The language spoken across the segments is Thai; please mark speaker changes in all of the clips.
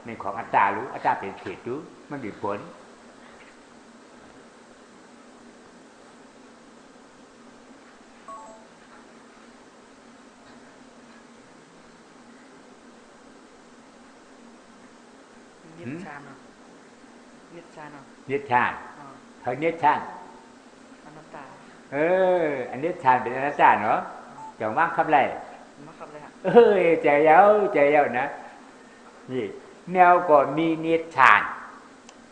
Speaker 1: ในของอัตตารู้อัตตาเป็นเหตุรู้มันมีผล
Speaker 2: นิชานนิชาน
Speaker 1: นิชานเขานิชาน
Speaker 2: อนัตตา
Speaker 1: อันนิชานเป็นอนัตตาเนาะจังว่างคำไร
Speaker 2: มาครับเลยฮะ
Speaker 1: ใจเย้านะนี่แนวก็มีนิชาน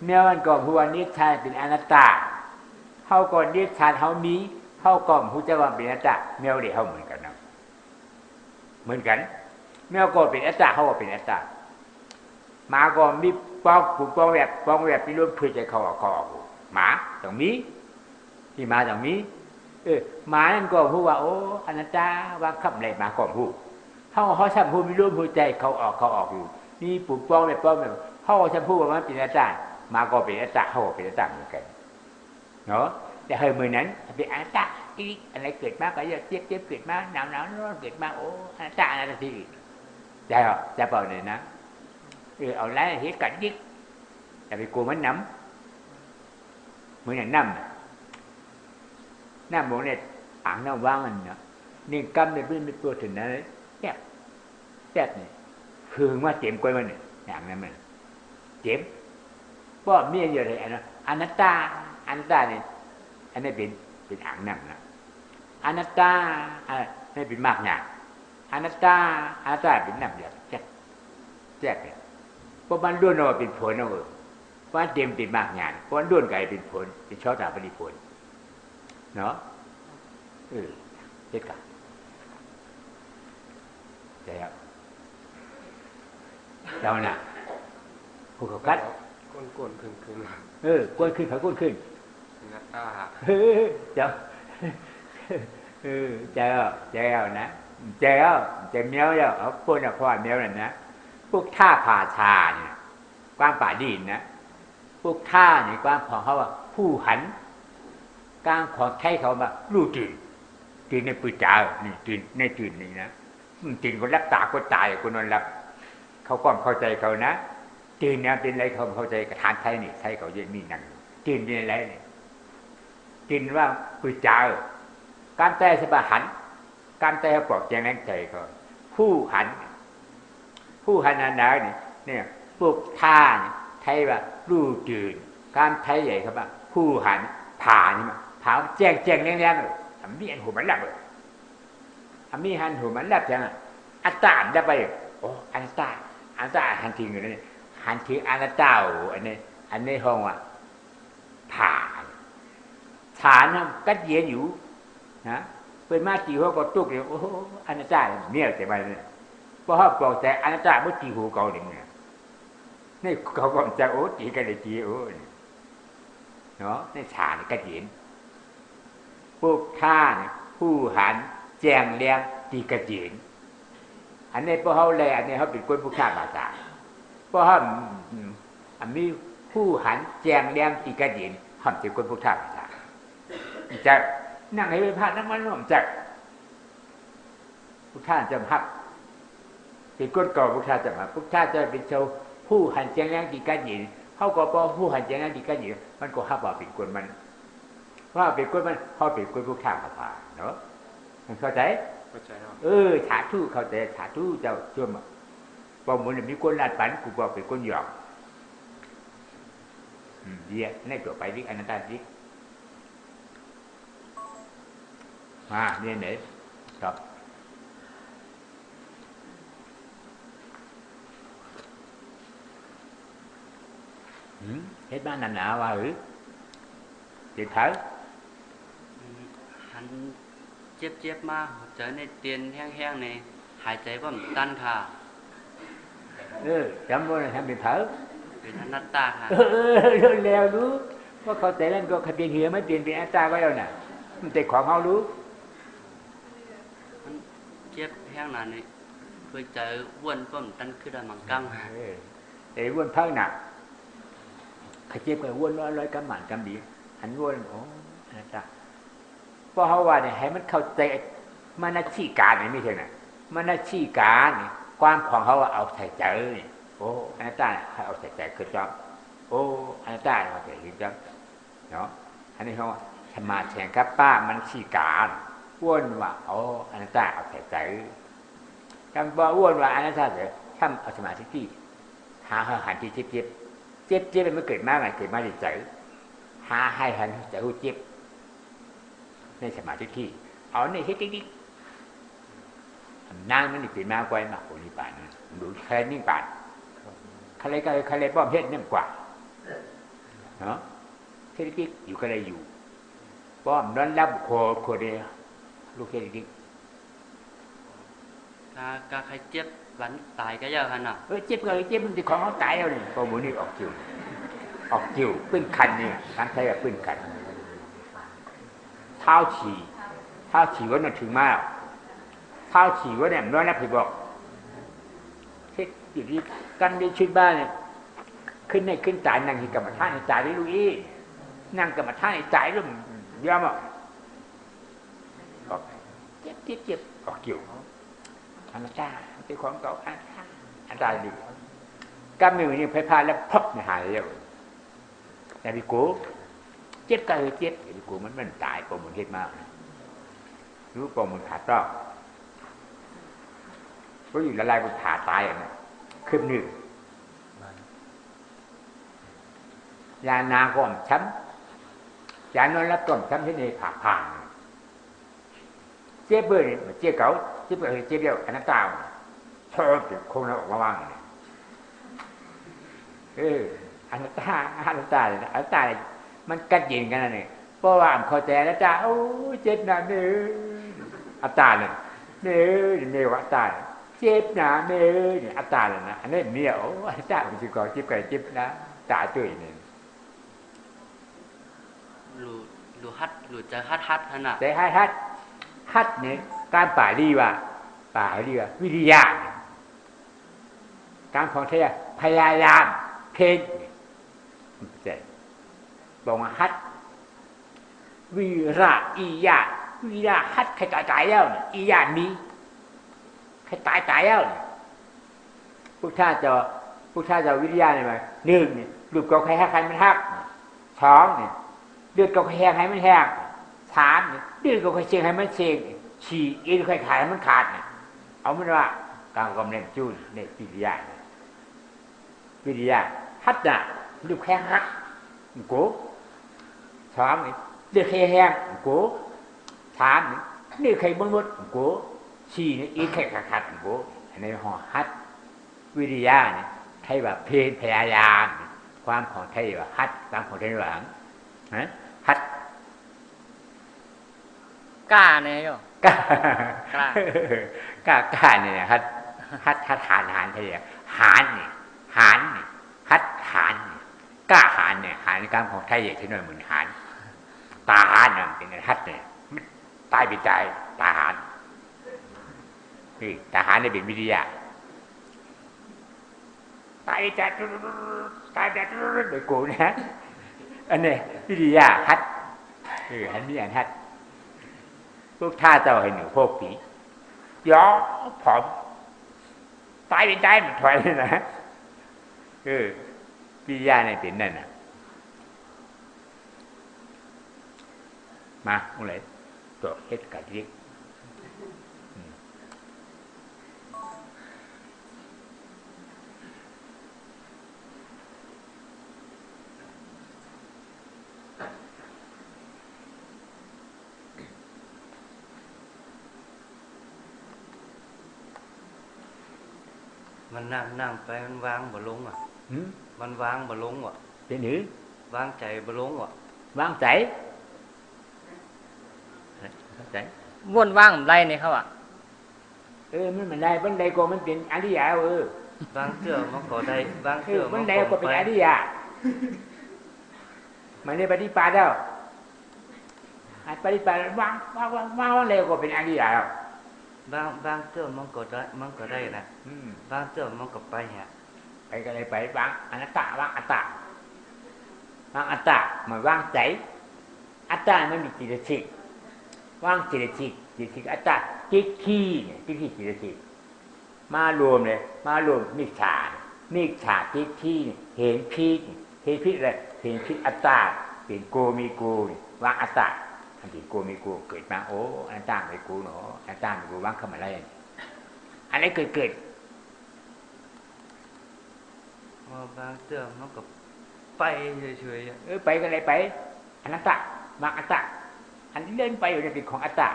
Speaker 1: แนวมันก็หัวนิชานเป็นอนัตตาเฮาก็นิชานเฮามีเฮาก็ฮู้จักว่าเป็นอนัตตาแนวเดียวเฮาเหมือนกันนะเหมือนกันแนวก็เป็นอนัตตาเฮาก็เป็นอนัตตามาก็มีป้องผูกป้องแบบมีรวมเพื่อจะเข้าออกหมาต้องมีที่มาต้องมีหมานั่นก็ฮู้ว่าโอ้อนัตตาวางคำไรมาก็ฮู้เฮาซ้ํฮู้มีรวมหัวใจเข้าออกอยู่นี่ผูกป้องแบบเฮาซ้ํฮู้ว่ามันเป็นอนัตตามาก็เป็นอนัตตาเฮาก็เป็นอนัตตาเหมือนกันเนาะแต่เฮ้ยมื้อนั้นเป็นอนัตตาอีกอะไรเกิดมาก็เจ็บเกิดมาหนาวร้อนเกิดมาโอ้อนัตตาที่ใจจะเปล่าเนี่ยนะเอาไล่เฮ็ดกันยิกแต่ไปกลัวมันน้ำมือเนี่ยน้ำหมูเนี่ยอ่างน้ำว่างมันเนาะนี่กำเนี่ยเป็นตัวถึงนั้นแซ่บเนี่ยคือว่าเจ็บกล้วยมันเนี่ยอย่างนั้นมันเจ็บป้อเมียเยอะเลยอนัตตาเนี่ยอันนี้เป็นอ่างน้ำนะอนัตตานี่เป็นมากอย่างอนัตตาเป็นน้ำเดือดแซ่บเนี่ยเพราะมันด้วนเอาเป็นผลเอาเพราะเต็มเป็นมากงานเพราะด้วนไก่เป็นผลเป็นชอบตาเป็นผลเนาะเจ็ดกันใจเราน่ะผู้เขากัด
Speaker 3: ก้นขึ้น
Speaker 1: ก้นขึ้นเขาก้นขึ้น
Speaker 3: นัตตา
Speaker 1: เจ้าใจเอานะใจเมียวเอาคนเอาพ่อเมียวนั่นนะพวกท่าผ่าชาเนี่ยกว้างป่าดินนะพวกท่าเนี่ยกว้างของเขาว่าผู้หันกลางของไทยเขามาลู่ตื่นในปืนจ่านี่ตื่นนี่นะตื่นคนรับตาคนตายคนนอนรับเขาความเข้าใจเขานะตื่นเนี่ยเป็นอะไรเขาเข้าใจกระทานไทยนี่ไทยเขาเย็นมีนั่งตื่นเป็นอะไรเนี่ยตื่นว่าปืนจ่าการแต่สบายหันการแต่ปลอบแจงแรงใจเขาผู้หันอันนั้นเนี่ยพวกท่าไทยว่าลู่ตื่นการไทยใหญ่ครับว่าผู้หันผ่านี่มาผ่าแจ้งแรงๆเลยมีอันหัวมันลับเลยมีหันหัวมันลับจังอัตตาได้ไปโอ้อัตตาหันทิ้งอยู่นี่หันทิ้งอนัตตาอันนี้ห้องว่าผ่าฐานกัดเย็นอยู่นะเป็นมาจีหัวก็ตุกอยู่โอ้อนัตตาเนี่ยแต่ไปเนี่ยเพราะเขาบอกแต่อนัตตาเมื่อจีหูเก่าเนี่ยนี่เขาบอกจะโอ้จีกันเลยจีโอ้เนาะในฐานกัดเย็นพวกท่าผู้หันแจงเลี้ยงตีกระเจียนอันนี้พวกเขาแลอันนี้เขาเป็นคนผู้ฆ่าบาดาเพราะเขามีผู้หันแจงเลี้ยงตีกระเจียนเขาเป็นคนผู้ฆ่าบาดาจะนั่งให้ไปพานั่งมันร่วมจักผู้ฆ่าจะพักเป็นคนก่อผู้ฆ่าจะมาผู้ฆ่าจะเป็นเจ้าผู้หันแจงเลี้ยงตีกระเจียนเขาก็พอผู้หันแจงเลี้ยงตีกระเจียนมันก็ห้าว่าเป็นคนมันว่าเป็นคนมันเขาเป็นคนผู้ฆ่าผ่าเนาะมันเข้าใจ
Speaker 3: ครับ
Speaker 1: ฉาทู่เข้าใจฉาทู่เจ้าช่วงพอมันมีคนลาดปันกูบอกเป็นคนหยอกเดี๋ยวในตัวไปดิอนันตาดิมาเนี่ยไหนครับเฮ็ดบ้านหนาๆว่าจิตเถอะ
Speaker 4: หันเจ็บมาเจอในเตียนแห้งๆในหายใจว่ามันตันค่ะ
Speaker 1: จำไว้ทำเป็นเถอะ
Speaker 4: เป็นอนัตตาค่ะ
Speaker 1: แล้วรู้ว่าเขาแต่นั้นก็เปลี่ยนเหี้ยไม่เปลี่ยนเป็นอนัตตาก็แล้วน่ะมันแต่ของเขารู้
Speaker 4: มันเจ็บแห้งนั่นนี่เพื่อเจออ้วนว่ามันตันคือได้มังกัง
Speaker 1: แต่อ้วนเท่าหนักขเจ็บกับอ้วนร้อยกำหมันกำดีหันอ้วนโอ้อนัตตาเพราะเขาว่าเนี่ยให้มันเข้าใจมันนาชีการนี่ไม่ใช่น่ะมันนาชีการความของเขาเอาใส่ใจ โอ้อนัตตาให้เอาใส่ใจคือจอมโอ้อนัตตาเอาใส่คือจอมเนาะอันนี้เขาสมาธิแห่งกับป้ามันขี้การอ้วนว่าโอ้อนัตตาเอาใส่ใจคำว่าอ้วนว่าอนัตตาเดี๋ยวทำเอาสมาธิที่หาหันที่เจ็บมันเกิดมากไงเกิดมาในใจหาให้หันใจหูเจ็บในสมาธิที่เอาในที่ติ๊กนั่งนั่นนี่เป็นมากกว่ามาโหนี่ป่านดูแค่นิ่งป่านใครป้อมเพชรนิ่งกว่าเนาะเทติกอยู่ใครอยู่ป้อมนั้นรับโคเดียลูกเทติก
Speaker 4: กาใครเจ็บวันตายก็เยอะขนาด
Speaker 1: เจ็บมันที่ของเขาตายแล้วนี่พอหมูนี่ออกจิ๋วปื้นคันนี่การใช้แบบปื้นคันเท้าฉี่ว่ามันถึงมากเท้าฉี่ว่าเนี่ยน้อยนับผิดบอกเฮ็ดอยู่ที่กันในชีวิตบ้านเนี่ยขึ้นจ่ายนั่งที่กรรมฐานจ่ายได้รู้อีนั่งกรรมฐานจ่ายแล้วยอมอ่ะเจ็บออกจิ๋วอนัตตาเป็นของเก่าอนัตตาดีกำมือนี่ไฟพาแล้วพับเนี่ยหายแล้วแต่พี่กูเจ็บก็เจ็บพี่กูมันตายปมมันเฮ็ดมากรู้ปมมันขาดรอบก็อยู่ละลายบนขาตายอ่ะนะคืบหนึ่งยานาก่อนช้ำยานอนรับก่อนช้ำที่ในผ่านเจ็บเบอร์นี่เจ็บเก่าเจ็บเดียวอนัตตาชอบคงเราออกมาว่างอนัตตาเลยนะอนัตตามันกัดเย็นกันนะเนี่ยเพราะว่าเข้าใจอนัตตาโอ้เจ็บหนาเนื้ออัตตาเนี่ยเนื้ออัตตาเจ็บหนาเนื้อเนี่ยอัตตาเลยนะอันนี้เมียโอ้อัตตามันจะก่อเจ็บไก่เจ็บนะตาจุ้ยเนี่ย
Speaker 4: หลุจะฮัดขนาด
Speaker 1: แต่ฮัดเนี่ยการป่าดีว่าวิทยาการของเทศพยายามเพลงเจ็บบอกว่าฮัดวิระอียาฮัดใครตายแล้วเนี่ยอียามีใครตายแล้วเนี่ยพวกท่าจะวิทยาเนี่ยไหมหนึ่งเนี่ยรูปเกาใครมันหักสองเนี่ยเลือดเกาใครให้มันแห้งสามเนี่ยเลือดเกาใครเชียงให้มันเชียงฉี่อินใครขายให้มันขาดเนี่ยเอามันว่าการกำเนิดจูนในวิทยาฮัดน่ะรูปแค่หักโก้สองเนี่ยเลือดใครแห้งโก้สามเนี่ยเลือดใครบนโก้ฉี่เนี่ยอินใครขาดโก้ในห่อฮัดวิทยาเนี่ยไทยว่าเพลพยายามความของไทยว่าฮัดความของไทยว่าฮัด
Speaker 2: กล้าเนี่ยโยกล้
Speaker 1: าเนี่ยฮัดหานไทยหานเนี่ยฮัดหานกล้าหานเนี่ยหานการของไทยอย่างที่น้อยเหมือนหานตาหานเนี่ยเป็นฮัดเนี่ยตายไปใจตาหานนี่ทหารในเป็นวิทยาตายจัดโดยกูนะอันนี้วิทยาฮัดอันนี้อันฮัดพวกท่าเจ้าให้หนูพวกผีย้อผอมตายเป็นใจมันถอยเลยนะวิทยาในเป็นนั่นน่ะมาอะไรตัวเฮ็ดกัดยิก
Speaker 4: มันนั่งไปมันวางบ่ลงอ่ะมันวางบ่ลงอ่ะ
Speaker 1: เป็นหรือ
Speaker 4: วางใจบ่ลงอ่ะ
Speaker 1: วางใจ
Speaker 2: วนว่างไรเนี่ยเขาอ่ะ
Speaker 1: มันได้บันไดก็มันเป็นอริยะ
Speaker 4: บางเสื้อมันก็ได้บางเสื้อ
Speaker 1: บันไดก็เป็นอริยะมันได้ปฏิบัติแล้วปฏิบัติวางแล้วก็เป็นอริยะแล้ว
Speaker 4: บางเสื้อมันก็ได้นะบางเสื้อมันก็ไปฮะ
Speaker 1: ไปก็เลยไปวางอนัตตาวางอัตตามันวางใจอัตตามันมีจิตสิกวางจิตสิกอัตตาจิตขี้เนี่ยจิตสิกมารวมเลยมารวมมิจฉา มีฉากที่เห็นพิษอะไรเห็นพิษอัตตาเป็นโกมีกูวางอัตตาอันที่โกมีกูเกิดมาโอ้อันตาไม่กูเนาะอันตาไม่กูวางเข้ามาอะไรอันนี้เกิด
Speaker 4: บางเรื่องมันก็ไปเฉย
Speaker 1: ๆไปก็เลยไปอนัตตาวางอัตตาอันที่เล่นไปอยู่ในเป็นของอัตตา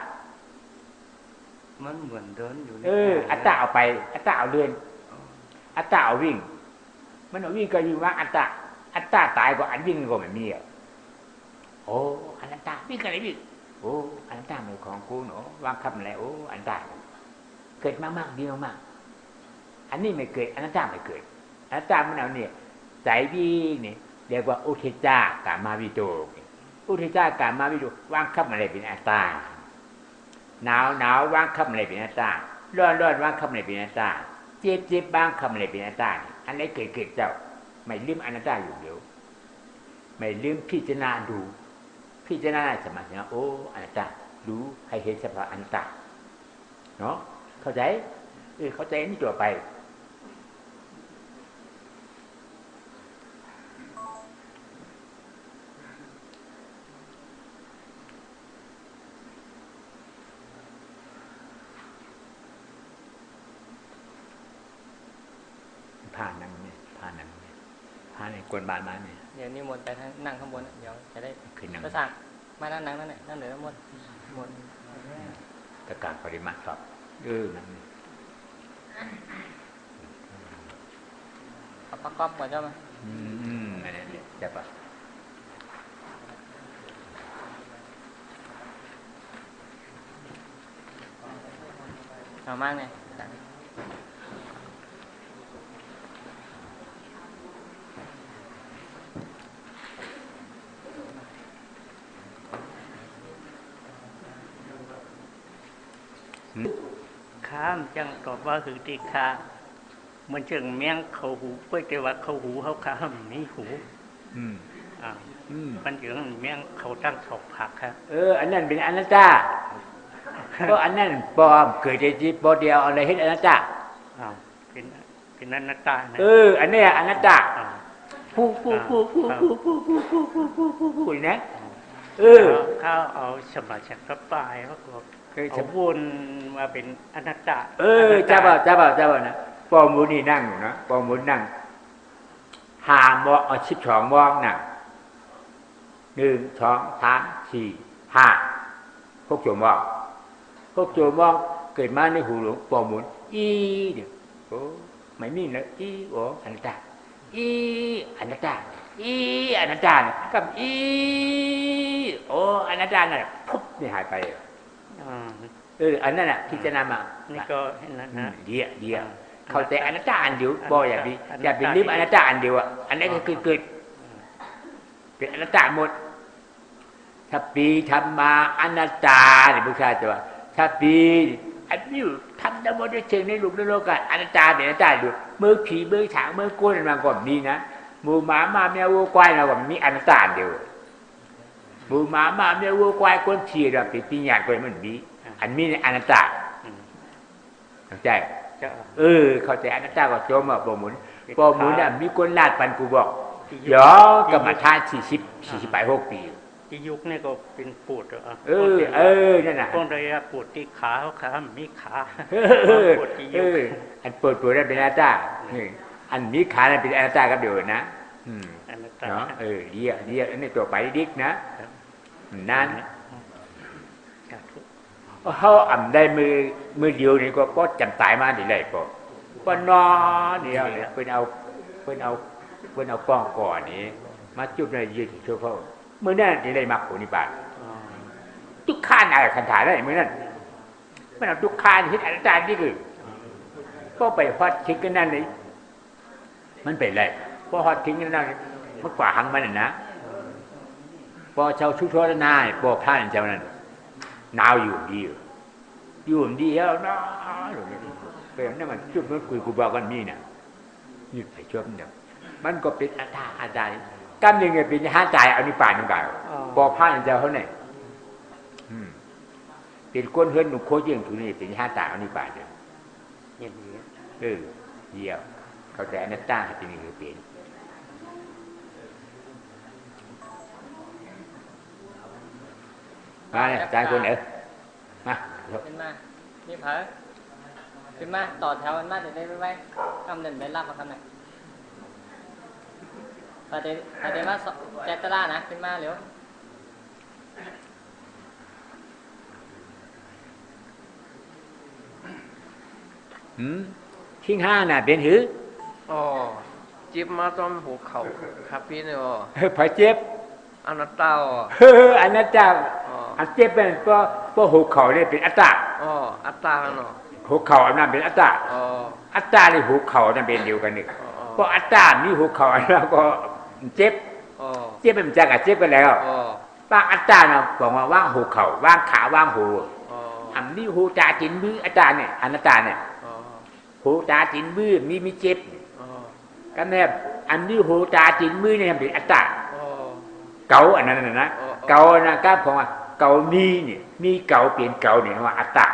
Speaker 4: มันเหมือนเดินอยู่
Speaker 1: อัตตาเอาไปอัตตาเอาเดินอัตตาเอาวิ่งมันเอาวิ่งก็อยู่ว่าอัตตาตายก็อันวิ่งก็ไม่มีโอ้อนัตตาวิ่งก็เลยวิ่งโอ้อนัตตาเป็นของกูเนาะวางคำอะไรโอ้อนัตตาเกิดมากๆดีมากๆอันนี้ไม่เกิดอนัตตาไม่เกิดอนัตตามันเอาเนี่ยใจวิ่งเนี่ยเรียกว่าอุทิจากามาวิโตอุทิจากามาวิโตวางคำอะไรเป็นอนัตตาหนาววางคำอะไรเป็นอนัตตาร้อนวางคำอะไรเป็นอนัตตาเจ็บบางคำอะไรเป็นอนัตตาอันไหนเกิดเจ้าไม่ลืมอนัตตาอยู่เดียวไม่ลืมพิจารณาดูพิจารณาสมาธิโอ้อนัตตารู้ให้เห็นเฉพาะอนัตตาเนาะเข้าใจเข้าใจนี่ตัวไปผ่านนั่งเนี่ยผ่านในกวนบานมาเนี่ย
Speaker 2: เดี๋ยวนี้มนไปนั่งข้างบนเดี๋ยวจะได้
Speaker 1: ขึ้นนั่ง
Speaker 2: ก็สั่งมานั่งนั่นแหละนั่นเดี๋ยวมน
Speaker 1: ตะการปริมาตรครับนั่น
Speaker 2: เอาปากก๊อบก่อนเจ้าไหม
Speaker 1: อันนี้จะปะ
Speaker 2: เอามากเลย
Speaker 5: ข้ามจังตอบว่าคือตีข้ามันจึงเมียงเขาหูเพื่อแต่ว่าเขาหูเขาข้ามมีหูมันจึงเมียงเขาตั้งสองผักครับ
Speaker 1: อันนั้นเป็นอนัตตาเพราะอันนั้นปลอมเกิดจากจิตบ่เดียวอะไรเห็นอนัตตา
Speaker 5: เป็นอนัตตานะ
Speaker 1: อันนี้อนัตตาผู้นะ
Speaker 5: เขาเอาสมาชิกกระปายเขาบอกเขาวนมาเป็นอนัตตา
Speaker 1: จ้าบ่านะปอมูนี่นั่งอยู่นะปอมูนั่ง5 มองเอา12 มองนั่ง1 2 3 4 5 6 ชั่วโมง6 ชั่วโมงเกิดมาในหูหลวงปอมูอีเดี๋ยวโอ้ไม่มีแล้วอีโอ้อนัตตาอีอนัตตาอีอนัตตากับอีโอ้อนัตตาน่ะปุ๊บนี่หายไปอันนั้นน่ะพิจารณามา
Speaker 5: นี่ก็เห็นแล้วนะ
Speaker 1: เดียวเข้าใจอนัตตาอันเดียวบ่อย่าไปลืมอนัตตาอันเดียวอันนี้ก็คือเกิดเป็นอนัตตาหมดถ้าปีธรรมาอนัตตาเนี่ยพุทธาจะว่าถ้าปีอันนี้ทำได้หมดเชิงในรูปในโลกอนัตตาเป็นอนัตตาอยู่มือผีมือฉางมือก้นมันก็ดีนะหมูหมามาแมววัวควายเราก็มีอนัตตาเดียวหมูหมามาแมววัวควายคนผีเราเป็นปีญาติคนมันมีอันมีในอนัตตาเข้าใจเข้าใจอนัตตาก็โจมว่าปอหมุนน่ะมีคนลาดปันกูบอกย้อกรรมฐาน46 ปี
Speaker 5: ที่ยุคนี่ก็เป็นปวด
Speaker 1: นั่นน่ะ
Speaker 5: พวกระยะปวดที่ขามีขา
Speaker 1: ปวดที่ยุคอันปวดนั่นเป็นอนัตตาอันมีขานั่นเป็นอนัตตากับเดี๋ยวนะเนาะเดียวอันนี้ตัวไปดิกนะนั่นเขาอ่ำได้มือเดียวนี่ก็จำตายมาดีเลยก็นอนเดียวเนี่ยเพิ่นเอากล้องก่อนนี้มาจุดในยืนเฉพาะมือนั่นที่ได้มรรคผลนิพพานทุกข้านอะไรคันถาได้มือนั่นมันเอาทุกข้านคิดอนัตตานี่คือก็ไปฮอดคิดกันนั่นนี่มันเป็นไรพอฮอดทิ้งกันนั่นมันกว่าหังมันนะพอเจ้าชุกโทษนาพอพลาดเจ้านั้นหนาวอยู่ดีแล้วนะเป็นนั่นมันจุดมันคุยกูบอกกันมีเนี่ยหยุดไปชมเนี่ยมันก็เป็นอาจารย์กำยังไงเป็นห้าใจเอานิพพานนั่นกันพอพลาดเจ้าเขาเนี่ยเป็นก้นเฮือนหนุ่มโคเยี่ยงถูนี่เป็นห้าใจเอานิพพานเนี่ยเดียว เข้าใจอนัตตาที่นี่คือเปลี่ยนมาเลยใจคนมา
Speaker 2: เป็นมานี่เผลอเป็นมาต่อแถวมันมาเดี๋ยวได้ไว้คำหนึ่งได้รับมาคำหนึ่งประเดี๋ยวมาแจกตลาดนะเป็นมาเร็ว
Speaker 1: ทิ้งห้าน่ะเป็นหือ
Speaker 3: อ๋อจิบมาต้มหัวเข่าครับพี่เนี่ย
Speaker 1: พอเจ็บ
Speaker 3: อนัตตา
Speaker 1: อนัตตาอันเจ็บเป็นเพราะหัวเข่าเนี่ยเป็นอัตตา
Speaker 3: อัตตาเนาะ
Speaker 1: หัวเข่าอันนั้นเป็นอัตตาอัตตาในหัวเข่านั่นเป็นเดียวกันนี่เพราะอัตตามีหัวเข่าแล้วก็เจ็บเป็นจากเจ็บกันแล้วป้าอัตตาเนาะบอกว่าว่างหัวเข่าว่างขาว่างหัวอันนี้หัวตาจินมืออัตตาเนี่ยอนัตตาเนี่ยหูตาจินมือมีเจ็บก็แม่อันนี้หูตาจินมือเนี่ยเป็นอัตตาเก่าอันนั้นนะเก่านะครับของว่าเก่ามีเนี่ยมีเก่าเปลี่ยนเก่าเนี่ยว่าอัตตา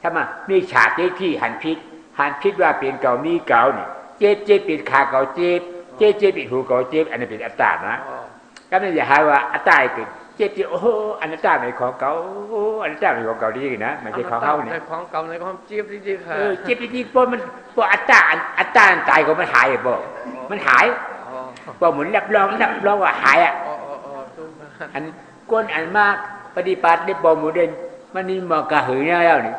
Speaker 1: ถ้ามามีฉากที่หันพิษว่าเปลี่ยนเก่ามีเก่าเนี่ยเจ็บเปลี่ยนขาเก่าเจ็บเปลี่ยนหูเก่าเจ็บอันนี้เป็นอัตตานะก็ไม่อย่าหาว่าอัตตาเกิดเจ็บโอ้โหอันนั้นจ้าในของเก่าอันนั้นจ้าในของเก่าดีนะไม่ใช่ของเฮาเนี่ย
Speaker 3: ในของเก่าในของเจ็บจริงๆค่ะ
Speaker 1: เจ็บจริงๆเพราะมันเพราะอัตตาตายก็มันหายบ่มันหายบ่เหมือนรับรองว่าหายอ่ะอันก้นอันมากปฏิบัติได้บ่หมู่เด่นมันนี่มากระหือเนี่ยแล้วนี่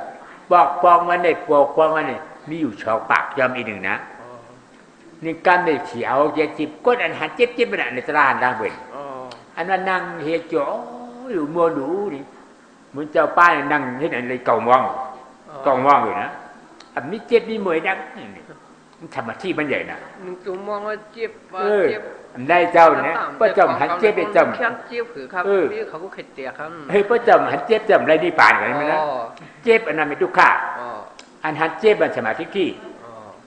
Speaker 1: บอกปองมันได้ปอกปองมันนี่มีอยู่2ปากยอมอีก1นะนี่การได้เขียว70ก้นอันหันเจ็บมันในตราหันทางเบิ่นอันนั้นนั่งเฮ็ดจ่ออยู่มัวดูนี่เหมือนเจ้าป้านั่งเฮ็ดอะไรเก่ามองอยู่นะอันนี้เจ็บนี่มวยดังมันทำมาที่มันใหญ่นะ
Speaker 3: มึงจุมองว่าเจ็บ
Speaker 1: อันได้เจ้าเนี่ยป้าจอมหันเจ็บไปจอม
Speaker 3: แค่เจ็บคือครับพี่เขาก็เข็ดเตียครับ
Speaker 1: เฮ้ยป้าจอมหันเจ็บจอมไรนี่ป่านกันมั้ยนะเจ็บอันนั้นเป็นทุกข์อันหันเจ็บมันสมาธิที่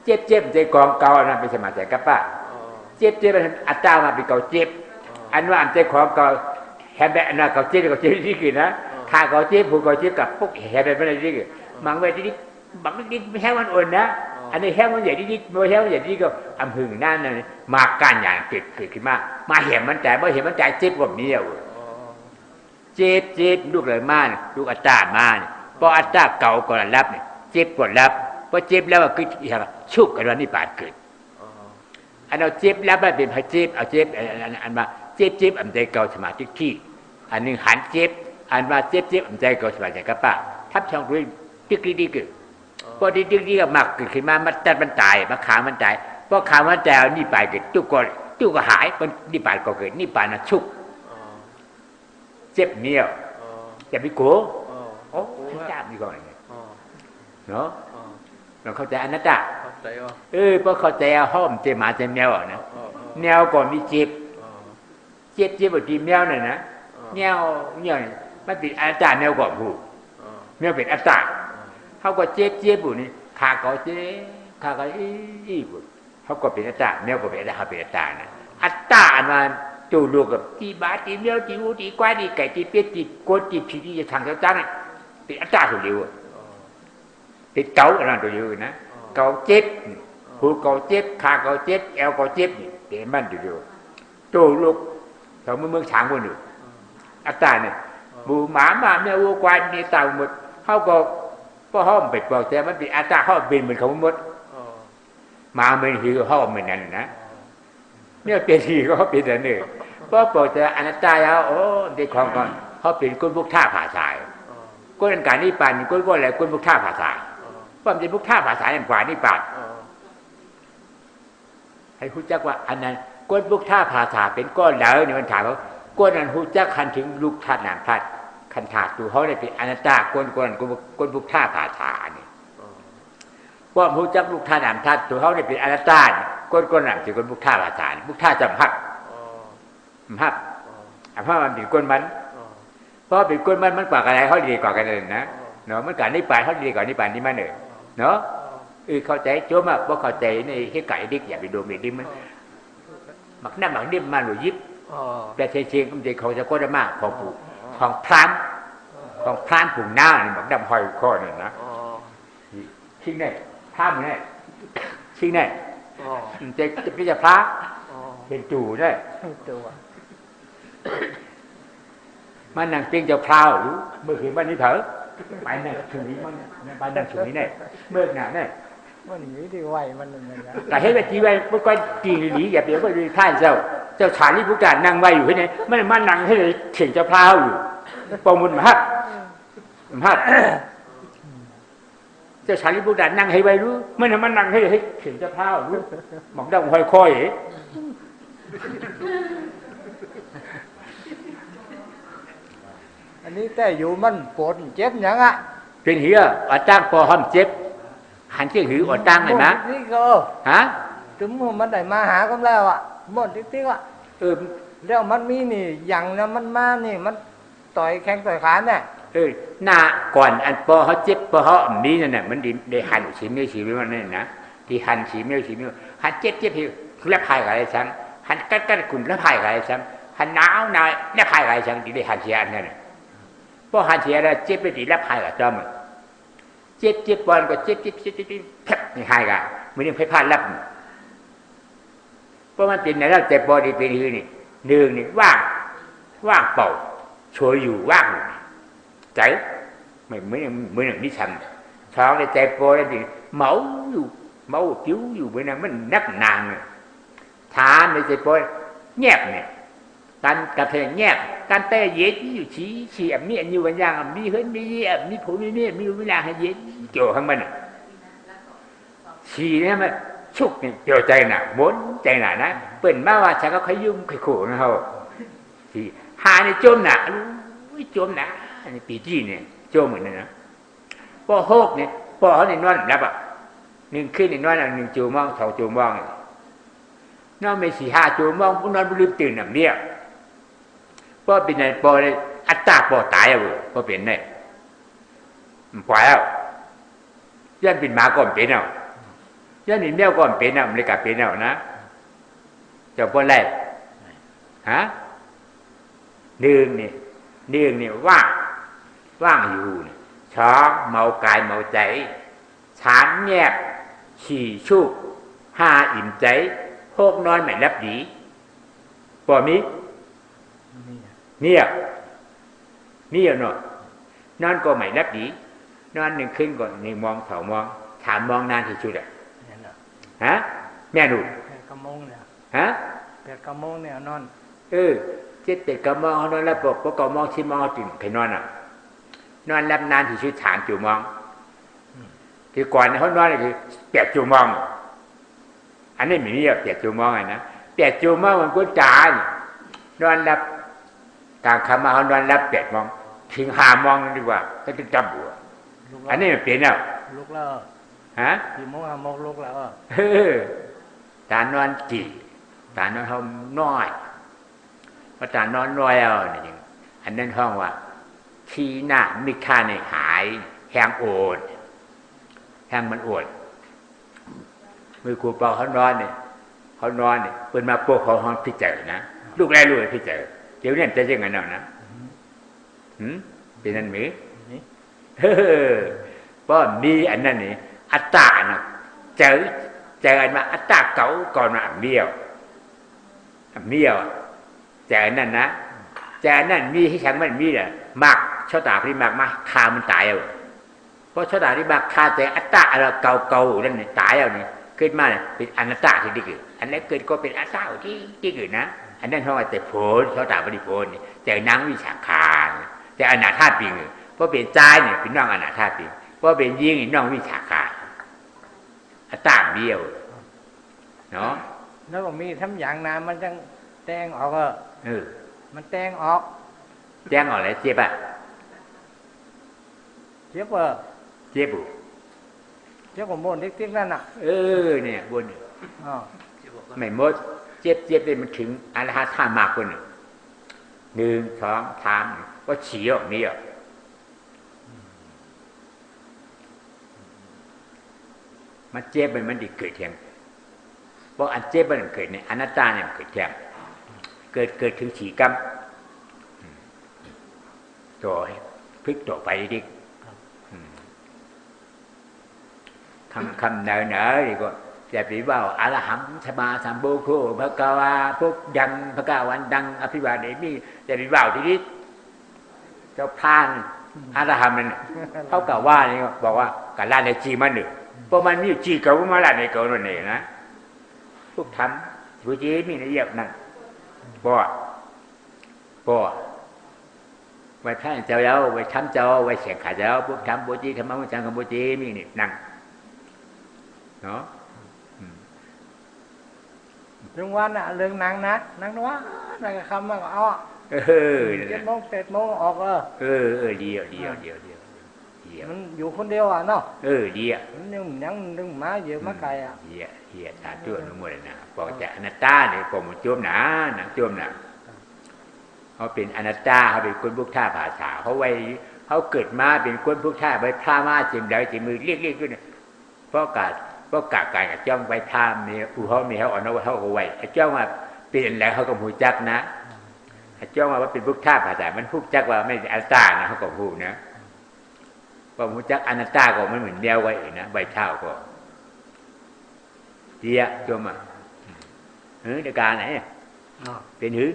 Speaker 1: เจ็บใจกองเก่าอันนั้นเป็นสมาธิกับป้าเจ็บอัตตามาเป็นเก่าเจ็บอันว่าอันใจของเก่าแฮมแบบอันนั้นเก่าเจ็บที่คือนะขาเก่าเจ็บหูเก่าเจ็บกับพวกแฮมแบบอะไรที่คือมังไว้ที่บังนิดไม่แห้งมันอ่อนนะอันนี้แห้งมันใหญ่ที่ไม่แห้งมันใหญ่ที่ก็อำหึงนั่นน่ะมาการอย่างเกิดขึ้นมาเห็นมันใจเห็นมันใจเจ็บแบบนี้เจ็บลูกเลยมาลูกอัตตามาพออัตตาเก่าก่อนรับเนี่ยเจ็บก่อนรับพอเจ็บแล้วก็คือชุบกันวันนี้ปาดเกิดอันเอาเจ็บรับได้เป็นพระเจ็บเอาเจ็บอันมาเจ็บอันใจเก่าสมาธิที่อันนึงหันเจ็บอันมาเจ็บอันใจเก่าสมาธิกับป้าทับช่องด้วยดีเกิดพอดีก็มักเกิดขึ้นมามันตัดมันตายมาขามันตายพอขามันตายนี่ปาดเกิดจุกก็หายมันนี่ปาดก็เกิดนี่ปาดน่ะชุบเจ็บเนี่ยวจะไปโกโอ้จ้ามีก่อนเนาะเราเข้าใจอนัตตาพอเข้าใจห้อมเจ็บหมาเจ็บแมวนะแมวก่อนมีเจ็บบางทีแมวน่ะนะแมวมันเป็นอนัตตาแมวก่อนผู้แมวเป็นอัตตาเขาก็เจ็บอยู่นี่ขาก็เจ็บขาก็อีบุเขาก็เป็นอัตตาแมวก็เป็นอัตตาเขาเป็นอัตตานะอัตตาอันนั้นจูลูกกับตีบาตีแมวตีวัวตีควายตีไก่ตีเป็ดตีโกดตีผีที่จะทางเจ้าจ้าเนี่ยเป็นอัตตาตัวเดียวเป็นเก่าอันนั้นตัวเดียวนะเก่าเจ็บหูเก่าเจ็บขาเก่าเจ็บแอวเก่าเจ็บนี่เป็นมันตัวเดียวจูลูกเขาเมืองช้างคนหนึ่งอัตตาเนี่ยหมูหมาแมววัวควายมีเต่าหมดเขาก็เพราะห้อมไปบอกแต่มันเป็นอัตตาเขาเป็นเหมือนเขาหมดมาเหมือนที่เขาเหมือนนั่นนะเนี่ยเป็นที่เขาเป็นแต่เนี่ยเพราะบอกแต่อนัตตาแล้วโอ้เด็กของก่อนเขาเป็นคนพวกท่าผาสายคนการนิพพานคนพวกอะไรคนพวกท่าผาสายเพราะมันเป็นพวกท่าผาสายกว่านิพพานให้รู้จักว่าอันนั้นคนพวกท่าผาสายเป็นก้อนแล้วเนี่ยมันถามว่าก้อนนั้นรู้จักคันถึงลูกธาตุนามธาตุคันถาดตัวเขาได้เป็นอนัตตาก้นพุกท่าผาถาเนี่ยว่าผู้จักลูกท่านามธาตุตัวเขาได้เป็นอนัตตาก้นหนังถือก้นพุกท่าผาถาพุกท่าจำหักเพราะมันเป็นก้นมันเพราะเป็นก้นมันกว่าอะไรเขาดีกว่ากันเลยนะเนาะมันการนิพพานเขาดีกว่านิพพานนี่มันเลยเนาะเข้าใจโจมากว่าเข้าใจในให้ไก่ดิกอย่าไปโดนเด็กดิมันหมักหน้าหมักนิ่มมาหลุยยิบแต่เชียงก็จะเขาจะก้นมากของผูของพรานผุ่งหน้านี่บอกดำหอยข้อนี่นะทิ้งได้ท่ามนี่ ชิงเนี่ย
Speaker 3: อ๋อ
Speaker 1: จะพิจารณา
Speaker 3: อ๋อ
Speaker 1: เป็นจู่ได้
Speaker 5: ตัว
Speaker 1: มันนั่งติ้งจะพราวอยู่เมื่อคืนวันนี้เถอะไปนั่งถึงนี้มันไปนั่งถึงนี้เนี่ยเมื่อหนาเนี่ย
Speaker 5: มันหนีที่ไหวมันนั่นนะ
Speaker 1: แต่ให้ไปจีไว้พวกก็จีหลีอย่าเดี๋ยวไปดูท่านเจ้าชาลีพุกการนั่งไว้อยู่ที่ไหนมันมานั่งให้เถียงจะพราวอยู่ปมุนมาฮักเจ้าชาลีพุกการนั่งให้ไว้รู้มันมานั่งให้เถียงจะพราวรู้หมองดังค่อย
Speaker 5: อันนี้แต่อยู่มันปวดเจ็บอย่างอ่ะ
Speaker 1: เป็นเหี้ยอตั้งปอห้อมเจ็บหันเชี่ยหืออตั้งเลยนะ
Speaker 5: นี่ก็
Speaker 1: ฮะ
Speaker 5: ถึงมันได้มาหากันแล้วอ่ะหมดติ๊กๆอ่ะ แล้วมันมีนี่อย่างนะมันมานี่มันต่อยแข้งต่อยขาเนี่ย
Speaker 1: หน้าก่อนอันปอเขาเจ็บปอเขามีนั่นน่ะมันได้หันฉีเมียวฉีเมียวนั่นนะที่หันฉีเมียวหันเจ็บหิวแล้วพายอะไรซังหันกัดคุณแล้วพายอะไรซังหันหนาวแล้วพายอะไรซังที่ได้หันเสียนั่นน่ะพอหันเสียแล้วเจ็บไปดีแล้วพายกับจอมเจ็บบอลก็เจ็บแผลนี่หายกันมือนึงไฟพลาดรับเพราะมันเป็นไหนแล้วเจ็บบอลดีเป็นนี่หนึ่งนี่ว่างเป่าช่วยอยู่ว่างใจไม่เหมือนอย่างนี้ทำท้องในใจโปรได้ดิเมาปิ้วอยู่เหมือนนั้นมันนักนางฐานในใจโปรแงบเนี่ยการกระเทยแงบการเตะเย็ดอยู่ชี้มีอันอยู่บางอย่างมีเฮิร์นมีมีผูมีเนี่ยมีเวลาให้เย็ดเกี่ยวข้างมันชี้เนี่ยมันชุกเนี่ยเกี่ยวใจหนาม้วนใจหนานะเปิ่นมาว่าฉันก็ขยุ่มขขู่นะเขาที่หาในจมหนารู้จมหนาอันนี้ปีจี้เนี่ยโจมเหมือนนั่นนะพอโฮกเนี่ยพอเขาในนอนรับอ่ะหนึ่งขึ้นในนอนหนึ่งจูมองสองจูมองนอนไม่สี่ห้าจูมองผู้นอนไม่ลืมตื่นหนังเดียวพอเป็นในพอเลยอัตตาพอตายอ่ะพอเป็นเนี่ยพอแล้วยันเป็นหมาก่อนเป็นเอายันเป็นแมวก่อนเป็นเอาไม่กลับเป็นเอานะเจ้าพอไรฮะหนึ่งเนี่ยว่างอยู่ช้อเมากายเมาใจฉานแยบฉี่ชุกห้าอิ่มใจพวกนอนไม่รับดีปอมีเนี่ยเนาะนอนก็ไม่รับดีนอนหนึ่งขึ้นก่อนหนึ่งมองสองมองถามมองนานที่สุดอ่ะฮะแม่หนุ่ม
Speaker 5: กระมงเนี่ย
Speaker 1: ฮะ
Speaker 5: กระมงเนี่ยนอน
Speaker 1: 7 กระมองนอนแล้วบอกกระมองที่มองตื่นไปนอนอ่ะนอนรับนานที่สุดถามจูมองคือก่อนเขานอนคือ8 จูมองอันนี้ไม่มี8 จูมองนะ8 จูมองมันก็จ่ายนอนรับกลางค่ำมาเขานอนรับ8 โมงถึง5 โมงดีกว่าก็จะจับบัวอันนี้มันเป็นแล้ว
Speaker 5: ลุกแล้ว
Speaker 1: ฮะ
Speaker 5: 4 โมง 5 โมงลุกแล้ว
Speaker 1: ตานอนกี่ตานอนเขาน้อยพอตานอนน้อยเอาเนี่ยอันนั้นห้องว่าทีหน้ามีค่าในหายแห้งโอดแห้งมันโอดมือครูเปาเขานอนเนี่ยเปิดมาโปกเขาห้องพิจารณาลูกแรกลูกพิจารณาเดี๋ยวเนี่ยจะยังไงเนาะนะเป็นนั่นไหมเพราะมีอันนั้นนี่อัตตานะเจออันมาอัตตาเก่าก่อนมาเบี้ยวเจออันนั้นนะเจออันนั้นมีให้ฉันมันมีแหละมากชอบตาพี่มากมาคามันตายเอาเพราะชอบตาที่มากคาแต่อัตตาอะไรเก่านั่นเนี่ยตายเอาเนี่ยเกิดมาเนี่ยเป็นอนัตตาที่ดีคืออันนั้นเกิดก็เป็นอัตตาที่คือนะอันนั้นเขาว่าแต่โผล่ชอบตาบริโภคเนี่ยแต่นางวิชาคารแต่อนาถาปิงเพราะเป็นใจเนี่ยเป็นน้องอนาถาปิงเพราะเป็นยิ่งน้องวิชาการอัตตาเบี้ยวเนาะ
Speaker 5: แล้วก็มีทำอย่างน้ำมันจังแตงออกมันแตงออก
Speaker 1: แล้วเจ็บอ่ะ
Speaker 5: เจ็บของบนติ๊กๆนั่นน่ะ
Speaker 1: เนี่ยบนไม่หมดเจ็บเลยมันถึงอรหัตถามากกว่า1 2 3ก็ฉี่ออกนี่อ่ะมันเจ็บมันดิเกิดแทงเพราะอันเจ็บมันเกิดในอนัตตาเนี่ยมันเกิดแทงเกิดถึงฉี่กรรมต่อพลิกต่อไปดิคำเนอดีกว่า อย่าไปว่าอรหังสมาสัมโบโคพระกวาพวกยังพระกาวันดังอภิวาเดมีอย่าไปว่าทีนี้เจ้าพานอรหังมันเขากล่าวว่านี่บอกว่าการละในจีมันหนึ่งเพราะมันมีจีเก่ามาละในเก่านั่นเองนะพวกทำผู้จีมีในเยี่ยมนั่นบ่ไว้ท่านเจ้าเย้าไว้ทำเจ้าไว้เสียงขาเจ้าพวกทำผู้จีทำมาพวกจังกับผู้จีมีนี่นั่งเนาะ
Speaker 5: เรื่องวันน่ะเรื่องนางนะนางว่านั่นก็คำมันก็เอา7 โมงออก
Speaker 1: เดียว
Speaker 5: มันอยู่คนเดียวอ่ะเนาะ
Speaker 1: เดียว
Speaker 5: มันยังนึงมาเยอะมาไกลอ่ะ
Speaker 1: เดียวสาธุอนุโมทนาบอกจะอนัตตาเนี่ยผมจมหนาจมหนาเขาเป็นอนัตตาเขาเป็นคนพุทธาภาษาเขาไว้เขาเกิดมาเป็นคนพุทธาไว้พระมาจิมเดาจิมมือเรียกด้วยเพราะกะการกับจ้องไว้พระมีอุเขามีเขาอ่อนเขาเอาไว้จ้องว่าเป็นอะไรเขาก็หูจักนะจ้องว่าเป็นพุทธาภาษามันพูดจักว่าไม่อนัตตานะเขาก็พูดนะพอหูจักอนัตตาก็มันเหมือนเดียวไว้นะใบเช่าก็เดียจมเดียการไหนเป็นหือ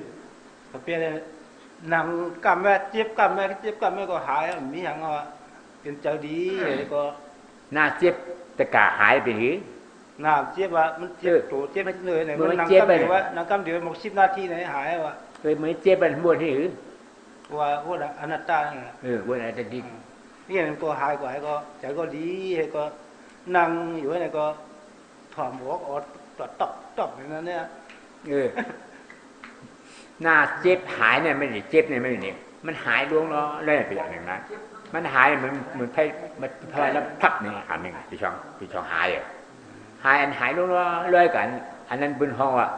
Speaker 6: เป็นนางกำแม่เจ็บกำแม่ก็หายมีอย่างว่าเป็นเจ้าดีก็
Speaker 1: หน้าเจ็บตะกะหายเป็นหือ
Speaker 6: หน้าเจ็บว่ามันเจ็บตัวเจ็บเลยเนี่ยมันนางกำเดียวว่านางกำเดียวหมด10 นาทีไหนหายว่ะ
Speaker 1: เคยเหมือนเจ็บเป็นบวชหือ
Speaker 6: ว่าอนัตตา
Speaker 1: บวชอนัตตาดี
Speaker 6: นี่มันตัวหายกว่าก็ใจก็ดีก็นั่งอยู่เนี่ยก็ถอดหมวกอดตอกอย่างนั้นเนี่ย
Speaker 1: หน้าเจ็บหายเนี่ยไม่ได้เจ็บเนี่ยไม่ได้เนี่ยมันหายดวงเนาะเลยไปอย่างหนึ่งนะมันหายเหมือนไพ่มันพลายแล้วพับเนี่ยอันหนึ่งที่ช่องหายอันหายดวงเนาะเลยกันอันนั้นบนห้องอ่ะ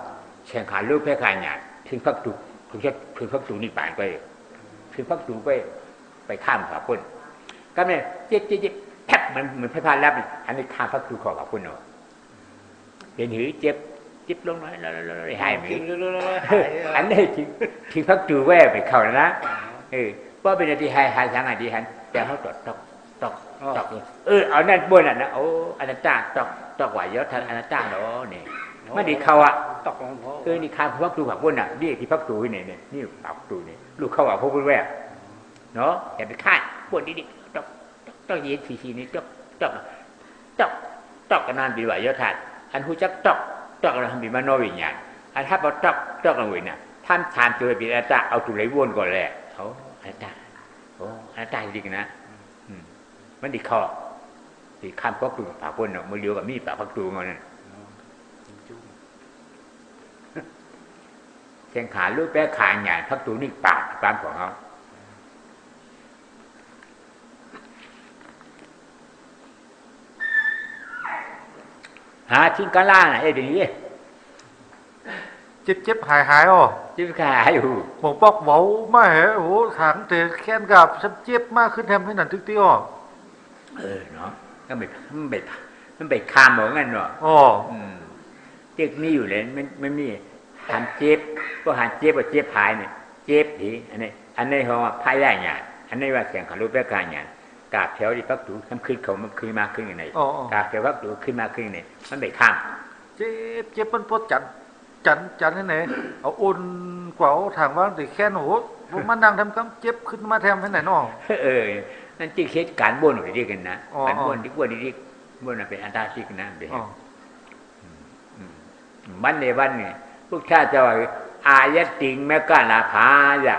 Speaker 1: แข่งขันลูกแพ้ขายเนี่ยถึงพักตูถึงพักตูนี่ป่านไปถึงพักตูไปข้ามขาพุ่นก็เนี่ยเจ็บแทบมันไพ่พลายแล้วอันนี้ข้ามพักตูขอขาพุ่นเนาะเป็นหือเจ็บลงน้อยแล้วหายไปอันนี้ที่พักตูแว่ไปเข้านะเพราะเป็นที่หายทางอันที่หันแต่เขาตอกเอานั่นบนน่ะนะโอ้อนัตตาตอกไหวยศทางอนัตตาเนาะนี่ไม่ดีเขาอ่ะ
Speaker 6: ตอกของพ่อ
Speaker 1: นี่ข้ามพักตูผักบนน่ะนี่ที่พักตูนี่นี่ผักตูนี่ลูกเขาอ่ะพวกแว่เนาะอย่าไปคาดบนนี่ตอกเย็นสีนี่ตอกกันนานปีว่ายศทานอันหูจักตอกเราทำเป็นมโนวิญญาณอันถ้าเราตอกเราวิญญาณท่านทานตัวเป็นอนัตตาเอาตัวไหลวนก่อนแหละเขาอนัตตาอนัตตาจริงนะมันดีข้อที่ข้ามพักตูผักบนเนาะมือเดียวกับมีดพักตูเงานั่นแข่งขาลูกแป้ขาใหญ่พักตูนี่ปากตามของเขาหาทิ้งกันล่าน่ะเป็นอย่างนี้
Speaker 3: เจ็บหายอ๋อ
Speaker 1: เจ็บหายอยู่
Speaker 3: ผมบอกเบาไม่เหรอโอ้ถางแต่แค้นกับฉันเจ็บมากขึ้นแทนให้หนันทึกตี้อ๋อ
Speaker 1: เนาะก็มันไปข้ามเหมือนกันเนาะเจ็บนี่อยู่เลยมันมีหันเจ็บก็หันเจ็บกับเจ็บหายเนี่ยเจ็บทีอันนี้เขาว่าพายได้ไงอันนี้ว่าเสียงขาลูกแป้ขาใหญ่กาบแถวที่พักตูมันขึ้นเขามันขึ้นมาขึ้นยังไงกาบแถวพักตูขึ้นมาขึ้นยังไงมันไปข้าม
Speaker 3: เจ็บมันปวดจันให้ไหนเอาอุ่นกว่าถางว่าแต่แค่หนูมันนั่งทำกำเจ็บขึ้นมาแทมให้ไหนน้อง
Speaker 1: นั่นจริงเหตุการณ์บนหน่อยดีกันนะการบนที่บนดีบนเป็นอันตรายกันนะเดี๋ยววันในวันเนี่ยพวกข้าจะว่าอายติงแม่ก้านาภายะ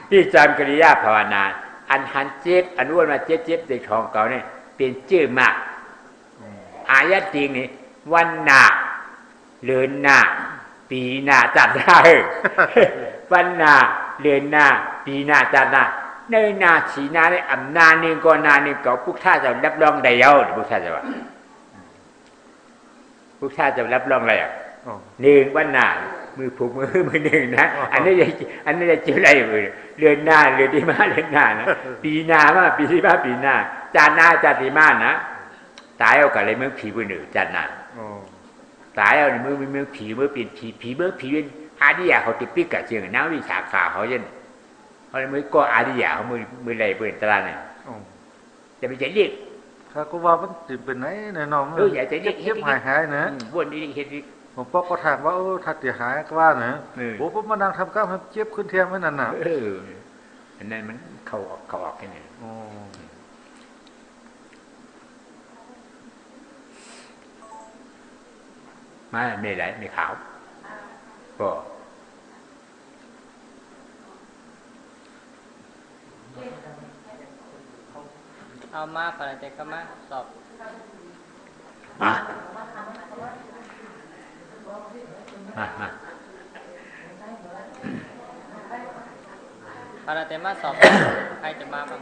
Speaker 1: ที่จำกิริยาภาวนาอันหันเจ็บอันวนมาเจ็บในท้องเก่าเนี่ยเป็นชื่อมากอายติงนี่วันหน้าเดือนหน้าปีหน้าจัดได้วันหน้าเดือนหน้าปีหน้าจัดได้ในหน้าฉีหน้าในอำนาจนึงก็นานึงก็พวกข้าจะรับรองได้แล้วพวกข้าจะว่าพวกข้าจะรับรองอะไรหนึ่งวันหน้ามือผูกมือหนึ่งนะอันนี้จะเจออะไรเดือนหน้าเดือนที่มาเดือนหน้านะปีหน้ามาปีที่มาปีหน้าจานหน้าจานที่มานะตายเอากันเลยเมื่อผีผู้หนึ่งจานหน้าตายเอาในมือผีเมื่อเป็นผีเมื่อผีเป็นอาดิยาเขาติดปิ๊กกับเชียงน้ำวิชาขาเขาเย็นเขาเลยมือก็อาดิยาเขามือไรเปิดตลาดเนี่ยจะไปเรียก
Speaker 3: ถ้าก็ว่ามันสิเป็นไหนแน่นอน
Speaker 1: อย่าใจ
Speaker 3: เจ็บหายนะ
Speaker 1: วนนี่เฮ็ดอีก
Speaker 3: ผมปอกก็ถามว่าถ้าเสียหายก็ว่านะโอ้ผมมานั่งทำก้าวเจ็บขึ้นเทียมไว้นั่นน่ะ
Speaker 1: อันนั้นมันเข้าออกแค่นี้มาไม่ไหลไม่ขาวก็
Speaker 2: เอามาปฏิเจกมาสอบ
Speaker 1: มา
Speaker 2: ปฏิเจกมาสอบใครจะมาบ้าง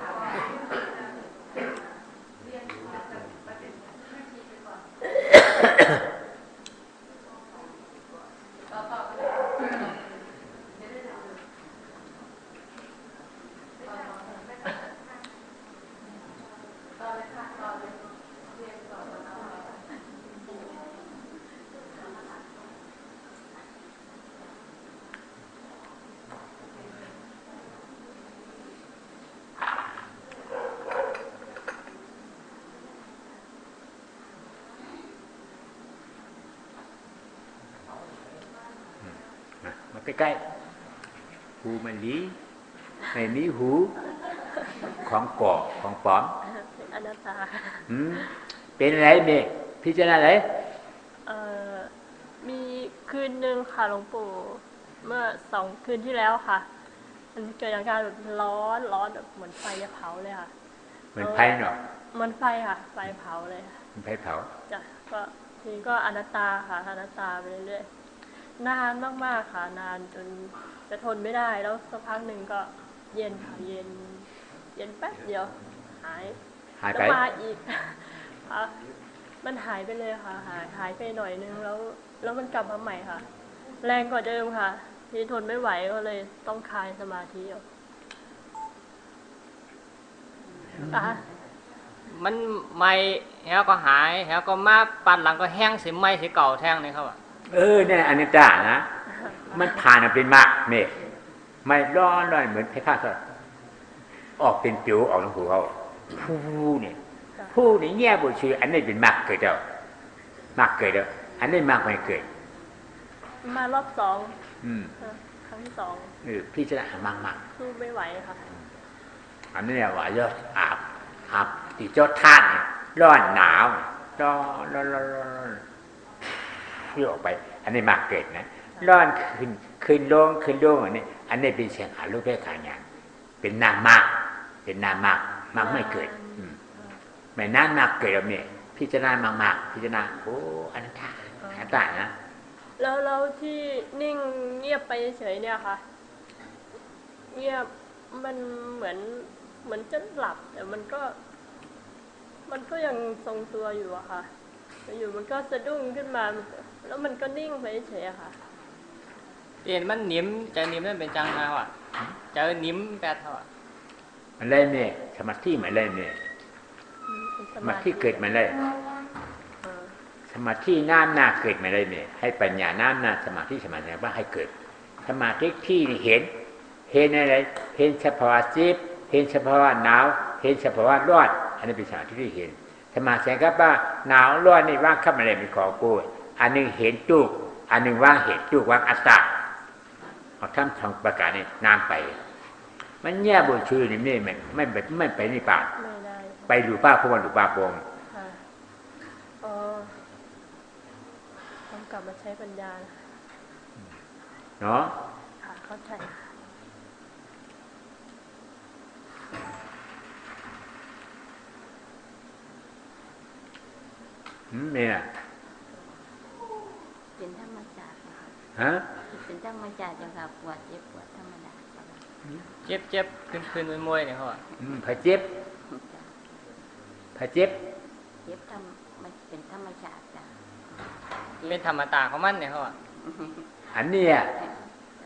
Speaker 1: ใกล้ๆหูมันลีไม่มีหูของก่อของปลอม
Speaker 7: อนัตตา
Speaker 1: เป็นอะไรเมย์พิจารณาอะไร
Speaker 7: มีคืนหนึ่งค่ะหลวงปู่เมื่อ2 คืนที่แล้วค่ะมันเกิดอาการแบบร้อนแบบเหมือนไฟจะเผาเลยค่ะ
Speaker 1: เหมือนไฟเนาะ
Speaker 7: เหมือนไฟค่ะไฟเผาเลยค่ะ
Speaker 1: ไฟเผา
Speaker 7: จ้ะก็ทีนี้ก็อนัตตาค่ะอนัตตาไปเรื่อยๆนานมากๆค่ะนานจนจะทนไม่ได้แล้วสักพักหนึ่งก็เย็นค่ะเย็นแป๊บเดียวหาย
Speaker 1: ไป
Speaker 7: มาอีกมันหายไปเลยค่ะหายไปหน่อยนึงแล้วมันกลับมาใหม่ค่ะแรงกว่าเดิมค่ะที่ทนไม่ไหวก็เลยต้องคลายสมาธิ
Speaker 2: มันไม่แล้วก็หายแล้วก็มาปัดหลังก็แห้งสิไม่สิเก่าแท่งนี่ครับ
Speaker 1: เนี่ยอันนี้จ้านะมันผ่านเป็นมากเนี่ยไม่ร้อนเหมือนเพชรฆาตออกเป็นผิวออกน้ำหูเขาผู้เนี่ยแง่บุญชื่ออันนี้เป็นมากเกิดแล้วมากเกิดแล้วอันนี้มากไม่เกิด
Speaker 7: มารอบ2ครั้งที่2
Speaker 1: พี่จะมาก
Speaker 7: สู้ไม่ไหวค่ะ
Speaker 1: อันนี้ว่าเยอะอาบที่เจ้าท่านร้อนหนาวร้อนที่ออกไปอันนี้มากเกิดนะร้อนขึ้นลงอันนี้เป็นเสียงหาลูกได้ขายอย่างเป็นนามมากไม่เกิดไม่นานมากเกิดแบบนี้พิจารณามากพิจารณาโอ้อนัตตานะ
Speaker 7: แล้วที่นิ่งเงียบไปเฉยเนี่ยค่ะเงียบมันเหมือนจะหลับแต่มันก็ยังทรงตัวอยู่อะค่ะอยู่มันก็สะดุ้งขึ้นมาแล้วมันก็นิ่งไปเฉยอะค่ะ
Speaker 2: เรียนมันนิ่มจะนิ่มนั่นเป็นจังไงวะจะนิ่มแปดเท่า
Speaker 1: มันเล่นเนี่ยสมาธิมันเล่นเนี่ยสมาธิเกิดมันเลยสมาธิน้ำหน้าเกิดมาเลยเนี่ยให้ปัญญาน้ำหน้าสมาธิว่าให้เกิดสมาธิที่เห็นอะไรเห็นสภาวะเจ็บเห็นสภาวะหนาวเห็นสภาวะร้อนอันนี้เป็นสมาธิที่เห็นสมาธิครับว่าหนาวร้อนนี่ว่างเข้ามาเลยเป็นของกูอันนึงเห็นจุกอันนึงว่างเห็นจุกว่างอัตตาเอาทำทางประกาศนี่น้ำไปมันแย่บุญชื่อนี่ไม่ไปนี่ป่าไปหรือป้าพวันหรือป้าปง
Speaker 7: ต้องกลับมาใช้ปัญญา
Speaker 1: เนาะ
Speaker 7: ค่ะเข้าใจ
Speaker 1: เนี่ย
Speaker 7: เป็นธรรมชาติ
Speaker 1: ฮะ
Speaker 7: เป็นธรรมชาติจังค่ะปวดเจ็บปวดธรรมดา
Speaker 2: เจ็บขึ้นมวยเนี่ยเขา
Speaker 1: ผาเจ็บ
Speaker 7: มันเป็นธรรมชาติจ้ะ
Speaker 2: เป็นธรรมตาของมันเนี่ยเขา
Speaker 1: อันนี้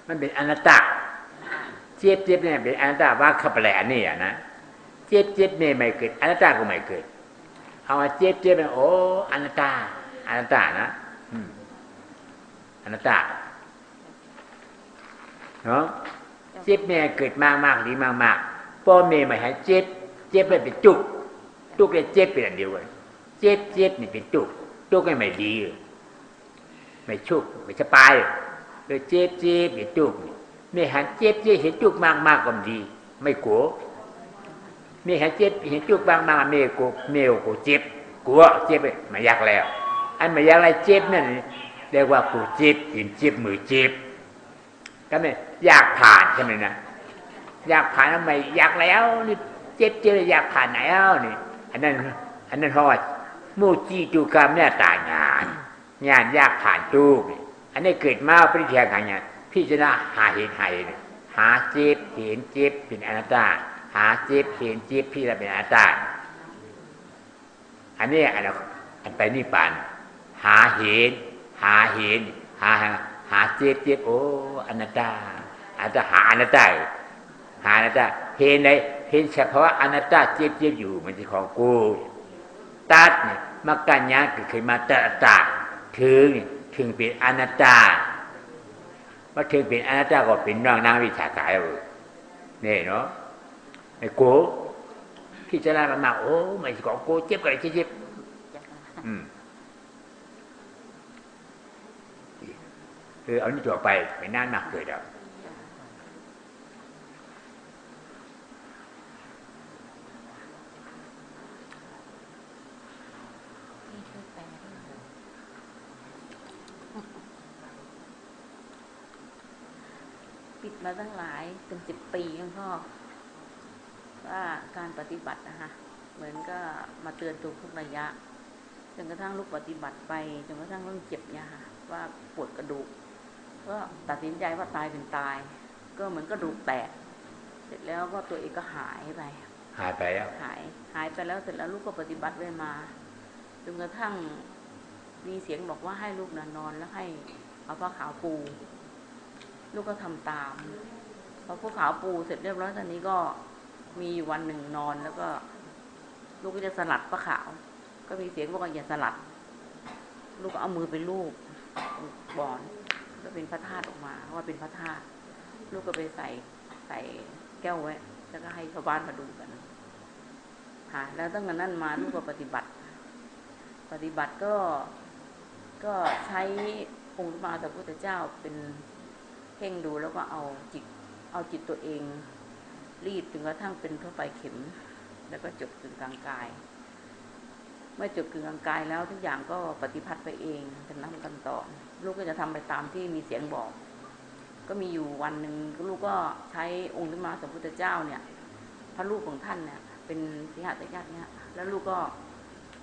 Speaker 1: มันเป็นอนัตตาเจ็บเนี่ยเป็นอนัตตาว่าขับแหลอันนี้นะเจ็บเนี่ยไม่เกิดอนัตตาก็ไม่เกิดเอาเจ็บเนี่ยโอ้อนัตตานะอนัตตาเนาะเจ็บเนี่ยเกิดมากดีมากพ่อเมย์ไม่ให้เจ็บไปเป็นจุก ทุกข์และเจ็บเป็นอันเดียวกันเจ็บนี่เป็นทุกข์ไม่ดีไม่ชุกไม่สบายเจ็บเป็นทุกข์ไม่หันเจ็บเห็นทุกข์มากก็ดีไม่กลัวไม่หันเจ็บเห็นทุกข์มากไม่กลัวเจ็บกลัวเจ็บไม่อยากแล้วอันไม่อยากอะไรเจ็บนั่นเรียกว่ากูเจ็บเห็นเจ็บมือเจ็บก็ไม่อยากผ่านใช่ไหมนะอยากผ่านทำไมอยากแล้วนี่เจ็บอยากผ่านไหนแล้วนี่อันนั้นเพราะว่ามูจีตูกรรมเนี่ยตายงานยากผ่านทุกข์อันนี้เกิดมาปริเทียกันเนี่ยพี่จะน่าหาเหตุหาเจ็บเห็นเจ็บเป็นอนัตตาหาเจ็บเห็นเจ็บพี่จะเป็นอนัตตาอันนี้อันไปนิพพานหาเห็นหาเจ็บโอ้อนัตตาหาอนัตตาเห็นไหนเห็นเฉพาะอนัตตาเจ็บอยู่มันจะของกูตัดเนี่ยมักกันยากคือมาตาถึงเป็นอนัตตามาถึงเป็นอนัตตาก็เป็นนางวิชาการเนี่ยเนาะไอ้กูที่จะได้มาโอ้ไม่ใช่ของกูเจ็บก็เลยเจ็บเอานี่ตัวไปไม่นานมากเลยเด้อ
Speaker 8: ปิดมาตั้งหลายเป็น10 ปีแล้วพ่อว่าการปฏิบัตินะคะเหมือนก็มาเตือนตัวทุกระยะจนกระทั่งลูกปฏิบัติไปจนกระทั่งเริ่มเจ็บเนี่ยค่ะว่าปวดกระดูกก็ตัดสินใจว่าตายเป็นตายก็เหมือนกระดูกแตกเสร็จแล้วก็ตัวเองก็หายไปแล้วหายไปแล้วเสร็จแล้วลูกก็ปฏิบัติเลยมาจนกระทั่งมีเสียงบอกว่าให้ลูกนอนแล้วให้เอาผ้าขาวปูลูกก็ทำตามพอผ้าขาวปูเสร็จเรียบร้อยตอนนี้ก็มีวันหนึ่งนอนแล้วก็ลูกก็จะสลัดผ้าขาวก็มีเสียงบอกว่าอย่าสลัดลูกก็เอามือไปลูบบอนก็เป็นพระธาตุออกมาว่าเป็นพระธาตุลูกก็ไปใส่แก้วไว้แล้วก็ให้ชาวบ้านมาดูกันค่ะแล้วตั้งแต่นั้นมาลูกก็ปฏิบัติก็ใช้องค์พระสัมพุทธเจ้าเป็นเพ่งดูแล้วก็เอาจิตตัวเองรีดจนกระทั่งเป็นทั่วไปเข็มแล้วก็จบกึ่งกลางกายเมื่อจบกึ่งกลางกายแล้วทุกอย่างก็ปฏิพัติไปเองเป็นน้ำกันต่อลูกก็จะทำไปตามที่มีเสียงบอกก็มีอยู่วันหนึ่งลูกก็ใช้องค์พระสัมพุทธเจ้าเนี่ยพระรูปของท่านเนี่ยเป็นสิหตญาติเนี่ยแล้วลูกก็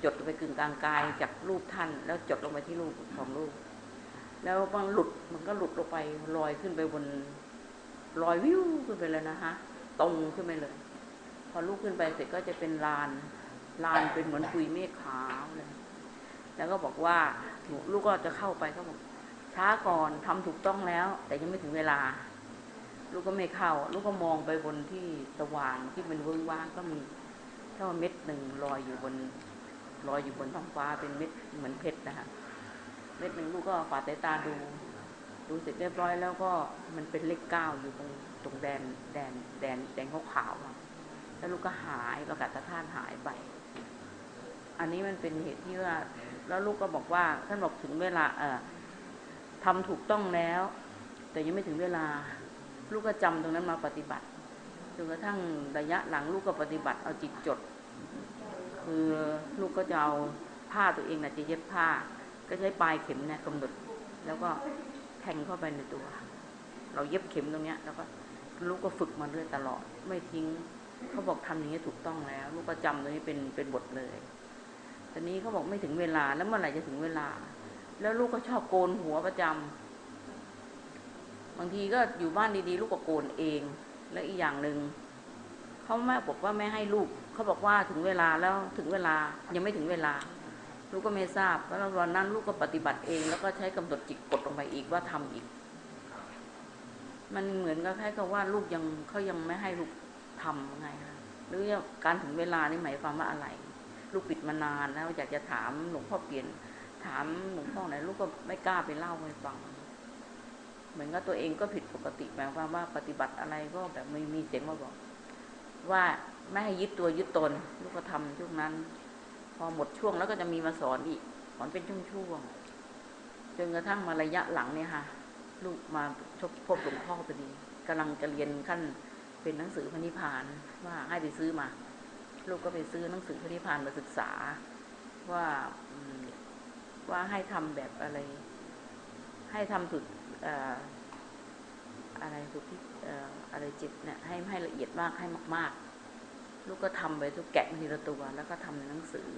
Speaker 8: จดไปกึ่งกลางกายจากรูปท่านแล้วจดลงไปที่รูปของลูกแล้วมันก็หลุดลงไปลอยขึ้นไปบนลอยวิวขึ้นไปเลยนะคะตรงขึ้นไปเลยพอลูกขึ้นไปเสร็จก็จะเป็นลานเป็นเหมือนปุยเมฆขาวเลยแล้วก็บอกว่าลูกก็จะเข้าไปเขาบอกช้าก่อนทำถูกต้องแล้วแต่ยังไม่ถึงเวลาลูกก็ไม่เข้าลูกก็มองไปบนที่สว่างที่เป็นเวิ้งว้างก็มีถ้าเม็ดหนึ่งลอยอยู่บนท้องฟ้าเป็นเม็ดเหมือนเพชรนะคะเม็ดหนึ่งลูกก็ฝาดสายตาดูเสร็จเรียบร้อยแล้วก็มันเป็นเลข 9อยู่ตรงแดนขาวๆแล้วลูกก็หายประกาศธาตุหายไปอันนี้มันเป็นเหตุที่ว่าแล้วลูกก็บอกว่าท่านบอกถึงเวลาทำถูกต้องแล้วแต่ยังไม่ถึงเวลาลูกก็จำตรงนั้นมาปฏิบัติจนกระทั่งระยะหลังลูกก็ปฏิบัติเอาจิตจดคือลูกก็จะเอาผ้าตัวเองจะเย็บผ้าก็ใช้ปลายเข็มเนี่ยกำหนดแล้วก็แทงเข้าไปในตัวเราเย็บเข็มตรงเนี้ยแล้วก็ลูกก็ฝึกมาเรื่อยตลอดไม่ทิ้งเขาบอกทำอย่างนี้ถูกต้องแล้วลูกก็จำตรงนี้เป็นบทเลยตอนนี้เขาบอกไม่ถึงเวลาแล้วเมื่อไหร่จะถึงเวลาแล้วลูกก็ชอบโกนหัวประจำบางทีก็อยู่บ้านดีๆลูกก็โกนเองแล้วอีกอย่างหนึ่งเขาแม่บอกว่าไม่ให้ลูกเขาบอกว่าถึงเวลาแล้วถึงเวลายังไม่ถึงเวลาลูกก็ไม่ทราบแล้ววันนั้นลูกก็ปฏิบัติเองแล้วก็ใช้กำหนดจิตกดลงไปอีกว่าทำอีกมันเหมือนกับแค่กับว่าลูกเขายังไม่ให้ลูกทำไงคะหรือการถึงเวลานี่หมายความว่าอะไรลูกปิดมานานแล้วอยากจะถามหลวงพ่อเปลี่ยนถามหลวงพ่อไหนลูกก็ไม่กล้าไปเล่าให้ฟังเหมือนกับตัวเองก็ผิดปกติหมายความว่าปฏิบัติอะไรก็แบบไม่มีเสียงมาบอก ว่าไม่ให้ยึดตัวยึดตนลูกก็ทำช่วงนั้น พอหมดช่วงแล้วก็จะมีมาสอนอีกสอนเป็นช่วงๆจนกระทั่งมาระยะหลังเนี่ยค่ะลูกมาพบหลวงพ่อพอดีกำลังจะเรียนขั้นเป็นหนังสือพระนิพพานว่าให้ไปซื้อมาลูกก็ไปซื้อหนังสือพระนิพพานมาศึกษาว่าให้ทำแบบอะไรให้ทำสุดอะไรสุดที่อะไรจิตเนี่ยให้ละเอียดมากให้มากๆลูกก็ทำไปทุกแกะทีละตัวแล้วก็ทำในหนังสือ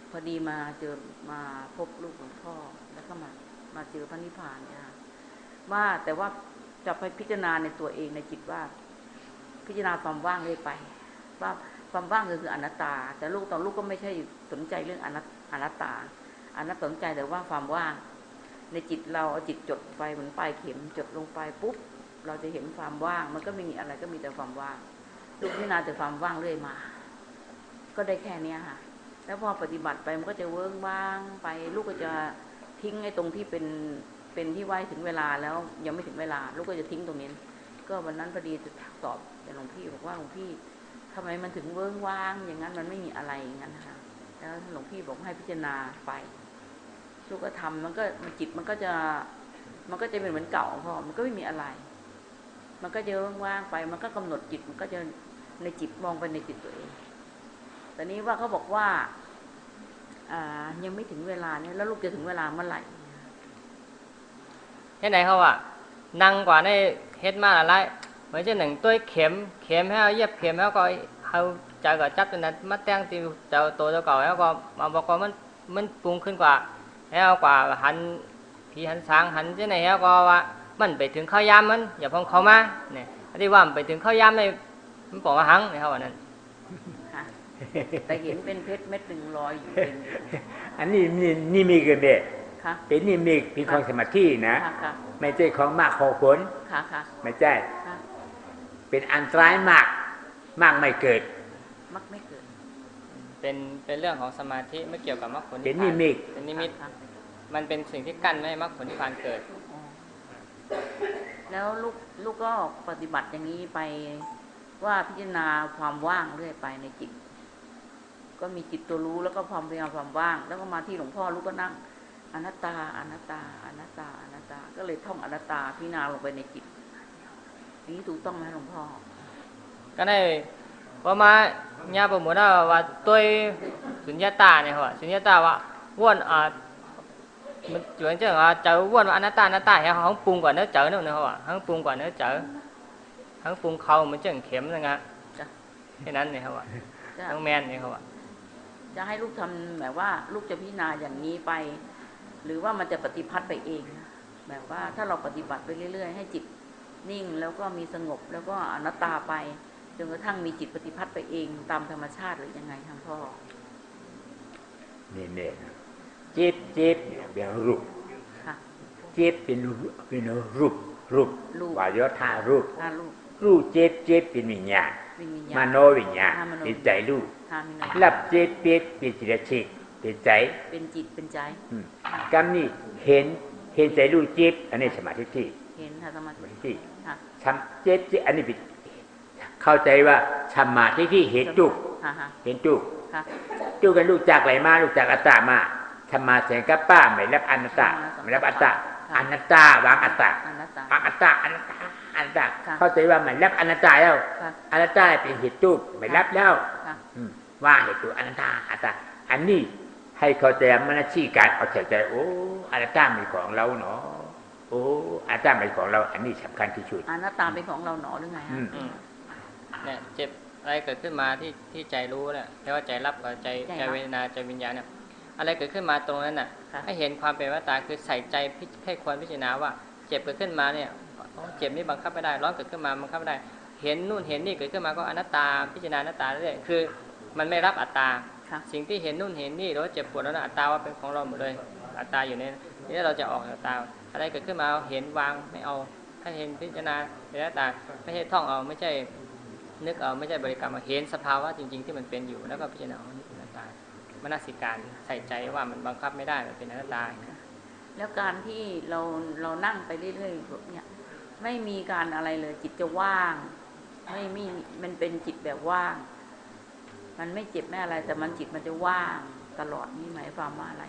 Speaker 8: พอดีมาเจอมาพบลูกหลวงพ่อแล้วก็มาเจอพระนิพพานเนี่ยว่าแต่ว่าจะไปพิจารณาในตัวเองในจิตว่าพิจารณาความว่างเลยไปว่าความว่างคืออนัตตาแต่ลูกตอนลูกก็ไม่ใช่สนใจเรื่องอนัตตาสนใจแต่ว่าความว่างในจิตเราเอาจิตจดไปเหมือนปลายเข็มจดลงไปปุ๊บเราจะเห็นความว่างมันก็ไม่มีอะไรก็มีแต่ความว่างลูกพิจารณาแต่ความว่างเรื่อยมาก็ได้แค่นี้ค่ะแล้วพอปฏิบัติไปมันก็จะเวิ้งว่างไปลูกก็จะทิ้งไอ้ตรงที่เป็นที่ไหวถึงเวลาแล้วยังไม่ถึงเวลาลูกก็จะทิ้งตรงนี้ก็วันนั้นพอดีจะตอบแต่หลวงพี่บอกว่าหลวงพี่ทำไมมันถึงเวิ้งว่างอย่างนั้นมันไม่มีอะไรอย่างนั้นค่ะแล้วหลวงพี่บอกให้พิจารณาไปลูกก็ทำมันจิตมันก็จะเป็นเหมือนเก่าพอมันก็ไม่มีอะไรมันก็จะว่างๆไปมันก็กำหนดจิตมันก็จะในจิตมองไปในจิตตัวเองแต่นี้ว่าเขาบอกว่ายังไม่ถึงเวลาเนี่ยแล้วลูกจะถึงเวลาเมื่อไหร่
Speaker 2: thế này không ạ năng quả này hết mà là lại mấy cái nằng tôi kiếm hay dẹp kiếm hay coi hay chạy cả chắc nên mất tiếng thì chạy tôi cho cậu hay coi mà bảo coi mình bùngขึ้นกว่าhayกว่าหันพี่หันsángหันthế này hay coiว่ามันไปถึงข้าวยามมันอย่าพงเข้ามาเนี่ยที่ว่าไปถึงข้าวยามในมันบอกว่าหังเนี่ยเขาว่านั่น
Speaker 8: แต่เห็นเป็นเพชรเม็ดหนึ่งลอยอยู่
Speaker 1: อันนี้นี่มีกันเด็เป็นนี่มีเป็นของสมาธินะไม่ใช่ของมากของผลไม่ใช่เป็นอันตรายมากไม่เกิด
Speaker 8: ไม่เกิด
Speaker 2: เป็นเรื่องของสมาธิไม่เกี่ยวกับมรรคผลนิพพาน
Speaker 1: เป็นนิมิต
Speaker 2: มันเป็นสิ่งที่กั้นไม่ให้มรรคผลนิพพานเกิด
Speaker 8: แล้วลูกก็ปฏิบัติอย่างนี้ไปว่าพิจารณาความว่างเรื่อยไปในจิตก็มีจิตตัวรู้แล้วก็ความพยายามความว่างแล้วก็มาที่หลวงพ่อลูกก็นั่งอนัตตาก็เลยท่องอนัตตาพิจารณาลงไปในจิตนี้ถูกต้องไหมหลวงพ่อ
Speaker 2: ก็ได้ว่ามาnhàผมmuốn là và tôi sunyata này họ sunyataว่าว่วนมันจุดเจอว่วนอนัตตาให้เขาปรุงกว่าเนื้อเจอเนี่ยเขาเขาปรุงกว่าเนื้อเจอเขาปรุงเขาเหมือนเจ้าเข็มนะงะแค่นั้นเนี่ยเขาทั้งแมนเนี่ยเขา
Speaker 8: จะให้ลูกทำแบบว่าลูกจะพิจารณาอย่างนี้ไปหรือว่ามันจะปฏิพัทธ์ไปเองแบบว่าถ้าเราปฏิบัติไปเรื่อยๆให้จิตนิ่งแล้วก็มีสงบแล้วก็อนัตตาไปจนกระทั่งมีจิตปฏิพัทธ์ไปเองตามธรรมชาติหรือยังไงครับพ่อ
Speaker 1: เนี่ยจิตเป็นรูปจิตเป็นรูปวายธารูปจิตเป็นวิญญาณมโนวิญญาณเป็นใจรูปรับจิตเป็นจิตชิกเป็นใจ
Speaker 8: เป็นจิตเป็นใจ
Speaker 1: กำนี้เห็นใจรูปจิตอันนี้สมาธิที่
Speaker 8: เห็นสมาธิ
Speaker 1: ที่จิตอันนี้เข้าใจว่าสมาธิที่เห็นจุกกันลูกจากไหลมาลูกจากอัตตามาธรรมาแสงกับป้าไม่รับอนัตตาไม่รับอัตตาวางอัตตาเข้าใจว่าไม่รับอนัตตาแล้วอนัตตาเป็นเหตุจุกไม่รับแล้วว่าเหตุจุกอนัตตาอัตตาอันนี้ให้เข้าใจมันชี้การเอาใจโอ้อนัตตาเป็นของเราเนาะโอ้อนัตตาเป็นของเราอันนี้สำคัญที่สุด
Speaker 8: อนัตตาเป็นของเราหนอหรือไงฮะ
Speaker 2: เนี่ยเจ็บอะไรเกิดขึ้นมาที่ใจรู้เนี่ยแปลว่าใจรับกับใจเวทนาใจวิญญาณเนี่ยอะไรเกิดขึ้นมาตรงนั้นน่ะให้เห็นความเป็นอนัตตาคือใส่ใจให้ควรพิจารณาว่าเจ็บเกิดขึ้นมาเนี่ยเจ็บนี่บังคับไม่ได้ร้อนเกิดขึ้นมาบังคับไม่ได้เห็นนู่นเห็นนี่เกิดขึ้นมาก็อนัตตาพิจารณาอนัตตาเรื่อยคือมันไม่รับอัตตาสิ่งที่เห็นนู่นเห็นนี่หรือว่าเจ็บปวดแล้วอัตตาว่าเป็นของเราหมดเลยอัตตาอยู่ในนี้เราจะออกอัตตาอะไรเกิดขึ้นมาเห็นวางไม่เอาให้เห็นพิจารณาเป็นอนัตตาไม่ใช่ท่องเอาไม่ใช่นึกเอาไม่ใช่บริกรรมเห็นสภาวะจริงๆที่มันเป็นอยู่แล้วก็พิจารณาอนัตตามนสิการใส่ใจว่ามันบังคับไม่ได้มันเป็นอนัตตา
Speaker 8: แล้วการที่เรานั่งไปเรื่อยๆเนี่ยไม่มีการอะไรเลยจิตจะว่าง ไม่มีมันเป็นจิตแบบว่างมันไม่เจ็บไม่อะไรแต่มันจิตมันจะว่างตลอดนี่หมายความว่าอะไร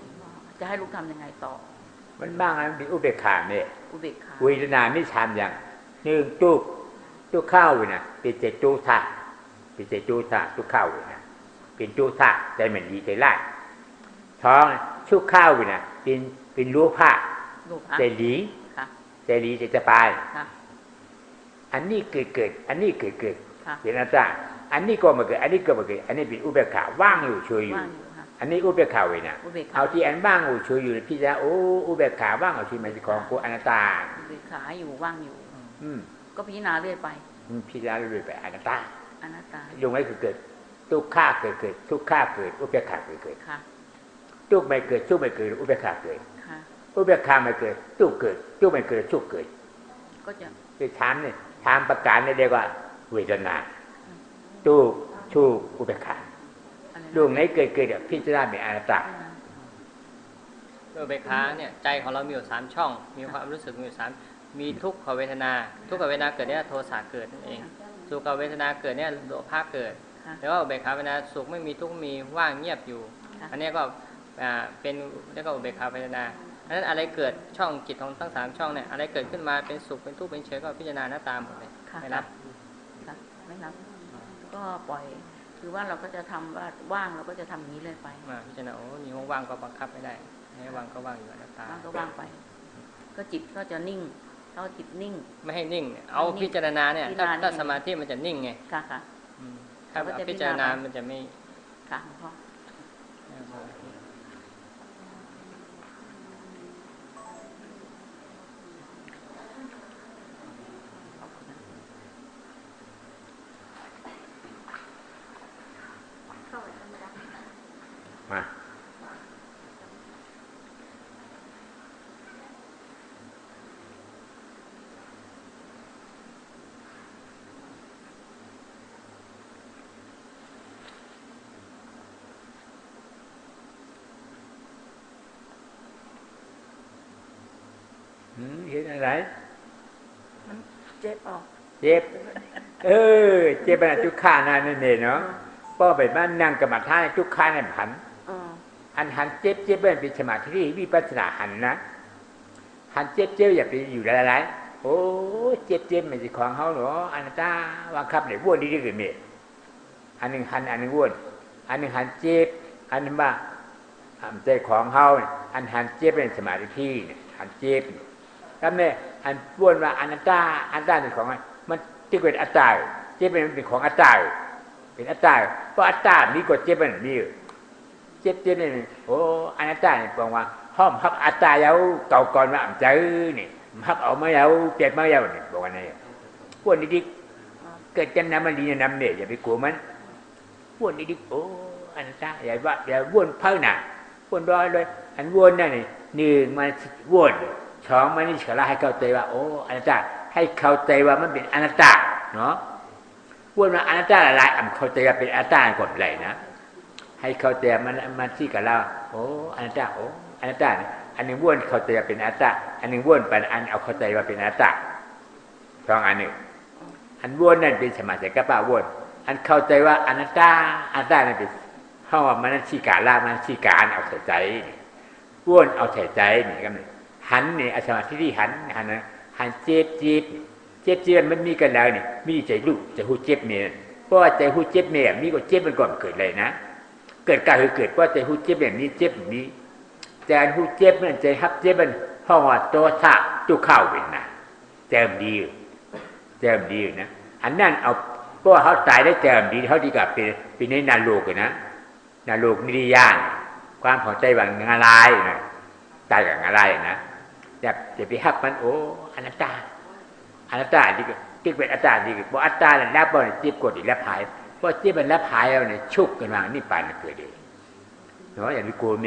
Speaker 8: จะให้ลูกทำยังไงต่อ
Speaker 1: มันบ้างมันเป็นอุเบกขาเนี่ย
Speaker 8: อุเบกขา
Speaker 1: เวทนาไม่ชามอย่างนึ่งตู้ข้าวเลยนะเป็นเจตู้ท่าเป็นเจตู้ท่าตู้ข้าวเลยนะเป็นตู้ท่าใจเหมือนดีใจไล่ท้องชุกข้าวเลยนะเป็นรู้ผ้าใจหลีใจหลีใจจะปลายอันนี้เกิดอันนี้เกิดเป็นอาจารย์อันนี้ก็มาเกิดอันนี้ก็มาเกิดอันนี้เป็นอุเบกขาว่างอยู่ช่วยอยู่อันนี้อุเบกขาเว้ยนะเอาที่อันว่างอยู่ช่วยอยู่พี่จะโอ้อุเบกขาว่างเอาที่มันของกูอนัตตา
Speaker 8: อุเบกขาอยู่ว่างอยู่ก็พิจารณาเรื่อยไป
Speaker 1: พิจารณาเรื่อยไปอนัตตาลงไว้คือเกิดทุกข้าเกิดทุกข้าเกิดอุเบกขาเกิดทุกไม่เกิดทุกไม่เกิดอุเบกขาเกิดอุเบกขาไม่เกิดทุกเกิดทุกไม่เกิดทุกเกิด
Speaker 8: ก็จะ
Speaker 1: คือถามเนี่ยถามประการเนี่ยเรียกว่าเวทนาทุกทุกอุเบกขาดวงไหนเกิดพิจารณาเป็นอนัตตา
Speaker 2: อุเบกขาเนี่ยใจของเรามีอยู่3ช่องมีความรู้สึกมีอยู่3มีทุกขเวทนาทุกขเวทนาเกิดเนี่ยโทสะเกิดนั่นเองสุขเวทนาเกิดเนี่ยโลภะเกิดแล้วก็อุเบกขาเวทนาสุขไม่มีทุกข์มีว่างเงียบอยู่อันนี้ก็เป็นเรียกว่าอุเบกขาเวทนาอันนั้นอะไรเกิดช่องจิตของทั้ง3ช่องเนี่ยอะไรเกิดขึ้นมาเป็นสุขเป็นทุกข์เป็นเฉยก็พิจารณาหน้าตามหมดเลยไม่รับ
Speaker 8: ก็ปล่อยคือว่าเราก็จะทำว่าว่างเราก็จะทำอย่างนี้เลยไป
Speaker 2: พิจารณาโอ้นี่ว่างก็บังคับไม่ได้ให้ว่างก็ว่างอยู่หน้าตา
Speaker 8: ว่างก็ว่างไปก็จิตก็จะนิ่งถ้าจิตนิ่ง
Speaker 2: ไม่ให้นิ่งเอาพิจารณาเนี่ยถ้าสมาธิมันจะนิ่งไง
Speaker 8: ค่ะ
Speaker 2: ถ้าพิจารณามันจะไม่
Speaker 8: ค่ะหลวงพ่อ
Speaker 1: มาเห็นอะไร
Speaker 8: มันเจ็บออก
Speaker 1: เจ็บเจ็บเป็นทุกข้านั่นเองเนาะป้อไปบ้านนั่งกรรมฐานทุกข้านั่นผันอันหันเจ็บเป็นสมาธิที่วิปัสสนาหันนะหันเจ็บอย่าไปอยู่หลายโอ้เจ็บไม่ใช่ของเขาหรออันตาวังคับเนี่ยวนดีๆกันเมย์อันหนึ่งหันอันหนึ่งวนอันหนึ่งหันเจ็บอันนึงว่าใจของเขาอันหันเจ็บเป็นสมาธิที่หันเจ็บแล้วเนี่ยอันวนว่าอันตาเป็นของมันที่เป็นอัตตาเจ็บเป็นของอัตตาเป็นอัตตาเพราะอัตตามีกฎเจ็บมันมีเจ็บนี่โอ้อนัตตาเนี่ยบอกว่าห้อมฮักอัตตาเยาเก่าก่อนว่าอ่ำใจนี่ฮักเอามาเยาเจ็บมาเยาเนี่ยบอกว่าไงพวกนี้ดิเกิดจำนำมันดีนำเนี่ยอย่าไปกลัวมันพวกนี้ดิโอ้อนัตตาอย่าวนเพิ่งน่ะวนร้อยเลยอันวนนั่นนี่หนึ่งมันวนสองมันนี่เฉลาให้เข้าใจว่าโอ้อนัตตาให้เข้าใจว่ามันเป็นอนัตตาเนาะวนมาอนัตตาอะไรอ่ำเข้าใจว่าเป็นอนัตตาก่อนเลยนะให้เข้าใจมันที่กับเราโอ้อนัตตาโอ้อนัตตาอันหนึ่งวนเข้าใจเป็นอนัตตาอันหนึ่งวนเป็นอันเอาเข้าใจว่าเป็นอนัตตาสองอันหนึ่งอันวนนั่นเป็นสมาธิกับป้าวนอันเข้าใจว่าอนัตตานั่นเป็นห้องมันที่การละมันที่การเอาใส่ใจวนเอาใส่ใจนี่ก็เลยหันนี่สมาธิที่หันเจ็บมันมีกันแล้วนี่มีใจลูกใจหูเจ็บเมียเพราะว่าใจหูเจ็บเมียมีก็เจ็บมันก่อนเกิดเลยนะเกิดการเกิดว่าใจหูเจ็บแบบนี้เจ็บแบบนี้ใจหูเจ็บมันใจฮับเจ็บมันห้องว่าตัวท่าจุข้าวเป็นนะเจิมดีนะอันนั้นเอาเพราะเขาตายได้เจิมดีเขาดีกับเป็นในนาโลกนะนาโลกนิริยานความพอใจว่างอะไรนะตายกับอะไรนะจะไปฮับมันโอ้อนัตตาดีก็เป็นอัตตาดีก็บอกอัตตาแล้วนับว่าเจ็บกดอีกแล้วหายเพราะเจ็บมันแล้วหายแล้วเนี่ยชุกกันมานี่ปานเกิดเองเนาะอย่างนี้โกเม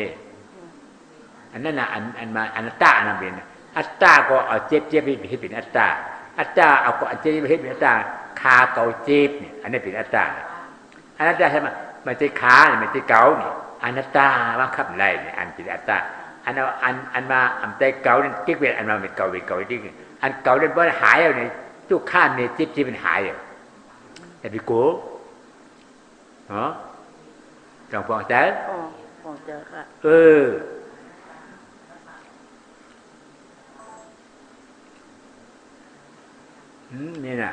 Speaker 1: อันนั้นนะอันมาอนัตตานั่นเป็นอัตตาก็เอาเจ็บให้เป็นอัตตาเอาก็เจ็บให้เป็นอัตตาคาเกาเจ็บเนี่ยอันนี้เป็นอัตตาอนัตตาใช่ไหมมันจะขาเนี่ยมันจะเกาเนี่ยอนัตตาว่าขับไล่เนี่ยอันเป็นอัตตาอันมาอันใจเกาเนี่ยเก็บเป็นอันมาเป็นเกาที่อันเก่าเนี่ยพอหายแล้วเนี่ยทุกข้ามเนี่ยเจ็บเป็นหาย แต่ไปโก้เหรอจองฟองเจ้า
Speaker 8: อ๋อของเจอค่ะ
Speaker 1: นี่น่ะ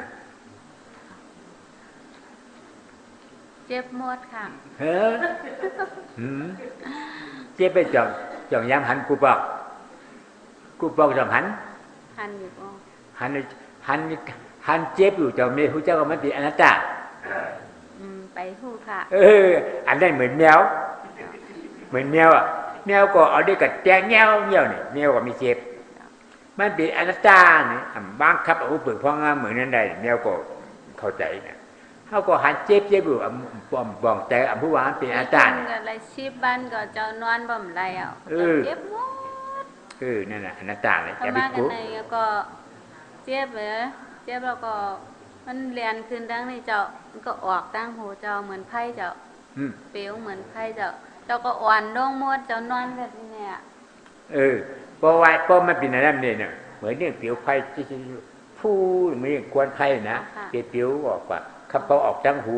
Speaker 8: เจ็บหมดค่ะ
Speaker 1: เฮ้อเจ็บไปจองยามหันกูบอกจองหัน
Speaker 8: หันอยู่ก็
Speaker 1: หันเจ็บอยู่จองเมหูเจ้าก็มันเป็นอนัตตา
Speaker 8: ไปพูดค่ะ
Speaker 1: อันนั้นเหมือนแมวอ่ะแมวก็เอาได้กับแจ้งแมวเนี่ยแมวก็มีเจ็บมันเป็นอนัตตาเนี่ยบางครับเอาเปลือกพองเหมือนนั้นได้แมวก็เข้าใจนะเขาก็หันเจ็บอยู่บองแต่ผู้ว่าเป็นอนัตตาเนี่ย
Speaker 8: อะไรชีพบ้านก็เจ้านอนบ่มไรอ่ะเจ็บหมด
Speaker 1: นั่นแหละอนัตตาเลย
Speaker 8: พม่ากันในก็เจ็บเลยเจ็บแล้วก็มันเรียนขึ้นดังในเจ้ามันก็ออกดังหูเจ้าเหมือนไพ่เจ้าเปลวเหมือนไพ่เจ้าก็อ่อนลงหมดเจ้านอนแบบนี้เนี่ย
Speaker 1: เพราะมันเป็นอะไรเนี่ยเหมือนเรื่องเปลวไพ่ผู้เหมือนกวนไพ่นะเปลวออกว่าขับเขาออกทางหู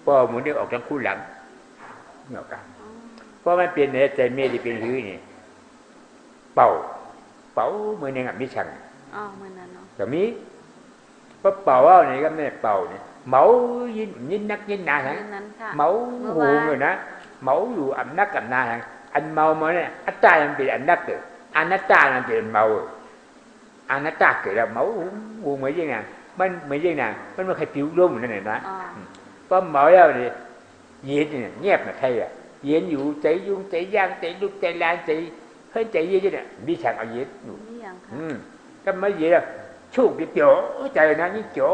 Speaker 1: พอเหมือนเรื่องออกทางคู่หลังเนี่ยกันเพราะมันเป็นเนี่ยใจเมฆที่เป็นหื้อนี่เป่าเหมือนอย่างมิชัง
Speaker 8: เหมือนนั้นเนาะ
Speaker 1: ก็มีเพราะเป่าเอาเนี่ยก็ไม่เป่าเนี่ยเมายินนักยินนาฮะเมาหูเลยนะเมาอยู่อำนักกับนาฮะอันเมามาเนี่ยอัตตามันเป็นอันนักเกิดอนัตตามันเป็นเมาอนัตตาเกิดแล้วเมาหูเหมือนยังไงมันเหมือนยังไงมันไม่เคยผิวร่มนั่นเองนะเพราะเมาแล้วเนี่ยเย็นเนี่ยเงียบนะใครอ่ะเย็นอยู่ใจยุ่งใจย่างใจลุกใจลานใจเฮ้ยใจเย็นเนี่ยมีฉากเอาเย็นอยู่ก็ไม่เย็นชุกcái chỗ trời nó như chỗ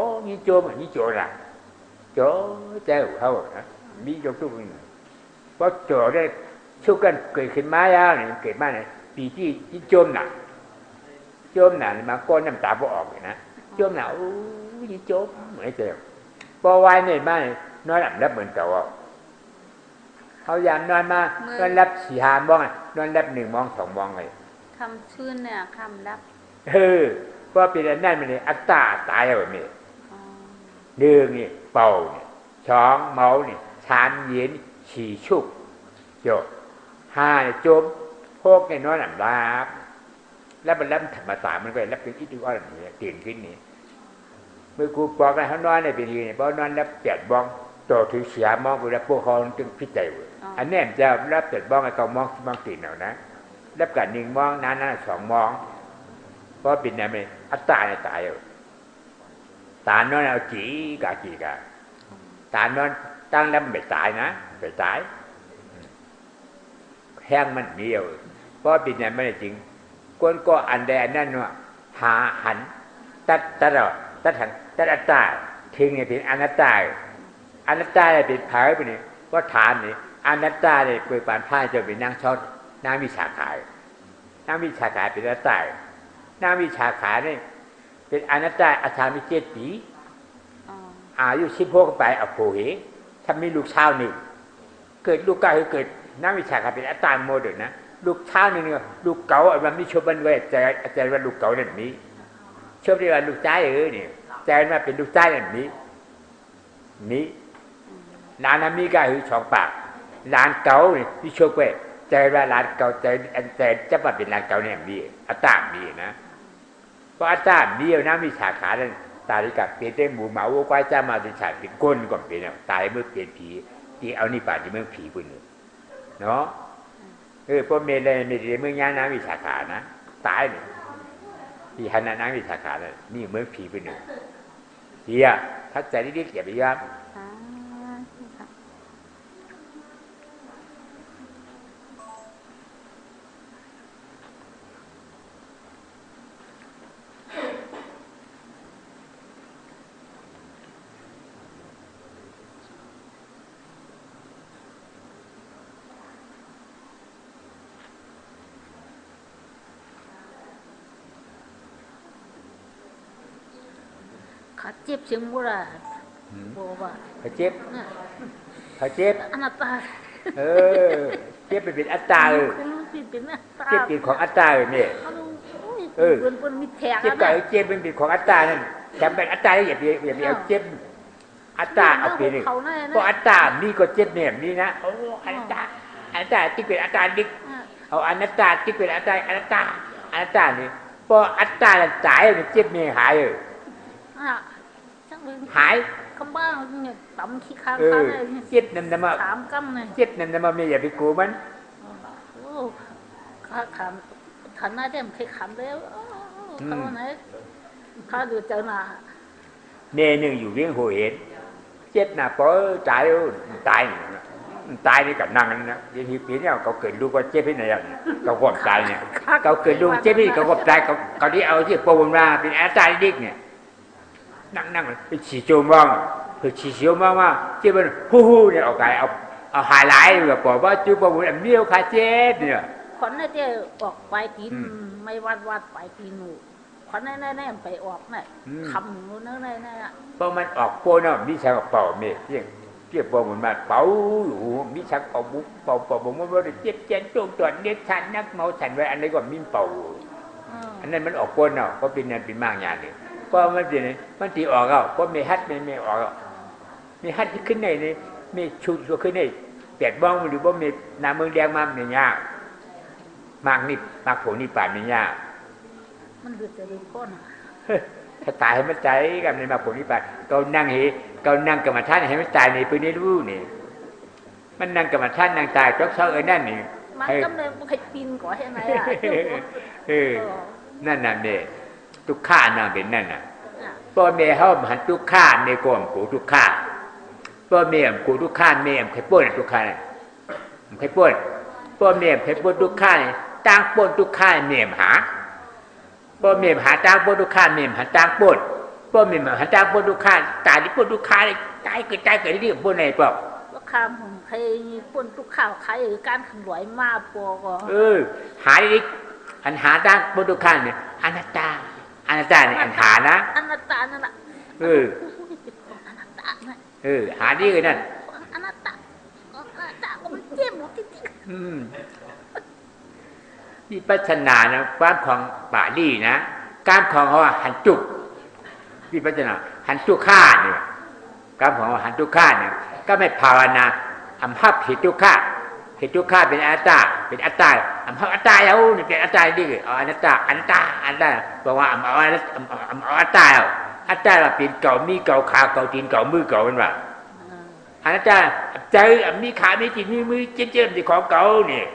Speaker 1: mà như chỗ là chỗ trời hậu hả bí chỗ chút có chỗ đâyชุกกันเกิดขึ้นมาแล้วเนี่ยเกิดมาเนี่ยปีที่โจมหนักมาก้อนน้ำตาบ่ออกเลยนะโจมหนักยี่โจมเหมือนเดิมพอวายเนี่ยมาเนี่ยนอนหลับเหมือนเก่าเขายามนอนมานอนรับ4-5 โมงนอนรับ1 โมง 2 โมงเลย
Speaker 8: คำชื่นเนี่ยคำรับ
Speaker 1: เพราะเป็นอันนั้นมันเลยอัตตาตายแบบนี้หนึ่งนี่เป่าเนี่ยสองเมาเนี่ยชานเย็นฉี่ชุกโย5เนี่ยโจมพวกเนี่ยนอนหลับแล้วมันรับธรรมศาสตร์มันก็รับเป็นอิทธิวัตนี่ตื่นขึ้นนี่เมื่อกูบอกให้เขานอนในเป็นยังไงเพราะนอนรับ8 โมงต่อถึง4 โมงกูรับพวกเขาจึงพิจัยอันนี้จะรับ8 โมงให้เขามองตื่นเอานะรับกัน1 โมงนั้น2 โมงเพราะเป็นอะไรอัตตาเนี่ยตายตานนอนเอาจีกาตานนอนตั้งแล้วไม่ตายนะไม่ตายแห้งมันเดียวเพราะเป็นอะไรไม่จริงคนก็อันใดนั่นว่าหาหันตัดหันตัดอัตตาทิ้งเนี่ยเป็นอนัตตาเนี่ยเป็นภายไปนี่ก็ฐานนี่อนัตตาเนี่ยเปิดปานผ้าจะเป็นนางชดนางวิชาขายเป็นอนัตตานางวิชาขาเนี่ยเป็นอนัตตาอาชามิ7 ปีอายุ16ไปอโภเหถ้ามีลูกชาวหนึ่งเกิดลูกเก่าเกิดนางวิชาขาเป็นอัตตาโมเดลนะลูกชาวหนึ่งลูกเก่ามันไม่ชอบมันไว้ใจว่าลูกเก่านั่นนี้ชอบเรียกว่าลูกชายเนี่ยใจมาเป็นลูกชายนั่นนี้หลานมีก็คือ2 ปากหลานเก่าเนี่ยที่ชอบไว้ใจว่าหลานเก่าใจจะมาเป็นหลานเก่าเนี่ยมีอัตตามีนะเพราะอัตตามีนะมีฉากขานั่นตายกับเปลี่ยนได้หมูหมาวัวควายจะมาเป็นฉากเป็นก้นก่อนเป็นตายเมื่อเปลี่ยนผีที่เอานี่ป่านที่เมื่อผีปุ่นเนาะเพราะเมลเลยเมื่อยาน้ำมีฉากขานะตายเนี่ยที่หันน้ำมีฉากขาเนี่ยนี่เมื่อผีปุ่นเดียถ้าใจเรียกอย่าไปยาก
Speaker 8: ขาเจ็บเสียงบุระบอกว่า
Speaker 1: เขาเจ็บ
Speaker 8: อนัตตา
Speaker 1: เจ็บเป็นอัตตาเจ็บเป็นของอัตตาเนี่ยเจ็บกับเจ็บเป็นของอัตตานั่นจำเป็นอัตตาอย่าไปเอาเจ็บ อัตตาเอาเป็นหนึ่งเพราะอัตตามีก็เจ็บเนี่ยมีนะโอ้อัตตาที่เป็นอัตตาดิกเอาอนัตตาที่เป็นอัตตานี่พออัตตาตายมันเจ็บเนี่ยหายหาย
Speaker 9: คำบ้าเนี่ยต่ำขี้ค้าง
Speaker 1: เจ็บนั่นมา
Speaker 9: สามกำเลย
Speaker 1: เจ็บนั่นมาไม่อย่าไปกลัวมัน
Speaker 9: โอ้ข้าขันหน้าเต็มเคยขันแล้วเขาไหนข้าดูเจอหน้า
Speaker 1: เนหนึ่งอยู่เลี้ยงหัวเห็นเจ็บนะพอตายนี่กับนั่งนะยังมีปีเนี่ยเขาเกิดลูกว่าเจ็บที่ไหนอ่ะเขากบตายเนี่ยเขาเกิดลูกเจ็บที่เขากบตายเขาที่เอาที่โปรโมมาเป็นอาจารย์ดิกเนี่ยนั่งไปฉีดโจมบ้างไปฉีดโจมบ้างว่าเจ็บมันฮู้เนี่ยเอาไก่เอาหายไหลแบบบอกว่าจูบมันเบี้ยวขาเจ็บเนี่ย
Speaker 9: คนนั้นจะออกไปกินไม่วัดไปกินหนูคนนั้นไปออกเนี่ยคำหนูนั่น
Speaker 1: เพราะมันออกโปนมีชักเป่าเมฆเกี่ยวโปมันมาเป่าอยู่มีชักเป่าบุ๊กเป่าผมว่าเจ็บเจ็บตรงตัวเน็ตชันนักเมาฉันไว้อันนี้ก็มีเป่าอันนั้นมันออกโปนเนาะก็เป็นนั่นเป็นมากอย่างนี้ก็มันเป็นมันตีออกอ่ะก็ไม่ฮัดไม่ออกมีฮัดขึ้นในนี่มีชุดตัวขึ้นในแปดบ้องหรือว่ามีน้ำเมืองแดงมาเนี่ยยากมากนิดมากผงนี่ป่านเนี่ยยาก
Speaker 9: มันดูจะดูก้น
Speaker 1: ถ้าตายให้มันใจกันในมากผงนี่ป่านเขานั่งกรรมฐานให้มันตายในปืนนี้รู้นี่มันนั่งกรรมฐานนั่งตายจอกเศร้านั่นนี่
Speaker 9: มันก็เลยมันเคยปีนก่อนให้ไหน
Speaker 1: นั่นน่ะเนี่ยทุกข้านั่งเป็นนั่นน่ะพ่อแม่เขาหันทุกข้าในกองกูทุกข้าพ่อแม่กูทุกข้าแม่ใครป้นทุกข้าใครป้นพ่อแม่ใครป้นทุกข้าต่างป้นทุกข้าแม่หาพ่อแม่หาต่างป้นทุกข้าแม่หาต่างป้นพ่อแม่หาต่างป้นทุกข้าตายที่ป้นทุกข้าตายเกิดที่ป้นไหนเปล่า
Speaker 9: ว่าข้ามผมเคยป้นทุกข้าวใครการขนวยมาปอก็
Speaker 1: หาดิอันหาต่างป้นทุกข้าเนี่ยอนัตตาเนี่ยอันหานะ
Speaker 9: อนัตตานั่นแหละอนัตตา
Speaker 1: หาดีเลยนั่น
Speaker 9: อนัตตาก็มันเจ็บหมดจริง
Speaker 1: นี่ปัจนานะความของป่าลี่นะการของเขาหันจุกนี่ปัจนาหันจุกฆ่าเนี่ยการของหันจุกฆ่าเนี่ยก็ไม่ภาวนาอัมภัพเหตุจุกฆ่าเป็นอัตตาอัมภัพอัตตาแล้วนี่เป็นอัตตาดีเลยอนัตตาบอกว่าเอาอัตตาเราเป็นเก่ามีเก่าขาเก่าตีนเก่ามือเก่าเป็นว่าอนัตตาใจมีขามีตีนมีมือเจ็บที่ของเก่าเนี่ย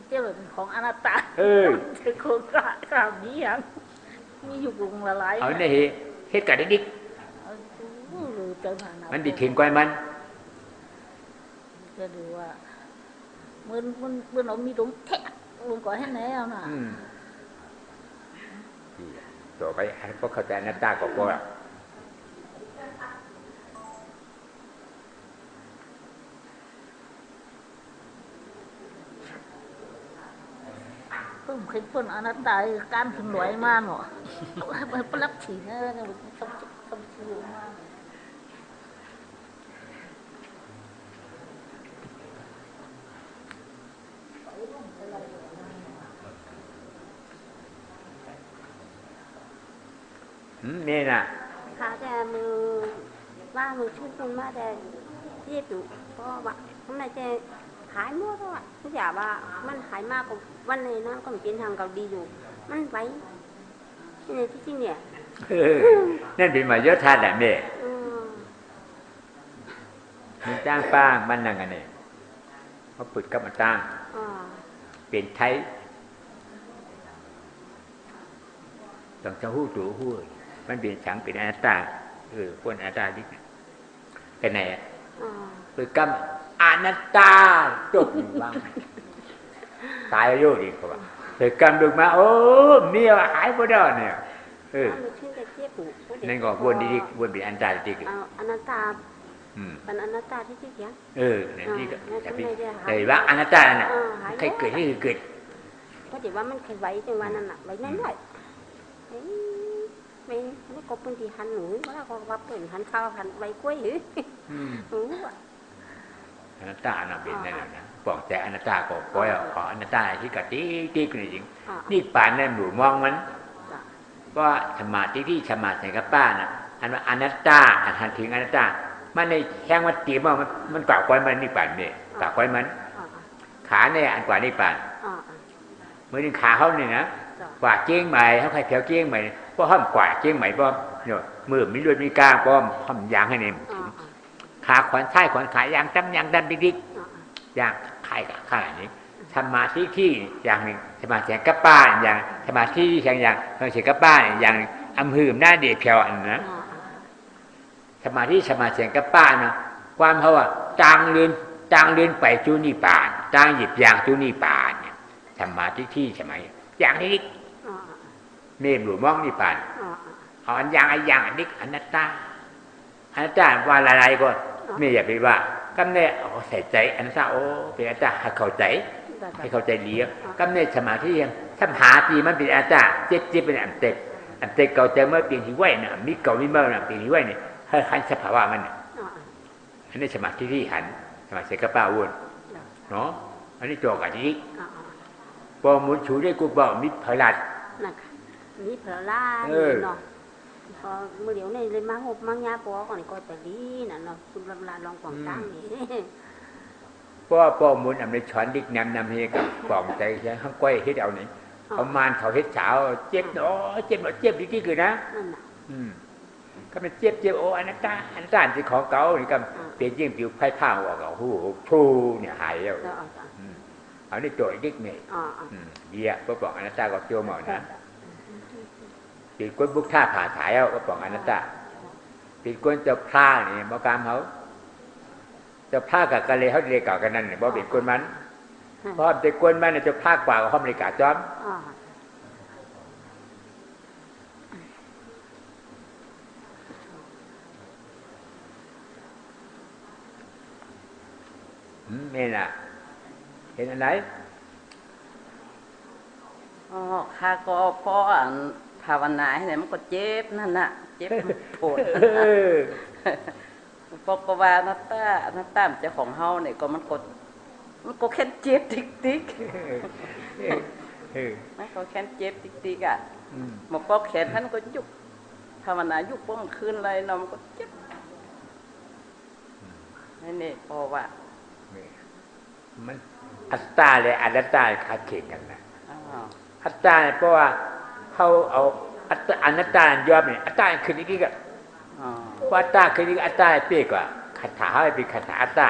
Speaker 9: เจ้าเป็นของอนัตตาเป็นของกล้ามีอย่างมีอยู่กรุงละลาย
Speaker 1: เอาเนี่ยเหตุการณ์ดิมันดิถึงกว่ามัน
Speaker 9: จะดูว่ามันเอามีตรงแทะลงก่อนให้ไหนเอาน่ะ
Speaker 1: ต่อไปให้พวกเข้าใจอนัตตาก็พอละ
Speaker 9: เพิ่มเคยพ้นอนัตตาการถึงรวยมากหรอมันรับฉีนะคำชื่อมาก
Speaker 1: นี่น่ะ
Speaker 10: ค่ะแต่มือว่ามือชุดมันมาแต่ที่อยู่เพราะว่าข้างในจะหายมั่วด้วยทุกอย่างว่ามันหายมากกว่าวันนี้นะก็เป็นทางเกาดีอยู่มันไว้นี่ที่จริงเนี่ย
Speaker 1: นั่นเป็นมาเยอะท่านแหละแม่มันจ้างป้างมันนั่งกันเนี่ยเขาปึดกับมาตั้งเป็นไทยต้องจะหู้ตัวหู้มันเป็นฉังเป็นอนัตตาคนอนัตตาดิกันไหนปึดกับอนัตตาจบบ้างตายอายุดีกว่าปึดกับดูมาโอ้เมียหายไปแล้วเนี่ยนั่นก็วนดีวนเป็นอนัตตาดิ
Speaker 10: อนัตตาเป็นอนัตตาที่ที่เสีย
Speaker 1: นี่ที่แต่ว่าอนัตตาน่ะใครเกิดที่เกิด
Speaker 10: ก็ถือว่ามันเคยไว้จังวันนั้นน่ะไว้นั่นเลยไม่ก็เป็นที่หันหนูแล้วก็วับเป็นหันข้าวหันใบกล้วยหรือ
Speaker 1: อนัตตาน่ะเป็นนั่นนะบอกแต่อนัตตาก็ปล่อยขออนัตตาที่กะตีกันจริงนี่ป่านนั่นหนูมองมันก็สมาธิที่สมาธิกับป้าน่ะ อันว่าอนัตตาอันหันถึงอนัตตามันในแห้งมันตีมันมันกล่าวก้อยมันนี่ป่านเนี่ยกล่าวก้อยมันขาเนี่ยอันกว่านี่ป่านเมื่อนึงขาเขาเนี่ยนะกว่าเกี้ยงใหม่เขาใครแถวเกี้ยงใหม่เพราะห้ามกว่าเกี้ยงใหม่เพราะเนี่ยมือมีรวยมีกล้าเพราะห้ามยางให้เนี่ยขาขวานซ้ายขวานขายางตั้มยางดันดิ๊กยางขายกับข้าอย่างนี้สมาธิที่อย่างหนึ่งสมาธิกับป้าอย่างสมาธิอย่างสมาธิกับป้าอย่างอำหืมหน้าเดียเพียวอันนะสมาธิกับป้านะความเขาว่าจางเลื่อนไปจูนี่ป่านจางหยิบยางจูนี่ป่านเนี่ยสมาธิที่ใช่ไหมอย่างนี้เมมหลุมมองนี่ป่านเอาอันอย่างอันนี้อนัตตาว่าอะไรก็ไม่อยากไปว่าก็เนี่ยเอาใส่ใจอนัตตาโอ้เป็นอนัตตาให้เข้าใจเลี้ยงก็เนี่ยสมาธิยังถ้าหาปีมันเป็นอนัตตาเจ็บเป็นอันเต็กเก่าใจเมื่อเปลี่ยนที่ไหวเนี่ยมีเก่ามีเมื่อเนี่ยเปลี่ยนที่ไหวเนี่ยให้หันสภาวะมันอันนี้สมาธิที่หันสมาธิกับป้าอ้วนเนาะอันนี้โจกอันนี้พอมุนชูได้กูบอกมิพลัด
Speaker 10: มีเพลาล่าเนาะพอเมื่อเดี๋ยวนี้เลยมาหกมังยาปอก่อนก็แต่ดีน่ะเนาะคุณลำลาลองกวางตั้งนี่
Speaker 1: พอมุนอำในช้อนดิกนำเฮกับกล่องใจใช่ข้างก้อยเฮ็ดเอาไหนเอามานเขาเฮ็ดเช้าเจ็บเนาะเจ็บดีๆคือนะก็มันเจ็บโอ้อนัตตาที่ของเก่านี่ก็เปลี่ยนยิ่งผิวไผ่ผ้าออกเอาหูทูเนี่ยหายแล้วเอานี่ตัวดิกนี่เดียก็บอกอนัตตาก็โจมเอานะปีก้นบุกท่าผ่าสายเอาก็บอกอนัตตาปีก้นจะพลานี่บ่กามเขาจะพลากับกะเลยเขาเรียกเก่ากันนั่นเนี่ยบ่เป็นก้นมันเพราะเป็นก้นมันจะพลากว่าเขาไม่ได้กะจ้อมนี่น่ะเห็นอะไร
Speaker 8: ข้าก็เพราะภาวนาให้เนี่ยมันก็เจ็บนั่นน่ะเจ็บปวดเพราะว่านัตตาเจ้าของเฮาเนี่ยก็มันก็แค่เจ็บติ๊กมันก็แค่เจ็บติ๊กอ่ะมันก็แขนท่านก็ยุบภาวนายุบป้องคืนอะไรเนาะมันก็เจ็บนี่เพราะว่า
Speaker 1: มันอัตตาเลยอนัตตาขาดเข่งกันนะอัตตาเพราะว่าเขาเอาอนัตตายอมเนี่ยอัตตาคือนี่ก็ว่าอัตตาคือนี่อัตตาเป๊ะกว่าขันถาให้เป็นขันถาอัตตา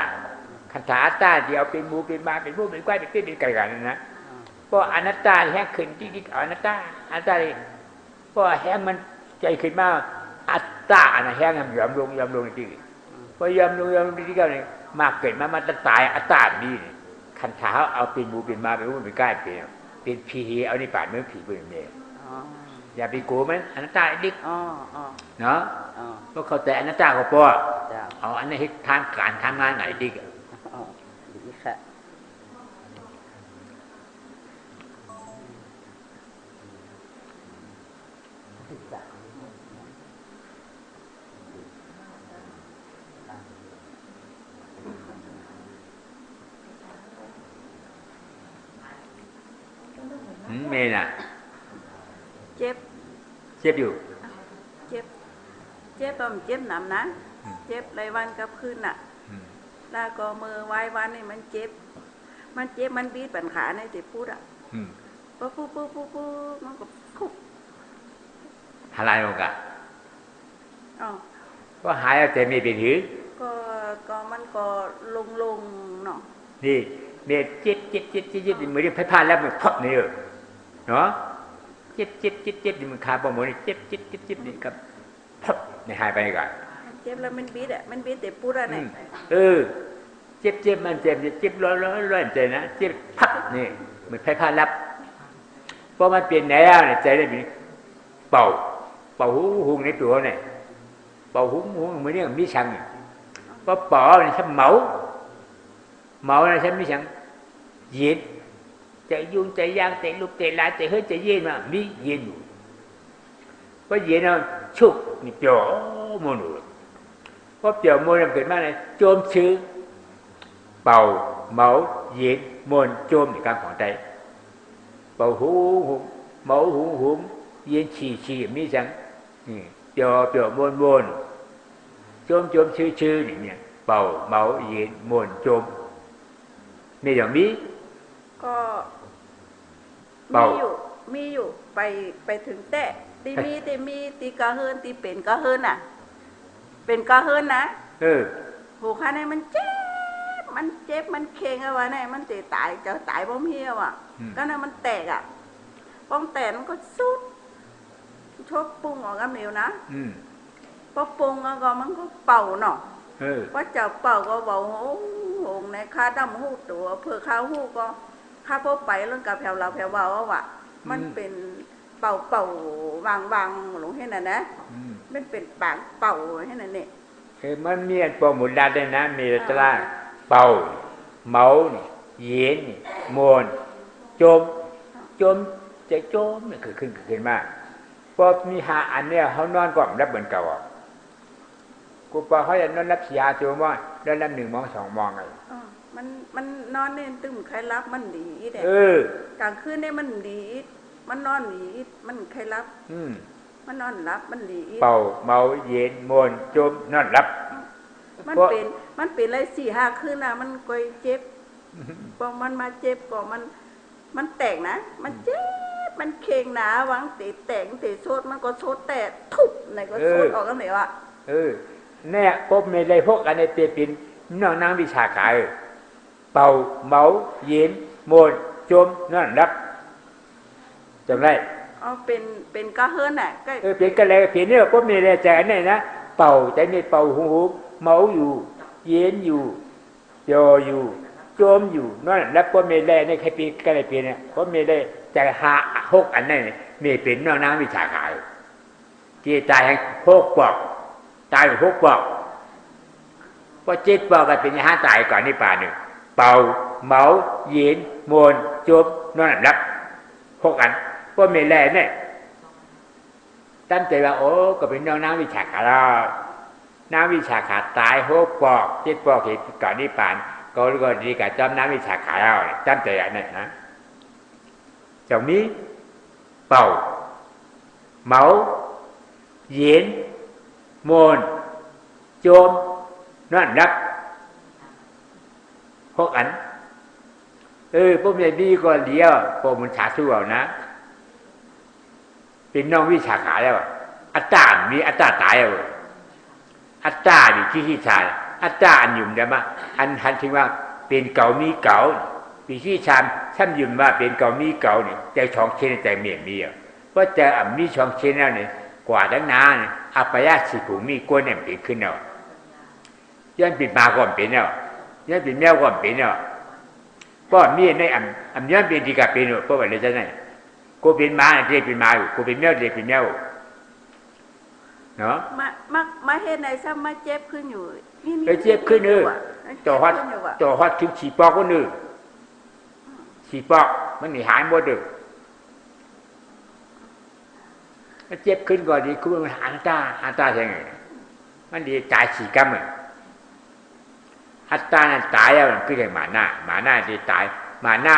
Speaker 1: ขันถาอัตตาเดียวเป็นมูเป็นมาเป็นผู้เป็นก้อยเป็นเต้เป็นไก่กันนะเพราะอนัตตาแห้งขึ้นที่อนัตตาเลยเพราะแห้งมันใจขึ้นมาอัตตานะแห้งมันยอมลงที่พอยอมลงที่ก็เนี่ยมากเกิดมาจะตายอัตตานี่ขันถาเอาเป็นมูเป็นมาเป็นผู้เป็นก้อยเป็นผีเอาในป่าเมื่อผีเป็นเมียอย่าไปโกมันอนัตตาดิกเนาะก็เข้าใจอนัตตาก็พอเอาอันนี้ให้ทางการทำงานไหนดิก
Speaker 8: ดีค่ะ
Speaker 1: เมย์น่ะ
Speaker 8: เจ็บ
Speaker 1: อยู่
Speaker 8: เจ็บมันเจ็บหนำนะเจ็บรายวันกับคืนน่ะแล้วก็มือไว้วันนี่มันเจ็บมันบีบปัญขาในที่พูดอ่ะปุ๊บมันก็คุบ
Speaker 1: อะไรหรอกอ่ะก็หายเอาแต่ไม่เป็นหือ
Speaker 8: ก็มันก็ลงเนาะ
Speaker 1: นี่เมย์เจ็บมือที่พลาดแล้วมันพับนี่เนาะเจ็บมันขาปมนี่เจ็บนี่ครับพับในหายไปก่อน
Speaker 8: เจ็บแล้วมันบีดแต่พูดอะไร
Speaker 1: เจ็บมันเจ็บร้อนใจนะเจ็บพับนี่มันพลาดรับเพราะมันเปลี่ยนแนวเนี่ยใจได้มีเป่าหูในตัวเนี่ยเป่าหูเหมือนเนี่ยมีชังเพราะเป่าเนี่ยใช้เมาเนี่ยใช้มีชังเย็นใจยุ่งใจยางใจลุกใจลายใจเฮ้ยใจเย็นมามีเย็นอยู่เพราะเย็นเราชุกนี่เปียวโมนุเพราะเปียวโมนเกิดมาเลยโจมชื้อเป่าเมาเย็นโมนโจมในการของใจเป่าหูเมาหูเย็นฉี่มีจัง เปียวมวนจมชื่อเนี่ยเป่าเมาเย็นมวนจมมีอย่างนี้
Speaker 8: ก็มีอยู่ไปถึงแต่ตีมีตีกะเฮินตีเป็นกะเฮินน่ะเป็นกะเฮินนะหูข้าในมันเจ็บมันเค็งเอาไว้ในมันจะตายบ่มีอ่ะก็น่ะมันแตกอ่ะป้องแตกมันก็สุดชอบปรุงออกกับเหนียวนะพอปรุงก็มันก็เป่าเนาะว่าเจ้าเป่าก็เบาโหงในค่าดำหูตัวเพื่อข้าวหูก็ข้าพบไปเรื่องกับแผ่วเราแผ่วเบาว่ะมันเป็นเป่าวางหลงให้น่ะนะมันเป็นปากเป่าให้น่ะเนี่ย
Speaker 1: มันมีอันปอหมุนดัดเลยนะมีตราเป่าเมาเย็นมวนจมจะจมเนี่ยคือขึ้นมาพอมีหาอันเนี้ยเขานอนก่อนรับเหมือนเก่าอ่ะกูพอเขาจะนอนรับยาตัวมั้งนอนรับ1 โมง 2 โมงไง
Speaker 8: มันนอนเนี่ยตึมใครรับมันดีแต่กลางคืนเนี่ยมันดีมันนอนดีมันใครรับมันนอนรับมันดี
Speaker 1: เป่าเมาเย็นมวนจมนอนรับ
Speaker 8: มันเป็นอะไร4-5 คืนนะมันก็เจ็บพอมันมาเจ็บก็มันแตกนะมันเจ็บมันเค็งหนาหวังตีแตกตีโซดมันก็โซดแตกทุบไหนก็โซดออกกันไหนวะ
Speaker 1: เนี่ยพบในพวกอันในเปียปินน้องนางวิชาขายเป่าเมาเย็นมวนจมนอนรับจำได้
Speaker 8: เป็นกะเฮิรนน่ะ
Speaker 1: เป็นกะเลยเพียนเนี่ยพบในแลใจเนี่ยนะเป่าใจนี่เป่าหูเมาอยู่เย็นอยู่โยอยู่จมอยู่นั่นแล้วพบในแลในใครปีกะเลยเพียนเนี่ยพบในแลใจ6 อันนั้นมีเป็นน้องนางวิชาขายที่ตาย6 ปอกตาย6 ปอกพอ7 ปอกก็เป็น5 ตายก่อนนี่ป่านึงเป่าเมาเย็นมวนจมนั่นรับ6 อันพบในแลเนี่ยตั้งใจว่าโอ้ก็เป็นน้องนางวิชาขาแล้วนางวิชาขาตาย6 ปอก7 ปอกเหตุก่อนนี่ป่านก็ดีกับจอมนางวิชาขาแล้วตั้งใจอันนั้นนะเจ้านี้เป่าเมาเย็นมวนโจมนั่นรับ6 อันพวกนี้ดีก็เดียวพวกมันฉาสู้เอานะเป็นน้องวิชาขาแล้วอัตตามีอัตตาตายเอาอัตตาดิที่ชาอัตตาอันยุ่มได้มาอันทันถึงว่าเป็นเก่ามีเก่าปีที่ชามท่านยุ่มว่าเป็นเก่ามีเก่าเนี่ยใจช่องเชนใจเมียมีอ่ะเพราะใจมีช่องเชนแล้วเนี่ยกว่าตั้งนานอัปยาสิผูมีกวนเนี่ยเป็นขึ้นแล้วย้อนปิดมาก่อนเป็นแล้วย้อนปิดแมวก่อนเป็นแล้วก็มีในอันย้อนเป็นดีกับเป็นเพราะว่าอะไรจะไหนกูเป็นม้าเด็กเป็นม้าอยู่กูเป็นแมวเด็กเป็นแมวเนาะ
Speaker 8: มาเห็นไหนซ้ำมาเจ็บขึ้นอยู่
Speaker 1: เจ็บขึ้นต่อฮอดถึงฉีปอกก็นึกฉีปอกมันหายหมดเลยมันเจ็บขึ้นก่อนดีคือมันอันตาใช่ไงมันดีตาย4 กรรมอัตตาเนี่ยตายแล้วมันคือไงหมาหน้าดีตายหมาหน้า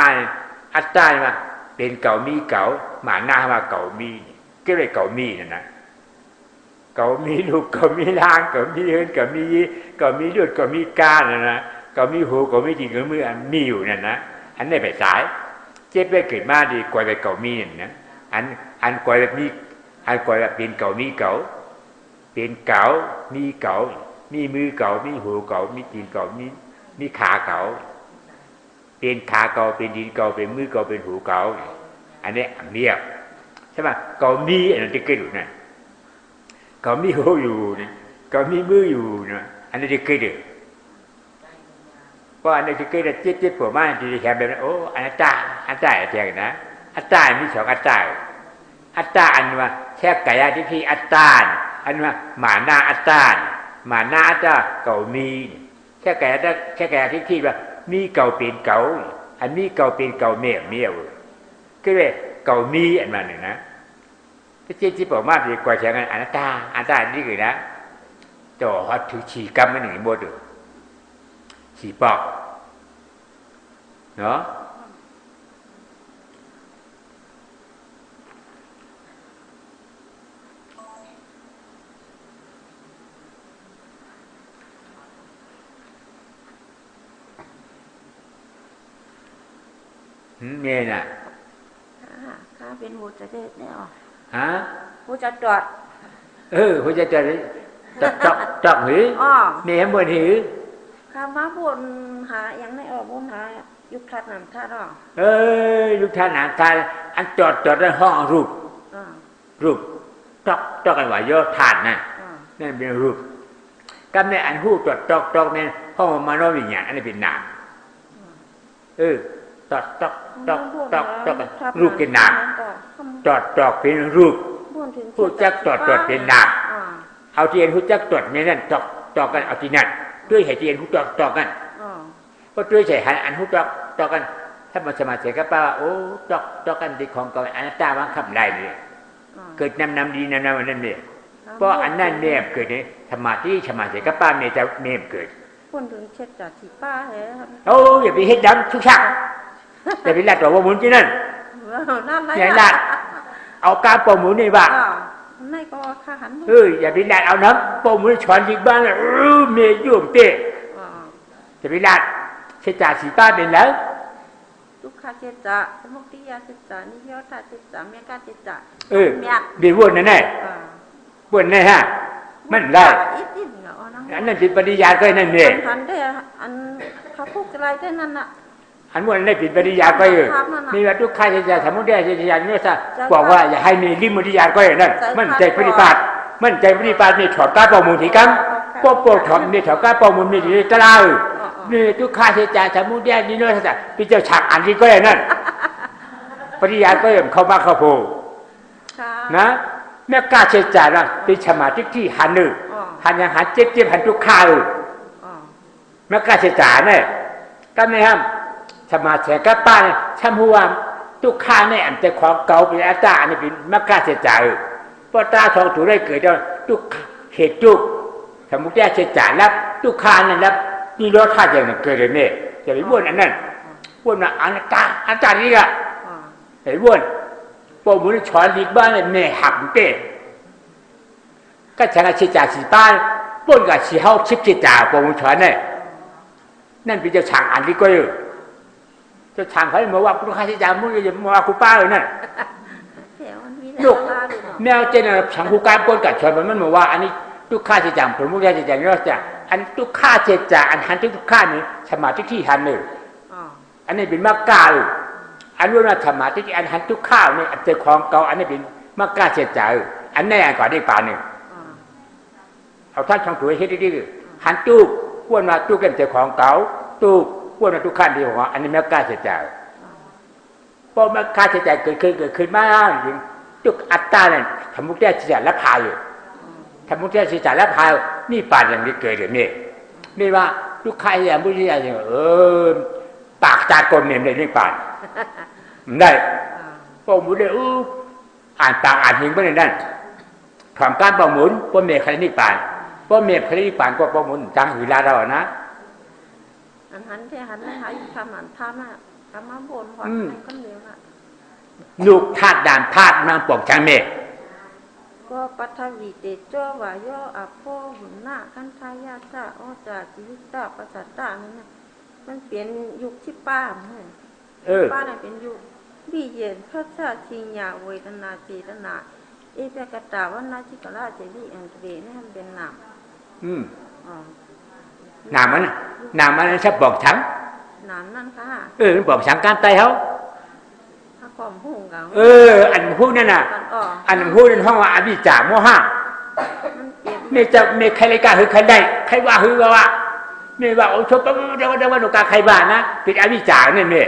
Speaker 1: อัตตาเนี่ยเป็นเก่ามีเก่าหมาหน้ามาเก่ามีก็เลยเก่ามีนะเก่ามีลูกเก่ามีล่างเก่ามีเฮินเก่ามีเลือดเก่ามีก้านนะเก่ามีหูเก่ามีจริงเก่ามือมีอยู่นั่นนะอันนี้ไปสายเจ็บไปเกิดมาดีกว่าไปเก่ามีนั่นนะอันกว่าแบบมีอันกว่าแบบเป็นเก่ามีเก่าเป็นเก่ามีเก่ามีมือเก่ามีหูเก่ามีตีนเก่ามีขาเก่าเป็นขาเก่าเป็นดินเก่าเป็นมือเก่าเป็นหูเก่าอันนี้เมียใช่ไหมเก่ามีอันนั้นที่เกิดอยู่นั่นเก่ามีหูอยู่นี่เก่ามีมืออยู่นะอันนี้ที่เกิดอยู่เพราะอันนี้ที่เกิดเจ็บปวดมากที่แขนแบบนั้นโอ้อันตาแท้นะอัตตามี2 อัตตาอันว่าแค่กายทิฏฐิอัตตาอันว่าหมาหน้าอัตตาหมาหน้าอัตตาเก่ามีแค่กายทิฏฐิว่ามีเก่าเป็นเก่าอันมีเก่าเป็นเก่าเมียก็เลยเก่ามีอันมาหนึ่งนะที่บอกมากดีกว่าใช้งานอันตานี่คือนะต่อฮอตถือฉีกรรมมันหนึ่งโมดูฉีปอกเนาะ เมียน่ะ
Speaker 8: ข้าเป็นหูจะเด็ดเนี่ย
Speaker 1: ฮะ
Speaker 8: หูจะจอด
Speaker 1: หูจะจอดหือเมียบนหือ
Speaker 8: ข้ามาบนหาอย่างในบนหายุคทัดน้ำทัด
Speaker 1: ยุคทัดน้ำทัดอันจอดในห้องรูปจอกกันว่าย่อถาดน่ะนั่นเป็นรูปก็ในอันหูจอกในห้องมโนวิญญาณอันนี้เป็นนามจอกรูปเป็นนามจอกเป็นรูปผู้จักจอดเป็นนามเอาเทียนผู้จักจอดไม่นั่นจอกกันเอาที่นั่นด้วยเหตุเทียนผู้จอกกันก็ด้วยใส่หันอันผู้จอกกันถ้ามันสมาธิก็แปลว่าโอ้จอกกันดีของเก่าอันนั้นตาวังคำได้เลยเกิดนำดีนำนั่นเนี่ยเพราะอันนั้นเนี่ยเกิดในสมาธิก็ป้าเมจะเมเกิด
Speaker 8: คนถึงเช็ดจากที่ป้าเหรอ
Speaker 1: โอ้อย่าไปเฮ็ดดำทุกฉากอย่าไปลัดตัวว่าหมุนที่นั่นอย่าลัดเอาการปมุนนี่บ้า
Speaker 8: ไม่ก็ข้าหัน
Speaker 1: อย่าไปลัดเอาน้ำปมุนช้อนอีกบ้างเมยุ่งเตะอย่าไปลัดเช็ดจากสีป้าเป็นแล้ว
Speaker 8: ทุกข้าเช็ดจากสมุทิยาเช็ดจากนิยตาเช็ดจากเมียกาเช็ดจาก
Speaker 1: เดี๋ยววนนั่นแน่วนแน่ฮะมันได้อันนั้นเป็นปฏิญาณก็นั่นเนี่ย
Speaker 8: อันเขาพูดอะไรได้นั่นน่ะ
Speaker 1: อันนั้นเป็นปฏิญาณก็มีว่าทุกข้าจะสมุทัยจะเนี่ยซะบอกว่าอย่าให้มีลิมปฏิญาณก็อย่างนั้นมันใจปฏิบัตินี่ถอดก้าปมุนที่กันก็โปรดถอดนี่ถอดก้าปมุนนี่ตะลานี่ทุกข้าจะสมุทัยนี่เนี่ยซะพี่เจ้าฉากอันนี้ก็อย่างนั้นปฏิญาณก็อย่างเข้ามาเข้าโพนะแม่กล้าเชื่อใจนะเป็นสมาธิที่หันนึหันยังหันเจ็บหันทุกข้าแม่กล้าเชื่อใจเนี่ยก็ไม่ห้ามสมาธิก็ป้าเนี่ยช่างหัวทุกข้าเนี่ยอันแต่ของเก่าเป็นอาจารย์นี่เป็นแม่กล้าเชื่อใจเพราะตาทองถูได้เกิดแล้วทุกเหตุทุกสมุทัยเชื่อใจแล้วทุกข้านั่นแล้วนี่รสชาติอย่างนั้นเกิดเลยเนี่ยจะไปบ้วนอันนั้นบ้วนว่าอาจารย์นี่ก็ไอ้บ้วนพอมุนช้อนดีบ้านเนี่ยหักเตะก็ฉันก็เชื่อใจสีป้าบ้วนกับสีเฮาชิบเชื่อใจพอมุนช้อนเนี่ยนั่นเป็นเจ้าช่างอันนี้ก็อยู่เจ้าช่างเขาบอกว่าคุณข้าเชื่อใจมุนจะมาว่าคุณป้าเลยนั่นลูกแนวเจนช่างผู้การป้นกับชนมันบอกว่าอันนี้ทุกข้าเชื่อใจผมมุนเชื่อใจนี่ว่าจะอันทุกข้าเชื่อใจอันหันทุกข้านี่สมาธิที่หันเลยอันนี้เป็นมากาเลยอันรู้ว่าธรรมะที่อันหันทุกข้าวนี่อันเจของเก่าอันนี้เป็นมากล้าเสียใจอันแน่กว่าได้ป่าหนึ่งเอาท่านช่างถูให้เฮ็ดดีๆหันตู้กวนมาตู้กันเจของเก่าตู้กวนมาทุกขั้นที่ของอันนี้มากล้าเสียใจพอมากล้าเสียใจเกิดขึ้นมาอย่างทุกอัตตาเนี่ยธรรมุติเสียละพายอยู่ธรรมุติเสียละพายนี่ป่าอย่างนี้เกิดอย่างนี้นี่ว่าทุกข้าอย่างมุติอย่างปากจากลเนี่ยในป่าได้พอหมุนเลยอ่านปากอ่านหิงไปในนั้นถามการปอหมุนพอเมฆใครนี่ป่านพอเมฆใครนี่ป่านก็ปอหมุนจังหือลาเรานะ
Speaker 8: อันหันที่หันไม่หายทำหันทำน่ะทำมาบนหัวในก้นเหลวน่ะ
Speaker 1: ลูกธาตุด่านธาตุนางปองจังเมฆ
Speaker 8: ก็ปัทวีเตโจวายโยอโพหุ่นหน้าคันทายาตาอจาจิวิตาปัสสัตตานั่นน่ะมันเปลี่ยนยุคที่ป้าป้าเนี่ยเป็นยุควิเยนพระชาชิญาเวทนาเจตนาเอเปกตาวันนาจิกราเจดีอันเดนี่มันเป็นนาม
Speaker 1: นามมันชอบบอกฉัน
Speaker 8: นามนั่นค่ะ
Speaker 1: มันบอกฉันการไตเขา
Speaker 8: ความพูดกัน
Speaker 1: อันพูดนั่นน่ะอันพูดในห้องว่าอวิจจาโมหะไม่จะไม่ใครเลยกล้าหือใครได้ใครว่าหือว่าไม่ว่าโอ้ชอบเดี๋ยวว่าหนูกาใครบ้านะเป็นอวิจจาเนี่ยเนี่ย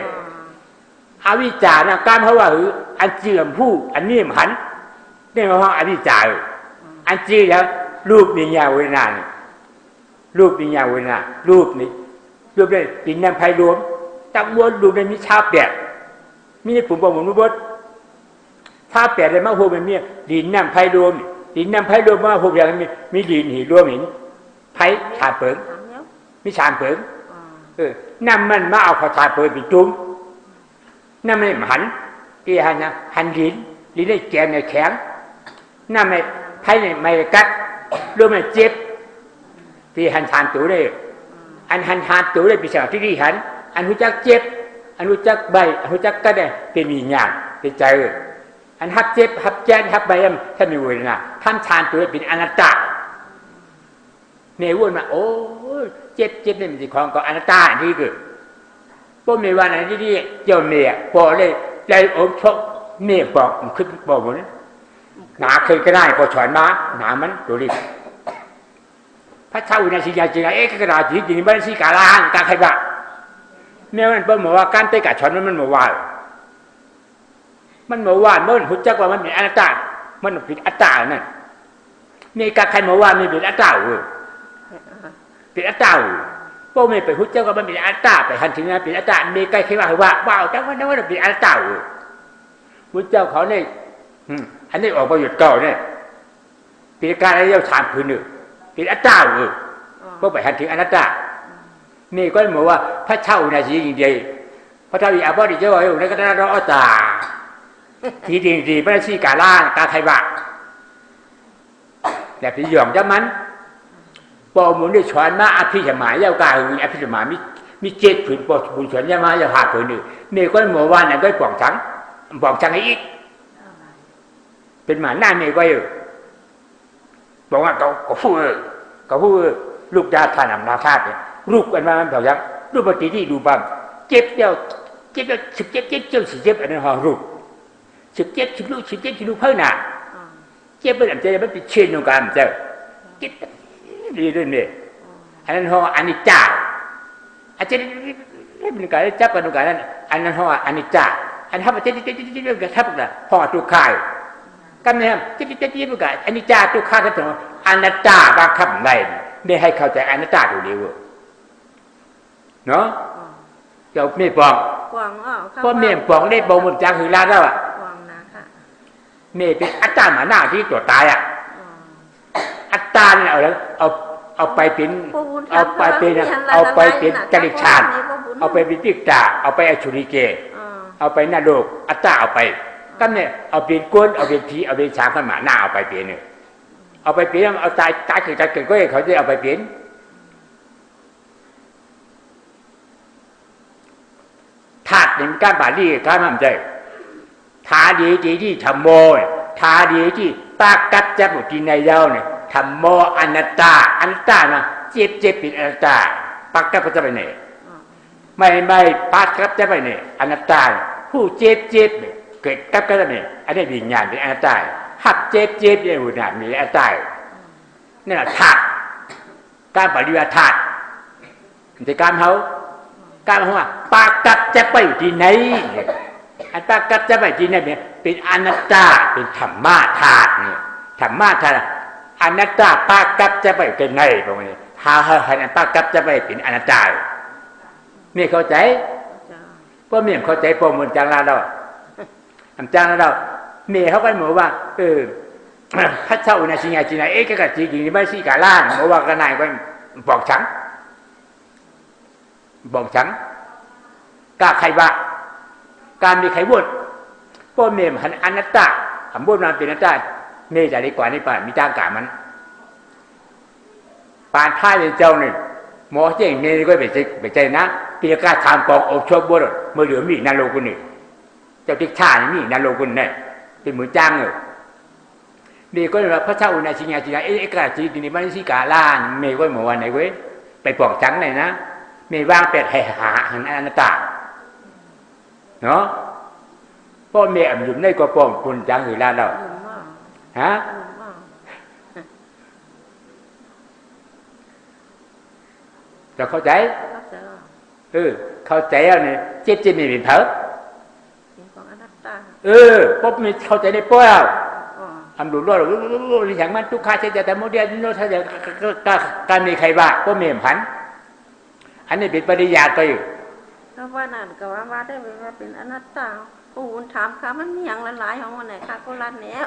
Speaker 1: อวิจจานะการเขาว่าหืออันเจียมผู้อันนี้มหันนี่มาห้องอวิจจาอันจีแล้วรูปวิญญาณเวทนารูปวิญญาณเวทนารูปนี้รูปนี้ปิ่นน้ำไผ่รวมตั้งมวลรูปนี้มีชาเปียกมีในปุ่มปมมุนบดชาเปียกเลยมาหัวมันมีดินน้ำไผ่รวมดินน้ำไผ่รวมมาหัวอย่างมีดินหินรวมหินไผ่ชาเปิงมีชานเปิงน้ำมันมาเอาข้าวชาเปิงไปจุ่มน้ำมันหันที่หันลิ้นได้แกงในแข็งน้ำมันไผ่ไม่กัดรวมมันเจ็บที่หันชานตัวได้อันหันชานตัวได้ปีศาจที่หันอันหัวจักเจ็บอั อันรู้จักใบอันรู้จักก็ได้เป็นวิญญาณเป็นใจอันฮับเจ็บฮับแจ้นฮับใบถ้ามีเวทนาท่านฌานตัวเป็นอนัตตาเมวุ่นมาโอ้เจ็บนี่มันสิของก็อนัตตานี่คือพวกเมวันอันนี้เจ้าเมียพอเลยใจอมชกเมียบอกขึ้นบอกหมดหนาเคยก็ได้พอฉอนมาหนามันตัวนี้พระเจ้าอุณาสิยาจริงกระดาษจริงๆไม่ได้สิกาลานการใครบ้าเมื่อมันเปิดหมอว่าการเตะกัดฉอนมันหมอว่ามันหุ่นจักว่ามันเป็นอนัตตามันเป็นอัตตานั่นมีการใครมาว่ามีเป็นอัตตาเป็นอัตตาพวกไม่ไปหุ่นจักว่ามันเป็นอัตตาไปหันถึงนั้นเป็นอัตตามีใครคิดว่าว้าวจังว่านั่นว่าเป็นอัตตาหุ่นเจ้าเขาเนี่ยอันนี้ออกประโยชน์เก่าเนี่ยเป็นการอะไรเจ้าฌานพื้นหนึ่งเป็นอัตตาพวกไปหันถึงอนัตตานี่ก็เหมือนว่าพระเจ้าในชีวิตจริงๆพระเจ้าอีอาบดิเจ้าอยู่ในกระดานเราอัตตาทีดีๆไม่ได้ชี้กาล่างกาไทยบ้าแต่พี่หยองจะมันปอมุนได้ชวนมาอภิธรรมายาวกาหึงอภิธรรมามีเจ็ดผืนปอบุญชวนยามายาหาผืนหนึ่งนี่ก็เหมือนว่านั่นก็ปองชังให้อีกเป็นหมาหน้าเมย์ก็อยู่บอกว่าก็พูดลูกยาทานัมนาธาตุเนี่ยรูปกันมามันเท่ายังรูปปฏิที่ดูบ้างเจ็บเดียวสึกเจ็บเจ้าสิเจ็บอันนั้นหอรูปสึกเจ็บสึกลูกเพิ่นน่ะเจ็บเป็นอันเจ็บมันเป็นเชนของการเจ้าเจ็บดีด้วยเนี่ยอันนั้นหออนิจจาอาจจะเป็นการจับกันของการนั้นอันนั้นหออนิจจาอันถ้ามันเจ็บกระทับกันหอตุกข่ายกันเนี่ยเจ็บกันอนิจจาตุกข่ายทั้งสองอนัตตาบางคำในได้ให้เข้าใจอนัตตาตัวเดียวเนาะเจ้าเมียปองเพราะเมียปองได้บอกมันจังคือลาแล้วอ่ะเมียเป็นอัตตาหมาหน้าที่ตัวตายอ่ะอัตตาเนี่ยเอาไปเป็นจริตฌานเอาไปเป็นปิกตาเอาไปอชุริเกเอาไปนาโลกอัตตาเอาไปก็เนี่ยเอาเป็นก้นเอาเป็นทีเอาเป็นช้างขึ้นมาหน้าเอาไปเป็นเนี่ยเอาไปเปลี่ยนเอาตายเกิดก็เขาจะเอาไปเปลี่ยนธาตุในการบาลีการทำใจธาดีที่ธรรมโมธาดีที่ปากัจจบุติในเย้าเนี่ยธรรมโมอนัตตานะเจ็บเป็นอนัตตาปากัจจะไปไหนไม่ปากัจจะไปไหนอนัตตาผู้เจ็บเกิดกับก็จะไหนอันนี้วิญญาณเป็นอนัตตาหักเจ็บเนี่ยหุ่นหนามีอนัตตานี่แหละธาตุการปฏิบัติธาตุในการเขาว่าปากัจจะไปอยู่ที่ไหนอันปากัจจะไปที่ไหนเนี่ยเป็นอนัตตาเป็นธรรมะธาตุเนี่ยธรรมะธาตุอนัตตาปากัจจะไปที่ไหนตรงนี้หาปากัจจะไปเป็นอนัตตาไม่เข้าใจเพราะไม่เข้าใจพอมันจังแล้วจังแล้วเมย์เขาก็บอกว่าพระเจ้าในสิ่งใดสิ่งใดก็จริงไม่ใช่การล่างเพราะว่ากันนายก็บอกฉันกล้าใครบ้าการมีใครบุญเพราะเมย์หันอนัตตาคำบุญมันเป็นอนัตตาเมย์จะดีกว่าในป่ามีจ้างกามันปานท่าเป็นเจ้าหนึ่งหมอเจ้าเมย์ก็ไปใจนะปีกาทำกองอบชอบบุญเมื่อเหลือมีนาโลกุนนี่เจ้าทิกชานี่นาโลกุนเนี่ยเป็นเหมือนจ้างเลยมีก็เลยพระเจ้าอุณาชิญาจินะกาจีนี่มันสิกาล่าเมย์ก็เหมือนวันไหนเว้ยไปปอกจังเลยนะเมย์ว่างเป็ดให้หาหันอนัตตาเนาะพ่อเมย์อยู่ในกระป๋องคุณจังหรือล่าเราฮะจะเข้าใจเข้าใจแล้วเนี่ยเจ็บไม่เป็นเถอะป๊อบมีเข้าใจในป้อทำดูรอดอย่างมันทุกข้าใช้แต่โมเดลโน้ตถ้าจะการมีใครบ้าก็เมย์ผันอันนี้เป็นปริญญาตัวอยู่
Speaker 10: ก็ว่านั่นก็ว่าได้ว่าเป็นอนัตตาปู่ถามค่ะมันมีอย่างหลายๆของมันไหนค่ะก็รัดเนี้ย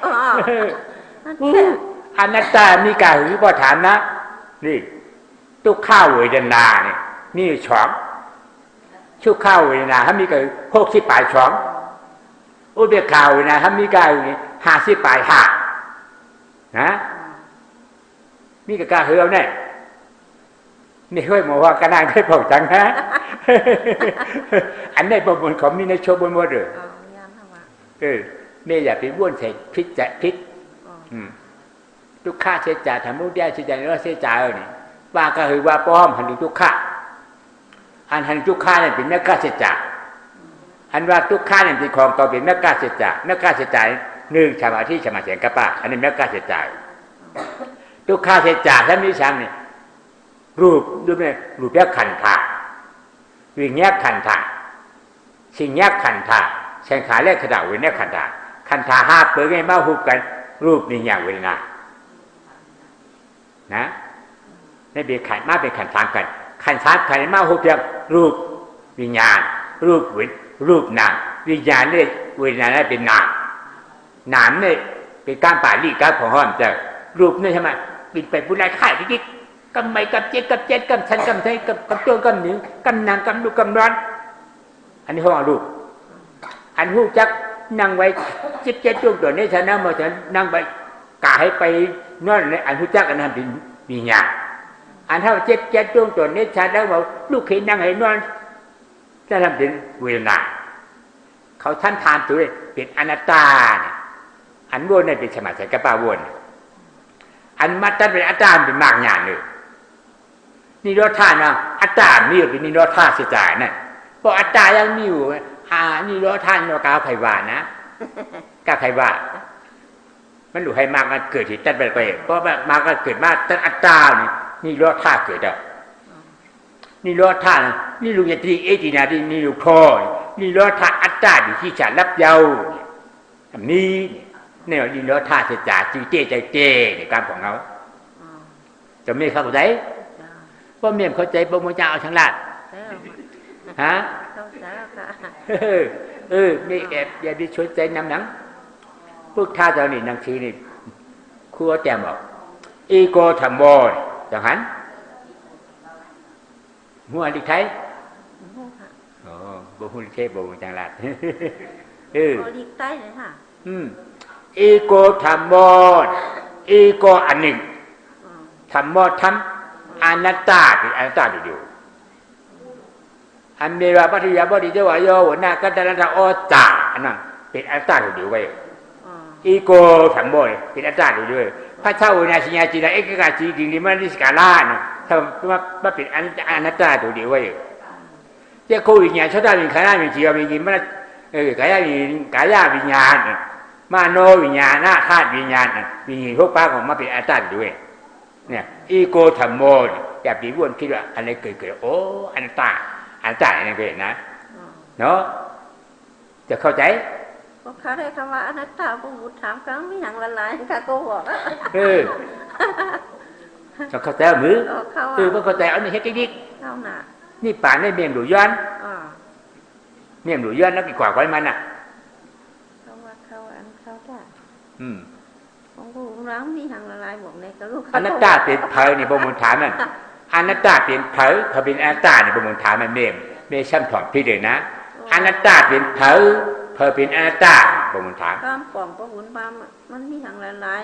Speaker 1: อนัตตามีการหรือพอถามนะนี่ทุกข้าวเวทนาเนี่ยนี่ช่องชุกข้าวเวทนาถ้ามีการ60 ปลายช่องอุเบกขาเวทนาถ้ามีการ50 ปลายหักนะมีการเหือเนี่ยนี่ค่อยบอกว่ากันนานค่อยบอกจังฮะ อันในประมวลของมีในโชว์บนหมดเลยไม่อย่าไปบ้วนใส่พิษจะพิษทุกข้าเสียจ่าทำมุกได้เสียจ่าแล้วเสียจ่าเนี่ยว่าก็คือว่าป้อมหันถึงทุกข้าหันทุกข้าเนี่ยเป็นนักกาเสียจ่าอันว่าทุกข้าเนี่ยเป็นของต่อเป็นนักกาเสียจ่านักกาเสียจ่าหนึ่งสมาธิสมาเสียงกระป้าอันนี้นักกาเสียจ่าทุกข้าเสียจ่าท่านนี้ช้างเนี่ยรูปดูไหมรูปแยกขันธาวิญญาณขันธาสิ่งแยกขันธาเส้นขาแรกขดาวิญญาณขันธาขันธาห้าเปิดไงมาหุบกันรูปวิญญาณเวทนานะนี่เป็นขันมาเป็นขันสามกันขันสามขันมาหุบจากรูปวิญญาณรูปนามวิญญาณเนี่ยเวทนาเป็นนามเนี่ยเป็นการป่าลีการของห้อมเจอรูปเนี่ยใช่ไหมบินไปบุญไรข่ายที่กำไม่กำเจ็ดกำชันกำไทยกำโจนกำหนิงกำนางกำลูกกำร้อนอันนี้ห้องรูปอันหูจักนั่งไว้จิบเจ็ดดวงตัวนี้ฉันนั่งมาฉันนั่งไปกะให้ไปนอนในอันหูจักอันนั้นเป็นวิญญาณอันเท่าเจ็ดดวงตัวนี้ฉันนั่งบอกลูกเขยนั่งให้นอนจะทำเป็นเวทนาเขาท่านทานตัวเลยเป็นอนัตตาอันวนนี่เป็นสมาธิกระป้าวนอันมัดตันเป็นอัตตาเป็นมากงานเลยนี่รถท่านะอัตตามีอยู่เป็นนี่รถท่าเสียใจนั่นเพราะอัตตายังมีอยู่นี่รถท่านเรากาวไขวานะกาวไขวามันหลุดให้มากมันเกิดที่ตันไปเพราะมากมันเกิดมากตันอัตตานี่รถท่าเกิดอ่ะนี่รถท่านี่ลูกยตีเอตินาที่นี่ลูกคอนี่รถท่าอัตตาอยู่ที่ฉันรับเยาอันนี้เนี่ยนี่รถท่าเสียใจจีเจใจเจในการของเขาจะไม่เข้าใจเพราะเมียมเข้าใจพระพุทธเจ้าเอาทั้งลาดฮะไม่แอบอย่าดิชดใจน้ำหนังพวกท่าเจ้านี่นางชีนี่ครัวแต้มบอกอีโกธรรมโมจังหันหัวลิไทยอ๋อบ่ฮู้ลิเทบ่จังลาด
Speaker 8: ลิไทยเลยค่ะ
Speaker 1: อีโกธรรมโมอีโกอันหนึ่งธรรมโมธรรมอนัตตาเป็นอนัตตาอยู่อันเมวะปัจจยบดิเจวะโยหัวหน้ากัตตะระโอจ่าอันนั้นเป็นอนัตตาอยู่ไว้อีโกธรรมโมเป็นอนัตตาอยู่ด้วยพระเจ้าอุณาสิญาจิระเอกกาจีดิลิมันนิสกาลานะถ้ามาเป็นอนัตตาอยู่ไว้เจ้าโควิญญาณชดาวิญญาณวิจีววิญญาณมันกายวิญญาณมาโนวิญญาณธาตุวิญญาณวิญญาณพวกป้าของมาเป็นอนัตตาด้วยเนี่ยอีโกธรรมโมอย่าไปวนคิดว่าอะไรเกิดโอ้อนัตตาอะไรเกิดนะเนาะจะเข้าใจ
Speaker 8: พวกเขาได้คำว่าอนัตตาพวกบุตรถามครั้งไม่อย่างละลายค่ะโกบอก
Speaker 1: จะเข้าใจมือพวกเข้าใจเอาในเฮ็ดดิ๊กนี่ป่านในเมียมหลุยย้อนเมียมหลุยย้อนแล้วกี่กว่าไว้มันอ่ะ
Speaker 8: เขาได้ของผู้ร้องมีอย่างละลายบอกในกระลูก
Speaker 1: อนัตตาเป็นเผยนี่ประมวลฐานมันอนัตตาเป็นเผยพอเป็นอนัตตาในประมวลฐานมันเมช่ำถอดพี่เด่นนะอนัตตาเป็นเผยพอเป็นอนัตตาประมวลฐาน
Speaker 8: ข้ามปองประมุนบามมันมีอย่างละลาย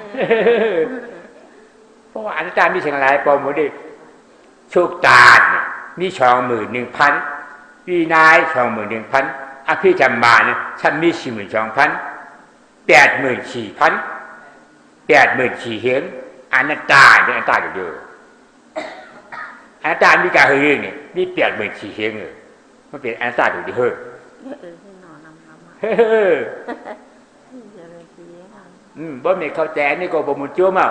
Speaker 1: เพราะว่าอนัตตามีอย่างละลายประมวลดิโชคตามี21,000วินัย21,000อภิธรรมาเนี่ยฉันมี42,000 84,000เห็นอนัตตาเป็นอนัตตาอยู่เยอะอนัตตามีการเฮืองเนี่ยมี84,000เห็นเลยมันเป็นอนัตตาอยู่เยอะบ่ไม่เข้าใจนี่ก็บ่มุนจั่วมั้ง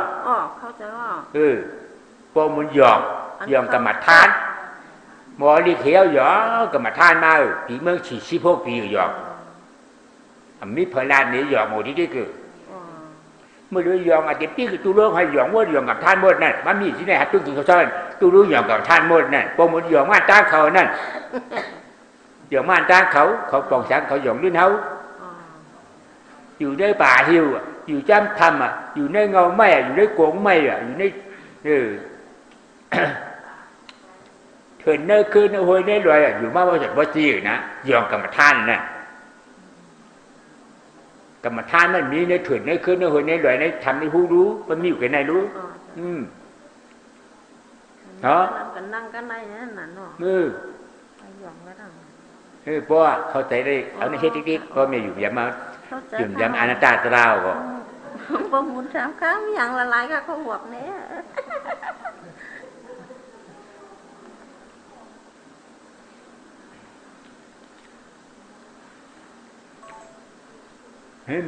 Speaker 8: เข้าใจว่า
Speaker 1: บ่มุนยอมกรรมฐานหมอลิเขียวยอกรรมฐานมาปีเมือง46ปียอมีพลานนี่ยอหมดที่คือเมื่อรู้ยองอาจจะปีคือตัวรู้ให้ยองว่ายองกับท่านหมดนั่นมันมีที่ไหนฮะตุ้งกินเขาชอบตัวรู้ยองกับท่านหมดนั่นปมหมดยองมาตาเขานั่นยองมาตาเขาปองสังเขายองลื่นเขาอยู่ในป่าหิวอยู่จำทำอยู่ในเงาไม้อยู่ในกงไม้อยู่ในเถินเนื้อคืนเนื้อหอยเนื้อลอยอยู่มาว่าจากว่าจีนะยองกับท่านนั่นกรรมฐานมันมีในถิ่นในคืนในหัวในหน่วยในทำในผู้รู้มันมีอยู่ในรู้
Speaker 8: เนาะกันนั่งกันในนั่นน่ะเนาะ
Speaker 9: หวังแล้วนะ
Speaker 1: เพราะว่าเข้าใจได้เอาในเฮ็ดติ๊กๆก็ไม่อยู่อย่ามาจุ่มย้ำอนัตตาตราวก็
Speaker 9: บ่หมุนถามข้ามอย่างละลายค่ะเขาหวกเนี่ย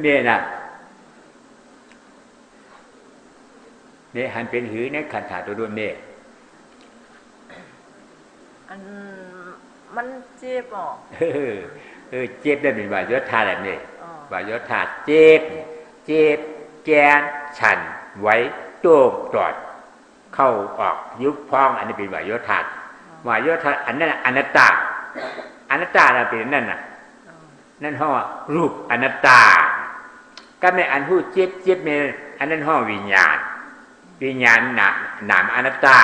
Speaker 1: เมียน่ะเมียหันเป็นหือเนี่ยขันถาตัวด้วยเมีย
Speaker 9: อันมันเจ็บอ่ะ
Speaker 1: เจ็บได้เป็นว่ายศธาแบบนี้ว่ายศธาเจ็บแกนฉันไว้โต้งตอดเข้าออกยุบพองอันนี้เป็นว่ายศธาอันนั้นอนัตตาเราเป็นนั่นน่ะนั่นห้อรูปอนัตตาก็ไม่อันผู้เจ็บเมอันนั้นห้อวิญญาณนามอนัตตา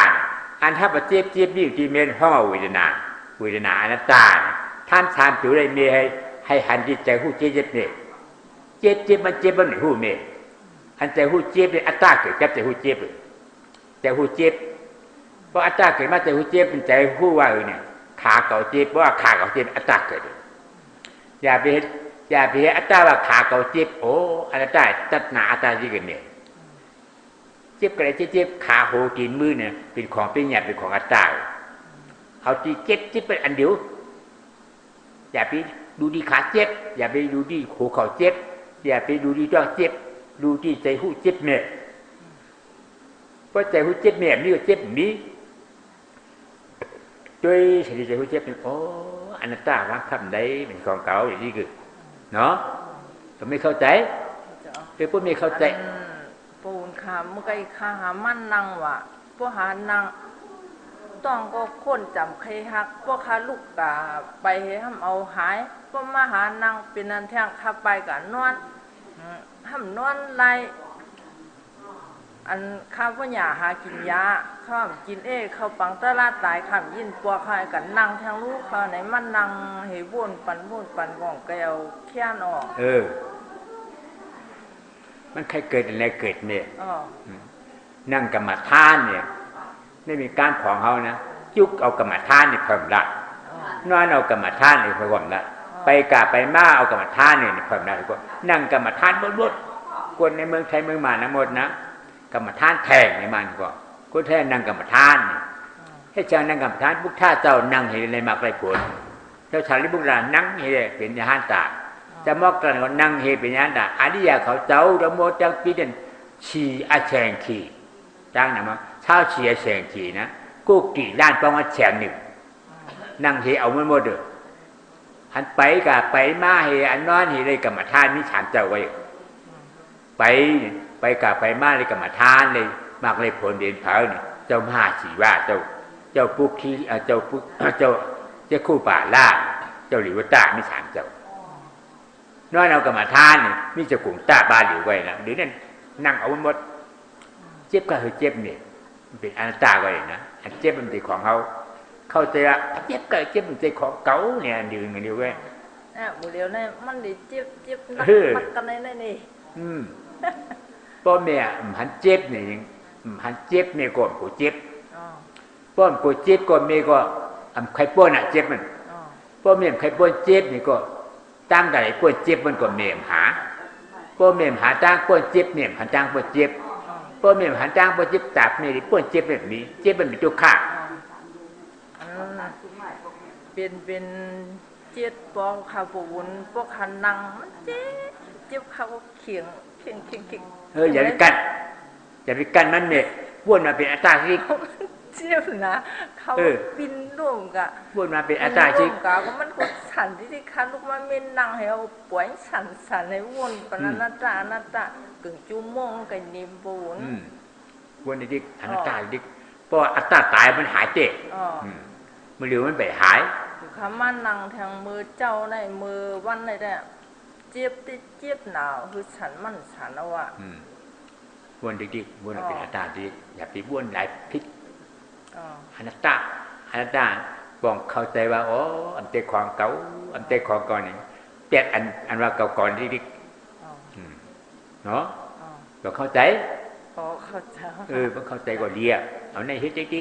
Speaker 1: อันถ้าประเจ็บนี่ที่เมนห้อเวทนาอนัตตาท่านถามจุได้เมให้หันจิตใจผู้เจ็บเนี่ยเจ็บมันเจ็บมันหูเมอันใจหูเจ็บเนี่ยอัตตาเกิดกับใจหูเจ็บแต่หูเจ็บเพราะอัตตาเกิดมาใจหูเจ็บเป็นใจหูว่าเนี่ยขาเก่าเจ็บเพราะว่าขาเก่าเจ็บอัตตาเกิดอย่าไปเห็นอัตตาว่าขาเก่าเจ็บโอ้อัตตาตัดหนาอัตตาที่เกิดเนี่ยเจ็บกระไรเจ็บขาโหกินมือเนี่ยเป็นของเป็นหยาบเป็นของอัตตาเอาที่เจ็บเป็นอันเดียวอย่าไปดูดีขาเจ็บอย่าไปดูดีหัวเข่าเจ็บอย่าไปดูดีจ้องเจ็บดูที่ใจหูเจ็บเนี่ยเพราะใจหูเจ็บเนี่ยนี่ก็เจ็บนี้ด้วยใจหูเจ็บเป็นโอ้อนัตตาวางคำใดเป็นของเก่าอย่างนี้คือเนาะก็ไม่เข้าใจเป็นพวกไม่เข้าใจ
Speaker 9: ปูนขาเมื่อกี้ขาหามันนั่งว่ะพวกหานั่งต้องก็คนจำใครฮักพวกขาลูกกาไปให้ทำเอาหายพวกมาหานั่งเป็นนันแท่งขับไปกับนอนทำนอนไรอันข้าวพ่อหยาหากินยาข้าวกินข้าวปังตลาดตายข้ามยินปัวคายกันนั่งแทงลูกข้าวไหนมันนั่งเหยวนปั่นของแก้วแค้นออก
Speaker 1: มันใครเกิดอะไรเกิดเนี่ยนั่งกรรมฐานเนี่ยไม่มีการของเขานะจุกเอากรรมฐานนี่เพิ่มละนอนเอากรรมฐานนี่เพิ่มละไปกาไปมาเอากรรมฐานนี่เพิ่มละก็นั่งกรรมฐานบดคนในเมืองไทยเมืองมานะหมดนะกรรมฐานแทงในมันก็คนแท้นั่งกรรมฐานให้เจ้านั่งกรรมฐานพุทธาเจ้านั่งเห็นในมากไรผลเจ้าชาลิบุรานั่งเห็นเป็นยานตาจะมอกกันก็นั่งเห็นเป็นยานตาอันนี้อยากเขาเจ้าดโมจังปีเด่นชีอาแฉงขีจ้างนะมั้งเช้าชีอาแฉงขีนะกูกี่ล้านป้องว่าแฉงหนึ่งนั่งเห็นเอาไม่หมดเด้ออันไปกับไปมาเห็นอันนอนเห็นเลยกรรมฐานมีฉานเจ้าไว้ไปกับไปมาเลยกรรมฐานเลยมากเลยผลเด่นเผาเนี่ยเจ้ามหาชีว่าเจ้าปุกที่เจ้าคู่ป่าล่าเจ้าหลิวตาไม่ฉานเจ้าน้อยเอากรรมฐานเนี่ยมีเจ้ากลุ่มตาบ้านหลิวไว้นะหรือนั่นนั่งเอาหมดเจ็บก็คือเจ็บเนี่ยมันเป็นอนัตตาไว้นะอันเจ็บมันเป็นของเขาเข้าใจละเจ็บก็เจ็บมันเป็นของเก่าเนี่ยดึงกันเดียวไว้
Speaker 9: บุเรียวเนี่ยมันดิเจ็บนักกันในนี่
Speaker 1: พ่อแม่หันเจ็บเนี่ยหันเจ็บเนี่ยก่อนกูเจ็บป้อนกูเจ็บก่อนแม่ก็ใครป้อนอ่ะเจ็บมันพ่อแม่ใครป้อนเจ็บนี่ก็ตั้งแต่ป้อนเจ็บมันก็แม่หาพ่อแม่หาตั้งป้อนเจ็บเนี่ยหันตั้งป้อนเจ็บพ่อแม่หันตั้งป้อนเจ็บตับนี่ป้อนเจ็บแบบนี้เจ็บมันเป็นตัวข้า
Speaker 9: เป็นเจ็บปอกขาปูนพวกขันนังมันเจ็บเขาเขียง
Speaker 1: อย่าไปกันมันเนี่ยบ้วนมาเป็นอัตตาที่
Speaker 9: เจ็บนะเขาปินร่วมกะ
Speaker 1: บ้วนมาเป็นอัตตาที่
Speaker 9: กะก็มันก็สั่นที่คันลูกมันเม่นนั่งให้เอาป่วยสั่นให้วนปนันตากึ่งจุ่มมงกันนิ่มปูน
Speaker 1: วนดิอนัตตาดิเพราะอัตตาตายมันหายเจ็บมันเหลือมันไปหาย
Speaker 9: คำมันนั่งทางมือเจ้าในมือวันในเนี่ยเจ็บหนาวคือฉันมันฉันเอาอะ
Speaker 1: วนดิวนเป็นอัตตาดิอย่าไปวนหลายพิษอนัตตาบอกเข้าใจว่าอ๋ออันเตะของเก่าอันเตะของก่อนนี่เปลี่ยนอันว่าเก่าก่อนดิเนาะบอกเข้าใจ
Speaker 9: เข้าใจ
Speaker 1: บอกเข้าใจก็เรียเอาในเฮ็ดดิ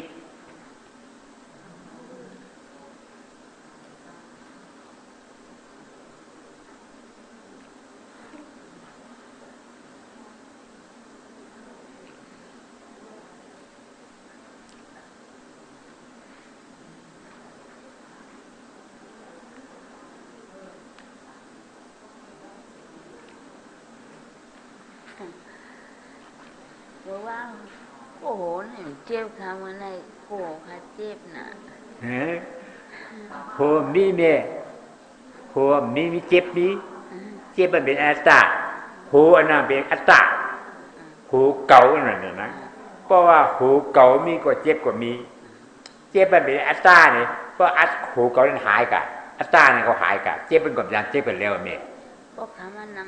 Speaker 8: บอกว่าโอ้โหเนี่ยเจ็บทำอะไรโก้ค่ะเจ็บนะ
Speaker 1: โหมีเมโหมีเจ็บมีเจ็บมันเป็นอัตตาโหอันนั้นเป็นอัตตาโหเก่าอันนั้นนะเพราะว่าโหเก่ามีก็เจ็บก็มีเจ็บมันเป็นอัตตาเนี่ยเพราะอัตโหเก่านั้นหายกันอัตตาเนี่ยเขาหายกันเจ็บเป็นกับยังเจ็บเป็นแล้วเม
Speaker 8: ก็ถามมันนั่ง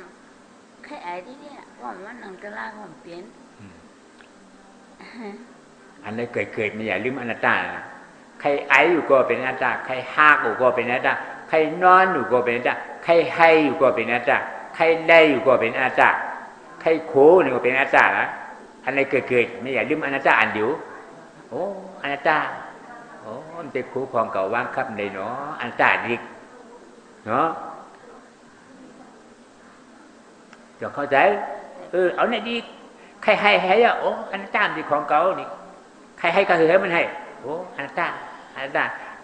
Speaker 8: แค่ไอ้ที่เนี่ยว่ามันนั่งจะล่าของเปลี่ยน
Speaker 1: อันนี้เกิดไม่อย่าลืมอนัตตานะใครไออยู่ก็เป็นอนัตตาใครหากอยู่ก็เป็นอนัตตาใครนอนอยู่ก็เป็นอนัตตาใครให้อยู่ก็เป็นอนัตตาใครได้อยู่ก็เป็นอนัตตาใครโคนี่ก็เป็นอนัตตานะอันนี้เกิดไม่อย่าลืมอนัตตาอันเดียวโอ้อนัตตาโอ้มันจะโคของเก่าว่างครับในเนาะอนัตตาดิกเนาะจะเข้าใจเอาไหนดีใครให้อ่ะโอ้อนัตตาที่ของเก่านี่ใครให้ก็คือให้มันให้โอ้อนัตตา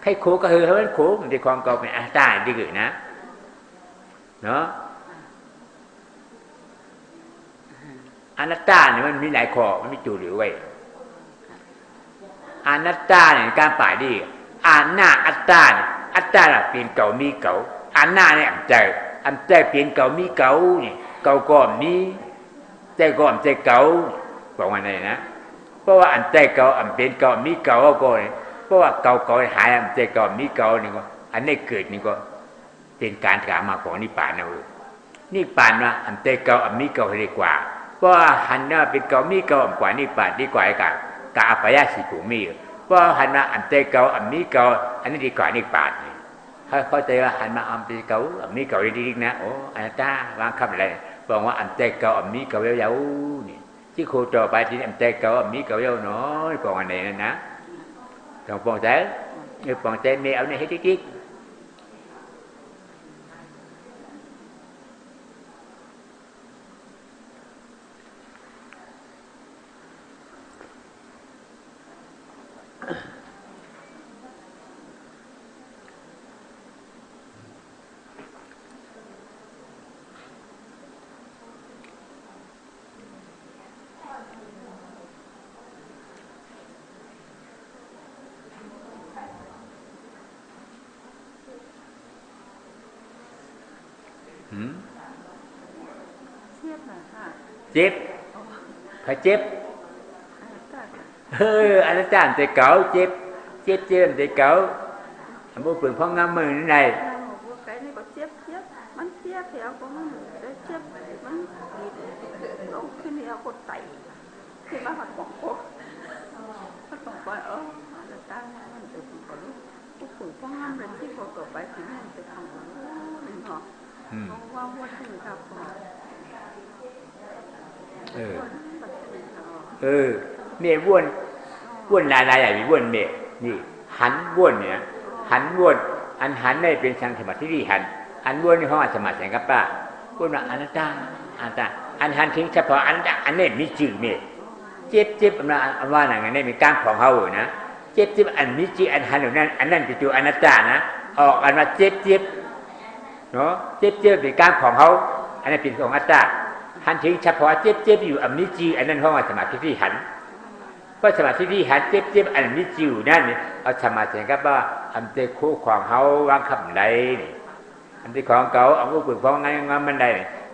Speaker 1: ใครโคก็คือให้มันโคมันที่ของเก่าเป็นอนัตตาดีกว่านะเนาะอนัตตาเนี่ยมันมีหลายข้อมันมีจุดหรือไว้อนัตตาเนี่ยการป่าดีอานาอัตตาเนี่ยอัตตาเป็นเก่ามีเก่าอานาเนี่ยอันใจเป็นเก่ามีเก่านี่เก่าก็มีใจก็ใจเก่าบอกว่าไงนะเพราะว่าอันใจเก่าอันเป็นเก่ามีเก่าก็เพราะว่าเก่าหายอันใจเก่ามีเก่านี่ก็อันนี้เกิดนี่ก็เป็นการกล่าวมาของนิพพานนะนิพพานว่าอันใจเก่าอันมีเก่าดีกว่าเพราะว่าหันว่าเป็นเก่ามีเก่ากว่านิพพานดีกว่ากันกะอัปยาสิภูมิเพราะหันว่าอันใจเก่าอันมีเก่าอันนี้ดีกว่านิพพานเข้าใจว่าหันมาอันเป็นเก่าอันมีเก่าดีๆนะโอ้อนัตตาวางคำอะไรบอกว่าอันใจเก่าอันมีเก่ายาวๆนี่ที่โคต่อไปที่อันใจเก่าอันมีเก่ายาวน้อยบอกอันไหนนั่นนะต้องปองใจปองใจเมเอาในให้ติ๊กเจ็บเขาเจ็บอันนั้นจ้างแต่เก่าเจ็บแต่เก่าทำบุญเปลืองพ่องามมือนี่ไง
Speaker 9: cái này có chépมันเจ็บแล้วก็มันได้เจ็บมันลงขึ้นแล้วก็ไตขึ้นมาหัดบอกก็มันบอกว่าแล้วตามันจะถูกก็รู้ปลูกพ่องามเลยที่พอต่อไปถึงมันจะทำมันหรอว่าว่าถึงกับ
Speaker 1: เมียว้วนลายใหญ่มีว้วนเมียนี่หันว้วนเนี่ยหันว้วนอันหันได้เป็นสังสมาธิที่หันอันว้วนนี่เขาอาจสมาธิกับป้าว้วนว่าอนัตตาอันหันทิ้งเฉพาะอันนี้มีจืดเมียเจ็บอันว่าอย่างนี้มีการของเขาอยู่นะเจ็บอันมีจืดอันหันอยู่นั่นอันนั้นเป็นตัวอนัตตานะออกอันว่าเจ็บเนาะเจ็บเป็นการของเขาอันนี้เป็นของอนัตตาหันถึงเฉพาะเจ็บอยู่อันมิจิอันนั้นเขาว่าสมาธิที่หันเพราะสมาธิที่หันเจ็บอันมิจิอยู่นั่นนี่เอาสมาธิกับว่าอันเตะคู่ของเขาวางคำใดนี่อันที่ของเขาเอาผู้ฝึกฟ้องงานมันใด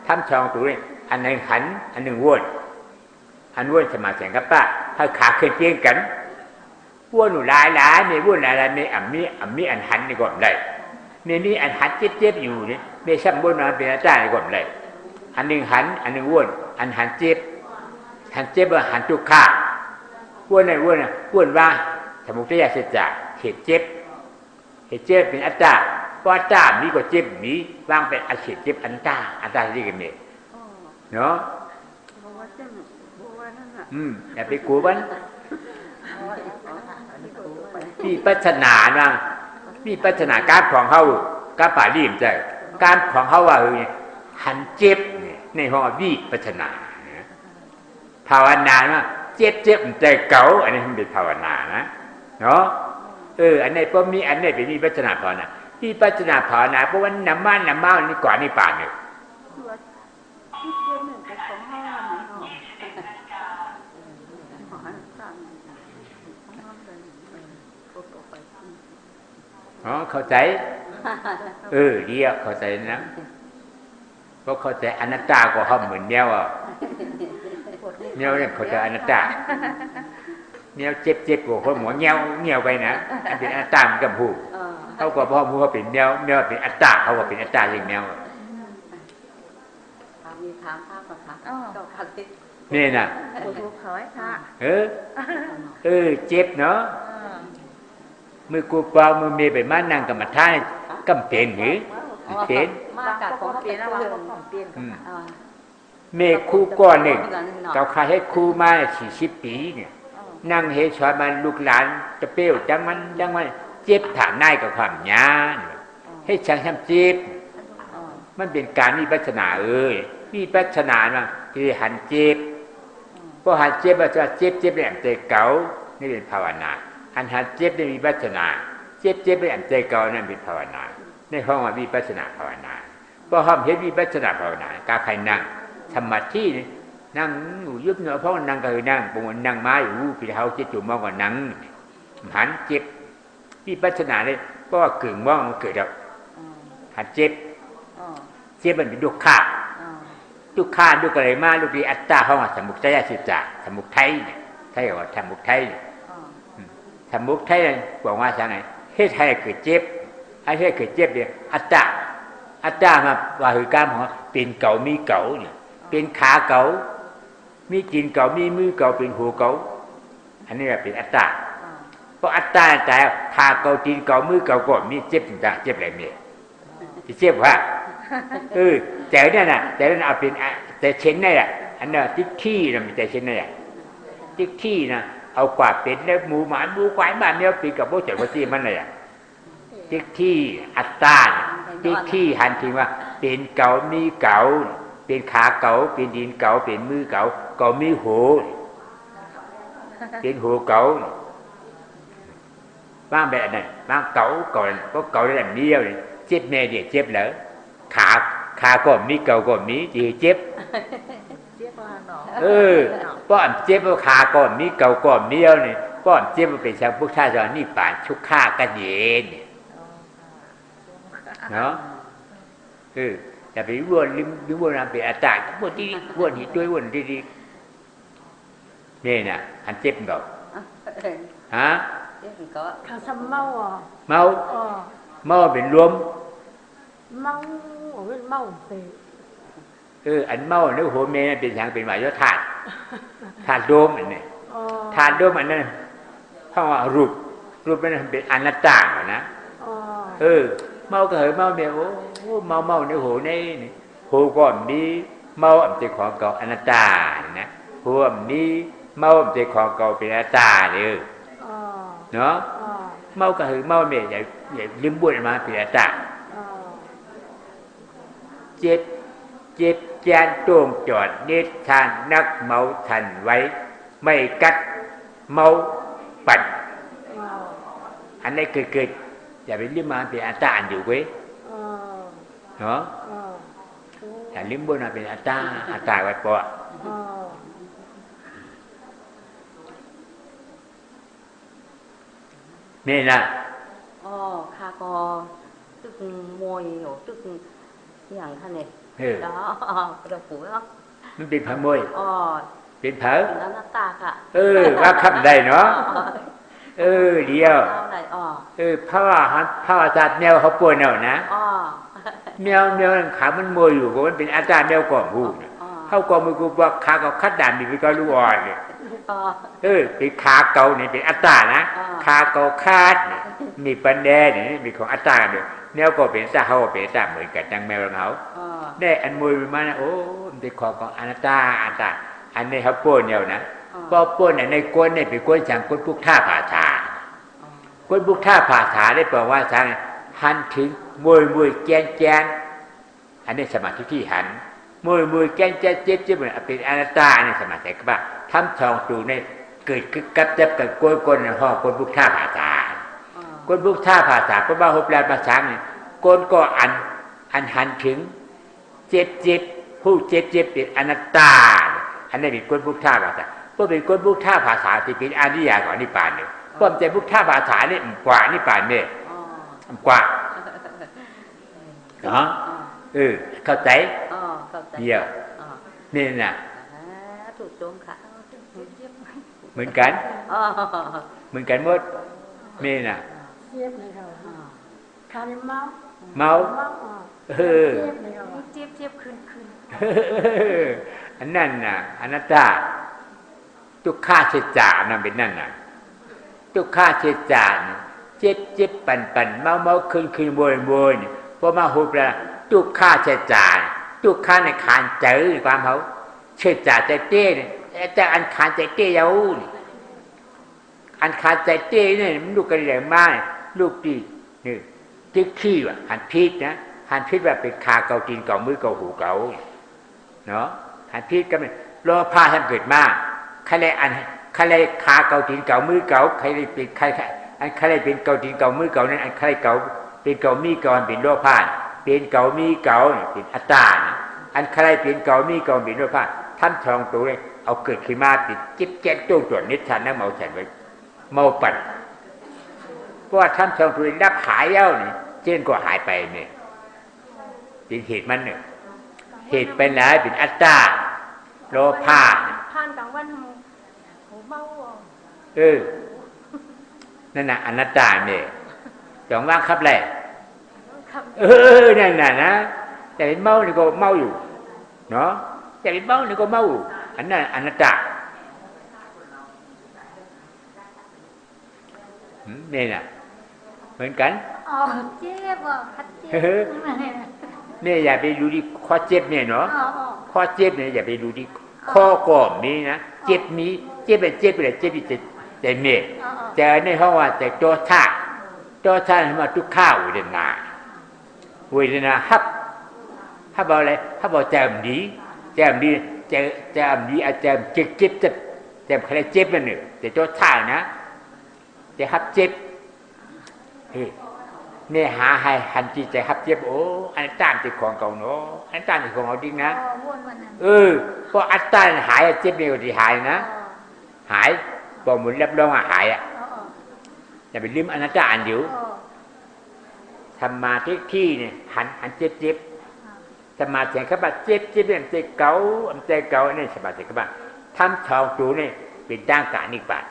Speaker 1: ทำช่องตัวนี้อันหนึ่งหันอันหนึ่งวนอันวนสมาธิกับป้าถ้าขาขึ้นเพียงกันวนหนูลายมีวนลายมีอันมีอันหันนี่ก่อนเลยมีอันหันเจ็บอยู่นี่มีช่ำวนมาเป็นอาจารย์นี่ก่อนเลยอันหนึ่งหันอันหนึ่งวนอันหันเจ็บว่าหันทุกข้าวนว่าสมุทัยสัจจะเหตุเจ็บเป็นอัตตาเพราะอัตตามีกว่าเจ็บมีวางเป็นอาชีพเจ็บอัตตาที่กันเนี่ยเนาะอย่าไปกลัวมันพี่ปัจนานะพี่ปัจนาการของเขาการป่ารีมใจการของเขาว่าหันเจ็บในห้องวิปัสนาภาวนาว่าเจ็บใจเก่าอันนี้มันเป็นภาวนานะเนาะอันนี้พอมีอันนี้เป็นวิปัสนาภาวนาวิปัสนาภาวนาเพราะว่าน้ำมันนี่กว่านี่ป่านเนี่ย อ๋อเข้าใจเดียวเข้าใจนะเพราะเข้าใจอนัตตาก็ห้อมเหมือนแมวอ่ะแมวเนี่ยเข้าใจอนัตตาแมวเจ็บๆกว่าคนหัวเงี้ยวไปนะอันเป็นอนัตตามันกับผู้เขาก็พ่อมูเขาเป็นแมวเป็นอัตตาเขาก็เป็นอัตตาอย่างแมว
Speaker 8: มีถามภาพก่อนค่ะต่อค่ะ
Speaker 1: นี่น่ะ
Speaker 9: ถูกเขาไว้ค่ะ
Speaker 1: เจ็บเนาะมือกูเปล่ามือเมย์ไปมานั่งกับมาท่ากำเป็นหรือเป็น
Speaker 8: มากกับของเป็นแล้วของเป็น
Speaker 1: เมย์คู่ก้อนหนึ่งเจ้าข้าให้คู่มา40 ปีเนี่ยนั่งเฮชอยมันลูกหลานจะเปรี้ยวจังมันเจ็บฐานนายกับความยานให้ช่างทำเจ็บมันเป็นการมีปัจนามีปัจนามาคือหันเจ็บพอหันเจ็บว่าจะเจ็บแหลมใจเก่านี่เป็นภาวนาหันเจ็บได้มีปัจนาเจ็บแหลมใจเก่านั่นเป็นภาวนาในห้องว่ามีปัจนาภาวนาพอห้องเห็นมีปัจนาภาวนากาใครนั่งสมาธินั่งยุบเนื้อเพราะนั่งก็คือนั่งปงนั่งไม้พี่เท้าเจ็บจุ่มมองกว่านั่งหันเจ็บมีปัจนาเลยเพราะว่ากึ่งมองมันเกิดแล้วหันเจ็บมันเป็นดุข่าดุอะไรมาลูกดีอัตตาเขาว่าสมุทัยสิจาสมุทัยเนี่ยใช่หรอสมุทัยสมุทัยบอกว่าอย่างไรเฮ็ดให้เกิดเจ็บให้เกิดเจ็บเนี่ยอัตตามาว่าคือการของเป็นเก่ามีเก่าเนี่ยเป็นขาเก่ามีกินเก่ามีมือเก่าเป็นหัวเก่าอันนี้เป็นอัตตาเพราะอัตตาแต่ขาเก่ากินเก่ามือเก่าก็มีเจ็บต่างเจ็บอะไรเนี่ยเจ็บว่าแต่เนี่ยนะแต่นั่นเอาเป็นแต่เช่นนี่แหละอันนั้นติ๊กที่นะมีแต่เช่นนี่แหละติ๊กที่นะเอากว่าเป็นแล้วหมูหมาดูควายบ้านเนี่ยปีกับโบเจ๋งกว่าที่มันเลยติ๊กที่อัตตาติ๊กที่หันทิ้งว่าเป็นเก่ามีเก่าเป็นขาเก่าเป็นดินเก่าเป็นมือเก่าเก่ามีหูเป็นหูเก่าบ้างแบบนั้นบ้างเก่าก่อนเพราะเก่าได้แบบนี้เลยเจ็บแม่เด็กเจ็บเหรอขาก็มีเก่าก็มีจีเจ็บป้อนเจ็บว่าขาก็มีเก่าก็มีแล้วนี่ป้อนเจ็บว่าเป็นชาวพุทธศาสนานี่ป่านชุกฆ่ากันเย็นเนาะแต่ไปวนน้ำเป็นอัตตาวนที่วนหิด้วยวนที่นี่น่ะอันเจ็บเก่าฮะ
Speaker 7: เขาทำเมา
Speaker 1: เมาเป็นรวม
Speaker 7: เมาเป็นเมาไป
Speaker 1: อันเมาเนี่ยโหเมย์เป็นอย่างเป็นหมายว่าถาดโดมอันนี้ถาดโดมอันนั้นเพราะว่ารูปนั้นเป็นอนัตตานะเมาก็เหยเมาเนี่ยโอ้เมาเนี่ยโหนี่โหก่อนมีเมาอันเป็นของเก่าอนัตตานะโหมีเมาอันเป็นของเก่าเป็นอนัตตาเลยเนาะเมาก็เหยเมาเนี่ยอย่าลืมบุญมาเป็นอนัตตาเจ็บแจนตวงจอดเนตทานนักเมาทันไว้ไม่กัดเมาปั่นอันนี้เกิดอย่าไปลืมมาเป็นอัตตาอันอยู่เว้ยเนาะอย่าลืมบุญมาเป็นอัตตาไว้ปะนี่นะ
Speaker 8: ข้าก็ตึกมวยหรือตึกอย่างท่านเนี่ยđó đầu phủ đó
Speaker 1: มันเป็นผังมวยเป็นเผา
Speaker 8: แล้วหน้าตาค่ะ
Speaker 1: ว่าคำใดเนาะเดียวเพราะว่าจัดแนวเขาป่วยแนวนะแนวขามันมวยอยู่เพราะมันเป็นอาจารย์แนวก่อนหูเข้าก่อนมือกูบอกขาเขาคัดด่านมีไปก็รู้อ่อนเนี่ยเป็นขาเก่าเนี่ยเป็นอัตตานะขาเก่าคาดมีปันแดเนี่ยมีของอัตตาเนี่ยแนวก็เป็นอัตตาเขาก็เป็นอัตตาเหมือนกันดังแมวเขาได้อันมวยมานะโอ้มันเป็นของอนัตตาอันนี้เขาป่วยแนวนะก็ป่วยในก้นเนี่ยเป็นก้นจังก้นพวกท่าผาชาก้นพวกท่าผาชาได้บอกว่าทางหันถึงมวยแกนอันนี้สมาธิที่หันมวยแกนเจ็บเหมือนเป็นอนัตตาในสมาธิก็ว่าทำทองตูในเกิดคึกกับจับกับก้นในห้องก้นพวกท่าผาชาก้นพวกท่าผาชาเพราะว่าหบแลนภาษาเนี่ยก้นก็อันหันถึงเจ็บผู้เจ็บเป็นอนัตตาอันนี้เป็นก้นพวกท่าภาษาเพราะเป็นก้นพวกท่าภาษาที่เป็นอริยะก่อนนิพพานเนี่ยความใจพวกท่าภาษาเนี่ยกว่านิพพานเนี่ย กว่าเนาะเข้าใจเดียวนี่น่ะ
Speaker 10: ถูกตรงค่ะ
Speaker 1: เหมือนกันเหมือนกันหมดนี่น่ะ
Speaker 10: เจ็บเลยค่ะคันเมาเจ็บขึ้น
Speaker 1: อันนั้นน่ะอนัตตาทุกข้าเฉจานั่นเป็นนั่นน่ะทุกข้าเฉจาเจ็บปั่นเมาขึ้นโวยพอมาหุบแล้วทุกข้าเฉจาทุกข้าในขานเจอความเขาเฉจาใจเต้เนี่ยแต่อันขานใจเต้ยาวอันขานใจเต้เนี่ยมันลูกกระเดี่ยมากลูกดีนี่จิ๊กขี้ว่ะหันพิษนะหันพิษแบบเป็นขาเกาตีนเกามือเกาหูเกาเนาะหันพิษก็เป็นโลภะท่านเกิดมากใครเลยขาเกาตีนเกามือเกาใครเลยเป็นใครเป็นเกาตีนเกามือเกานั้นอันใครเกาเป็นเกามีเกาเป็นโลภะเป็นเกามีเกาเป็นอัตตาอันใครเป็นเกามีเกาเป็นโลภะท่านทองตัวเลยเอาเกิดขึ้นมาติดจิ๊บแจ๊กตู้ตรวจนิทานนั่งเมาฉันไว้เมาปั่นเพราะว่าท่านทองตัวรับหายแล้วนี่เช่นก็หายไปเนี่ยเป็นเหตุมันเนี่ยเหตุเป็นอะไรเป็นอัตตาโลภะ
Speaker 10: ผ่านกลางวันหูเมา
Speaker 1: นั่นน่ะอนัตตาเนี่ยจองว่างครับแหละนั่นน่ะนะแต่เป็นเมานี่ก็เมาอยู่เนาะแต่เป็นเมานี่ก็เมาอันนั้นอนัตตานี่น่ะเหมือนกัน
Speaker 10: เจ็บคัดเจ็บ
Speaker 1: เนี่ยอย่าไปดูที่ข้อเจ็บเนี่ยเนาะข้อเจ็บเนี่ยอย่าไปดูที่ข้อก่อมนี้นะเจ็บนี้เจ็บไปใจเมฆใจในห้องว่าใจโจท่ามาทุกข้าวเวทนาฮับอะไรฮับเอาใจมันดีอาจารย์เจ็บใจใครเจ็บมันเนี่ยใจโจท่านะใจฮับเจ็บเนี่ยหาให้หันจีใจฮับเจ็บโอ้อันต้านติดของเก่าเนาะอันต้านติดของเอาดิ้งนะเพราะอันต้านหายเจ็บเนี่ยก็ที่หายนะหายบอกหมุนรับรองหายอย่าไปลืมอนัตตาอันเดียวธรรมาที่เนี่ยหันเจ็บธรรมาเสียงขบัดเจ็บเนี่ยใจเก่าเนี่ยสบายใจขบัดทำชองจูเนี่ยเป็นด้านการนิพพาน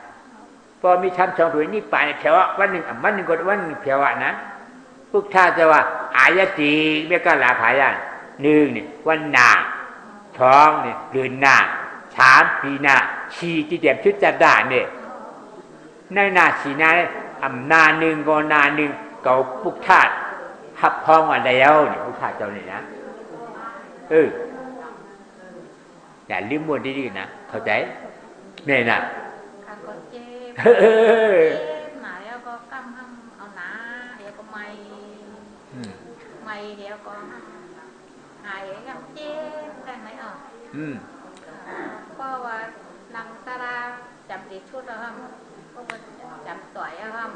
Speaker 1: พอมีทำชองจูนิพพานเพียววันหนึ่งก็วันหนึ่งเพียวนะพวกท่าจะว่าอายติเมื่อก็ลาภายานหนึ่งเนี่ยวันหน้าท้องเนี่ยเดือนหน้า3 ปีหน้าชีที่เตรียมชุดจัดด่านเนี่ยในหน้าชีนานาหนึ่งก็นาหนึ่งเก่าพุกธาตุหับพ้องวันเดียวเนี่ยพุกธาตุเจ้าเนี่ยนะอย่าลืมมวนดีๆนะเข้าใจเนี่ยนะ
Speaker 10: หายแล้วก็กำห้ำเอาหนาเดี๋ยวก็ไม่เดี๋ยวก็หายกับเจ็บได้ไหมเพราะว่านังตาราจำดีชุดแล้วครับเพราะว่าจำต่อยแล้วครับ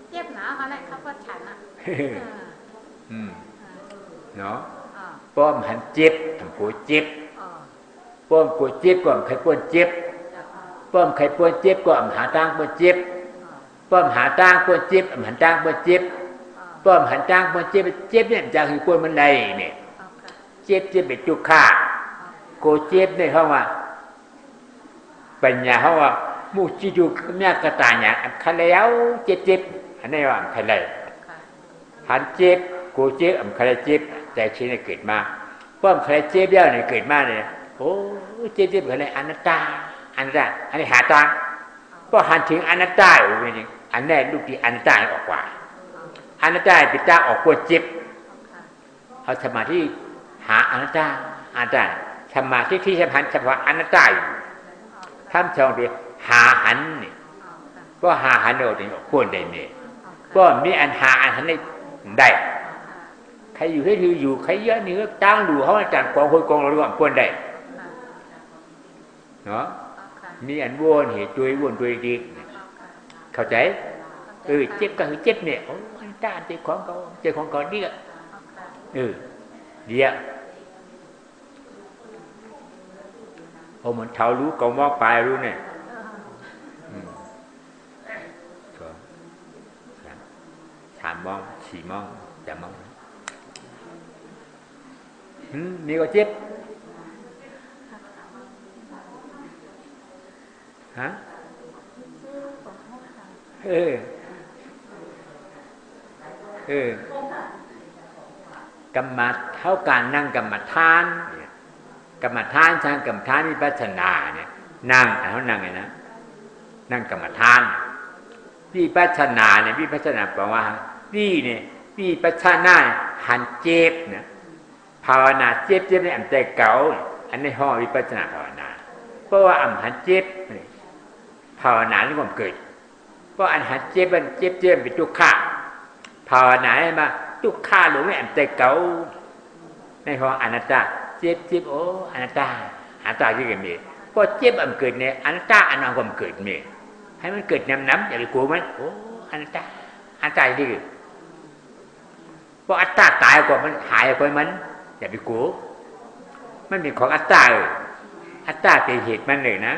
Speaker 10: เจ็บหนาเขาเนี่ยเขาก็ฉัน
Speaker 1: เนาะป้อมหันเจ็บทำกูเจ็บป้อมกูเจ็บก่อนใครป้อนเจ็บป้อมใครป้อนเจ็บก่อนหาตั้งป้อนเจ็บป้อมหาตั้งป้อนเจ็บหันตั้งป้อนเจ็บป้อมหันตั้งป้อนเจ็บเนี่ยจะคือป้อนมันใดเนี่ยเจ็บเป็นจุกขาโกเจ็บในห้องว่าปัญญาห้องว่ามุจิจุเมียกระตายเนี่ยคันแล้วเจ็บอันนี้ว่าคันเลยหันเจ็บโกเจ็บคันเลยเจ็บแต่ชิ้นนี้เกิดมาป้อมคันเลยเจ็บแล้วเนี่ยเกิดมาเนี่ยโอ้เจ็บคันเลยอนัตตาอันนี้หาตาก็หันถึงอนัตตาอยู่จริงอันนี้ลูกที่อนัตตาออกกว่าอนัตตาปิตาออกกว่าเจ็บเอาสมาธิหาอนัตตาธรรมะที่สำคัญเฉพาะอนัตตาอยู่ทำช่องที่หาหันนี่ก็หาหันเอาถึงควรได้เนี่ยก็มีอันหาอันหันได้ใครอยู่ให้ถืออยู่ใครเยอะเนื้อตั้งดูเขาอาจารย์กองคนกองเราด้วยควรได้เนาะมีอันวนเหตุวนตัวดีเข้าใจเจ็บก็คือเจ็บเนี่ยโอ้อันต้านเจ็บของเขาดีอ่ะดีอ่ะพอมันเท่ารู้เกามอกปลายรู้เนี่ย2 3 4 3 món 4 món 5 mónนี่ก็เจ็บฮะกรรมะเท่าการนั่งกรรมฐานกรรมฐานชั้นกรรมฐานวิปัสสนาเนี่ยนั่งเขานั่งไงนะนั่งกรรมฐานวิปัสสนาเนี่ยวิปัสสนาแปลว่าเนี่ยวิปัสสนาหันเจ็บนะภาวนาเจ็บเนี่ยอันใจเก่าอันนี้ห้อวิปัสสนาภาวนาเพราะว่าอันหันเจ็บภาวนาที่ความเกิดเพราะอันหันเจ็บมันเจ็บเป็นทุกข์ภาวนาให้มาทุกข์หลงในอันใจเก่าในห้ออนัตตาเจ็บโอ้อนัตตาที่เกิดมีเพราะเจ็บอันเกิดเนี่ยอนัตตาอันนั้นความเกิดมีให้มันเกิดน้ำอย่าไปกลัวมันโอ้อนัตตาที่เกิดเพราะอัตตาตายกว่ามันหายกว่ามันอย่าไปกลัวมันเป็นของอัตตาอัตตาเป็นเหตุมันเลยนะ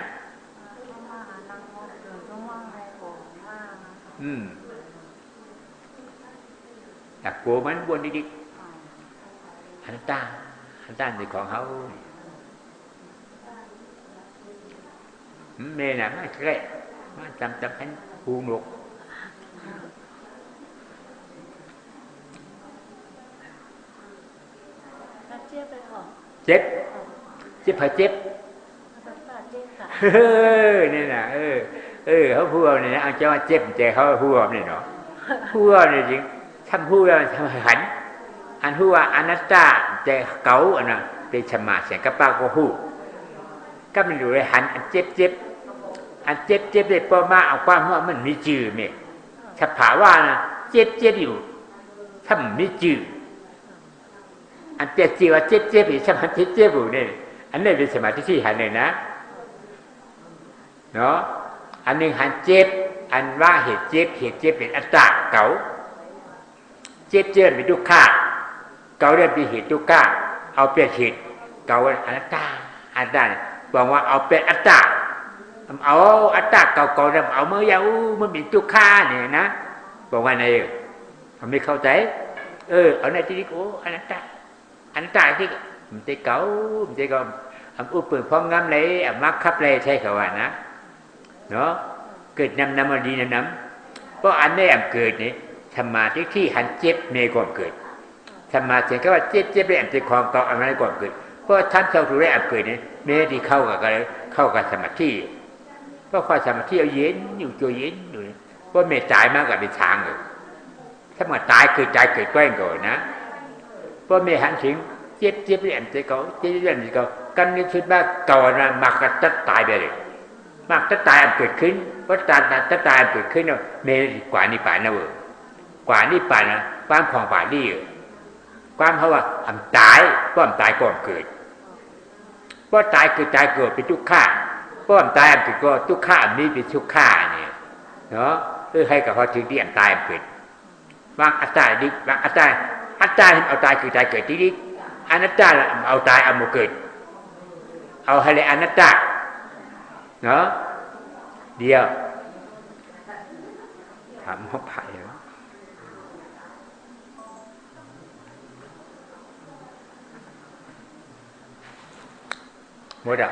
Speaker 1: อยากกลัวมันวนดิอันตาเป็นของเขาเมย์น่ะไม่ใช่มาจำให้หูหนวกเจ็บหาเจ็บนี่นะเขาพูดเนี่ยนะเอาเจ้าว่าเจ็บใจเขาพูดเนี่ยเนาะพูดเนี่ยจริงทำพูดแล้วทำหันอันพูดว่าอนัตตาใจเก่าอันน่ะเป็นสมาเสียงกระป้าก็พูดก็มันอยู่ในหันอันเจ็บอันเจ็บเลยพอมาเอาความว่ามันมีจืดเนี่ยถ้าผ่าว่านะเจ็บอยู่ถ้ามันมีจืดอันเจ็บว่าเจ็บอยู่ถ้ามันเจ็บอยู่เนี่ยอันนี้เป็นสมาธิที่หันเลยนะเนาะอันหนึ่งหันเจ็บอันว่าเหตุเจ็บเป็นอัตตาเก่าเจ็บเป็นทุกข์เก่าเรื่องเป็นเหตุทุกข์เอาเป็นเหตุเก่าอนัตตาบอกว่าเอาเป็นอัตตาเอาอัตตาเก่าๆเอาเมื่อยาวมันเป็นทุกข์เนี่ยนะบอกว่าไงเขาไม่เข้าใจเอาในที่นี้โอ้อนัตตาที่มันจะเก่าอุปเปิดพองงามเลยมักคับเลยใช่เขาว่านะเนาะเกิดน้ำดีน้ำเพราะอันนี้เกิดนี่ธรรมาที่หันเจ็บในความเกิดธรรมาเสียงก็ว่าเจ็บได้อันเป็นความเก่าอันนั้นความเกิดเพราะท่านเข้าสู่ได้เกิดนี่ไม่ได้เข้ากับสมาธิเพราะความสมาธิเอาเย็นอยู่ตัวเย็นอยู่เพราะไม่ตายมากกว่าเป็นช้างเลยถ้ามาตายเกิดแกล้งก่อนนะเพราะไม่หันถึงเจ็บได้อันเป็นเก่าเจ็บได้อันเป็นเก่ากันนี่ชุดว่าเก่านะมักจะตายไปเลยมักจะตายอันเกิดขึ้นเพราะตายเกิดขึ้นเนี่ยเมกว่านิพพานนะกว่านิพพานนะความของป่านี่ความเพราะว่าอันตายเพราะอันตายก่อนเกิดเพราะตายเกิดเป็นทุกข์เพราะอันตายอันเกิดก็ทุกข์อันนี้เป็นทุกข์เนี่ยเนาะให้กับพอถึงที่อันตายอันเกิดบางอัตตาดิบางอัตตาเอาตายเกิดที่นี่อนัตตาเอาตายเอาโมเกิดเอาให้เลยอนัตตาเนาะเดียวถามว่าไปเหรอหมดอ่ะ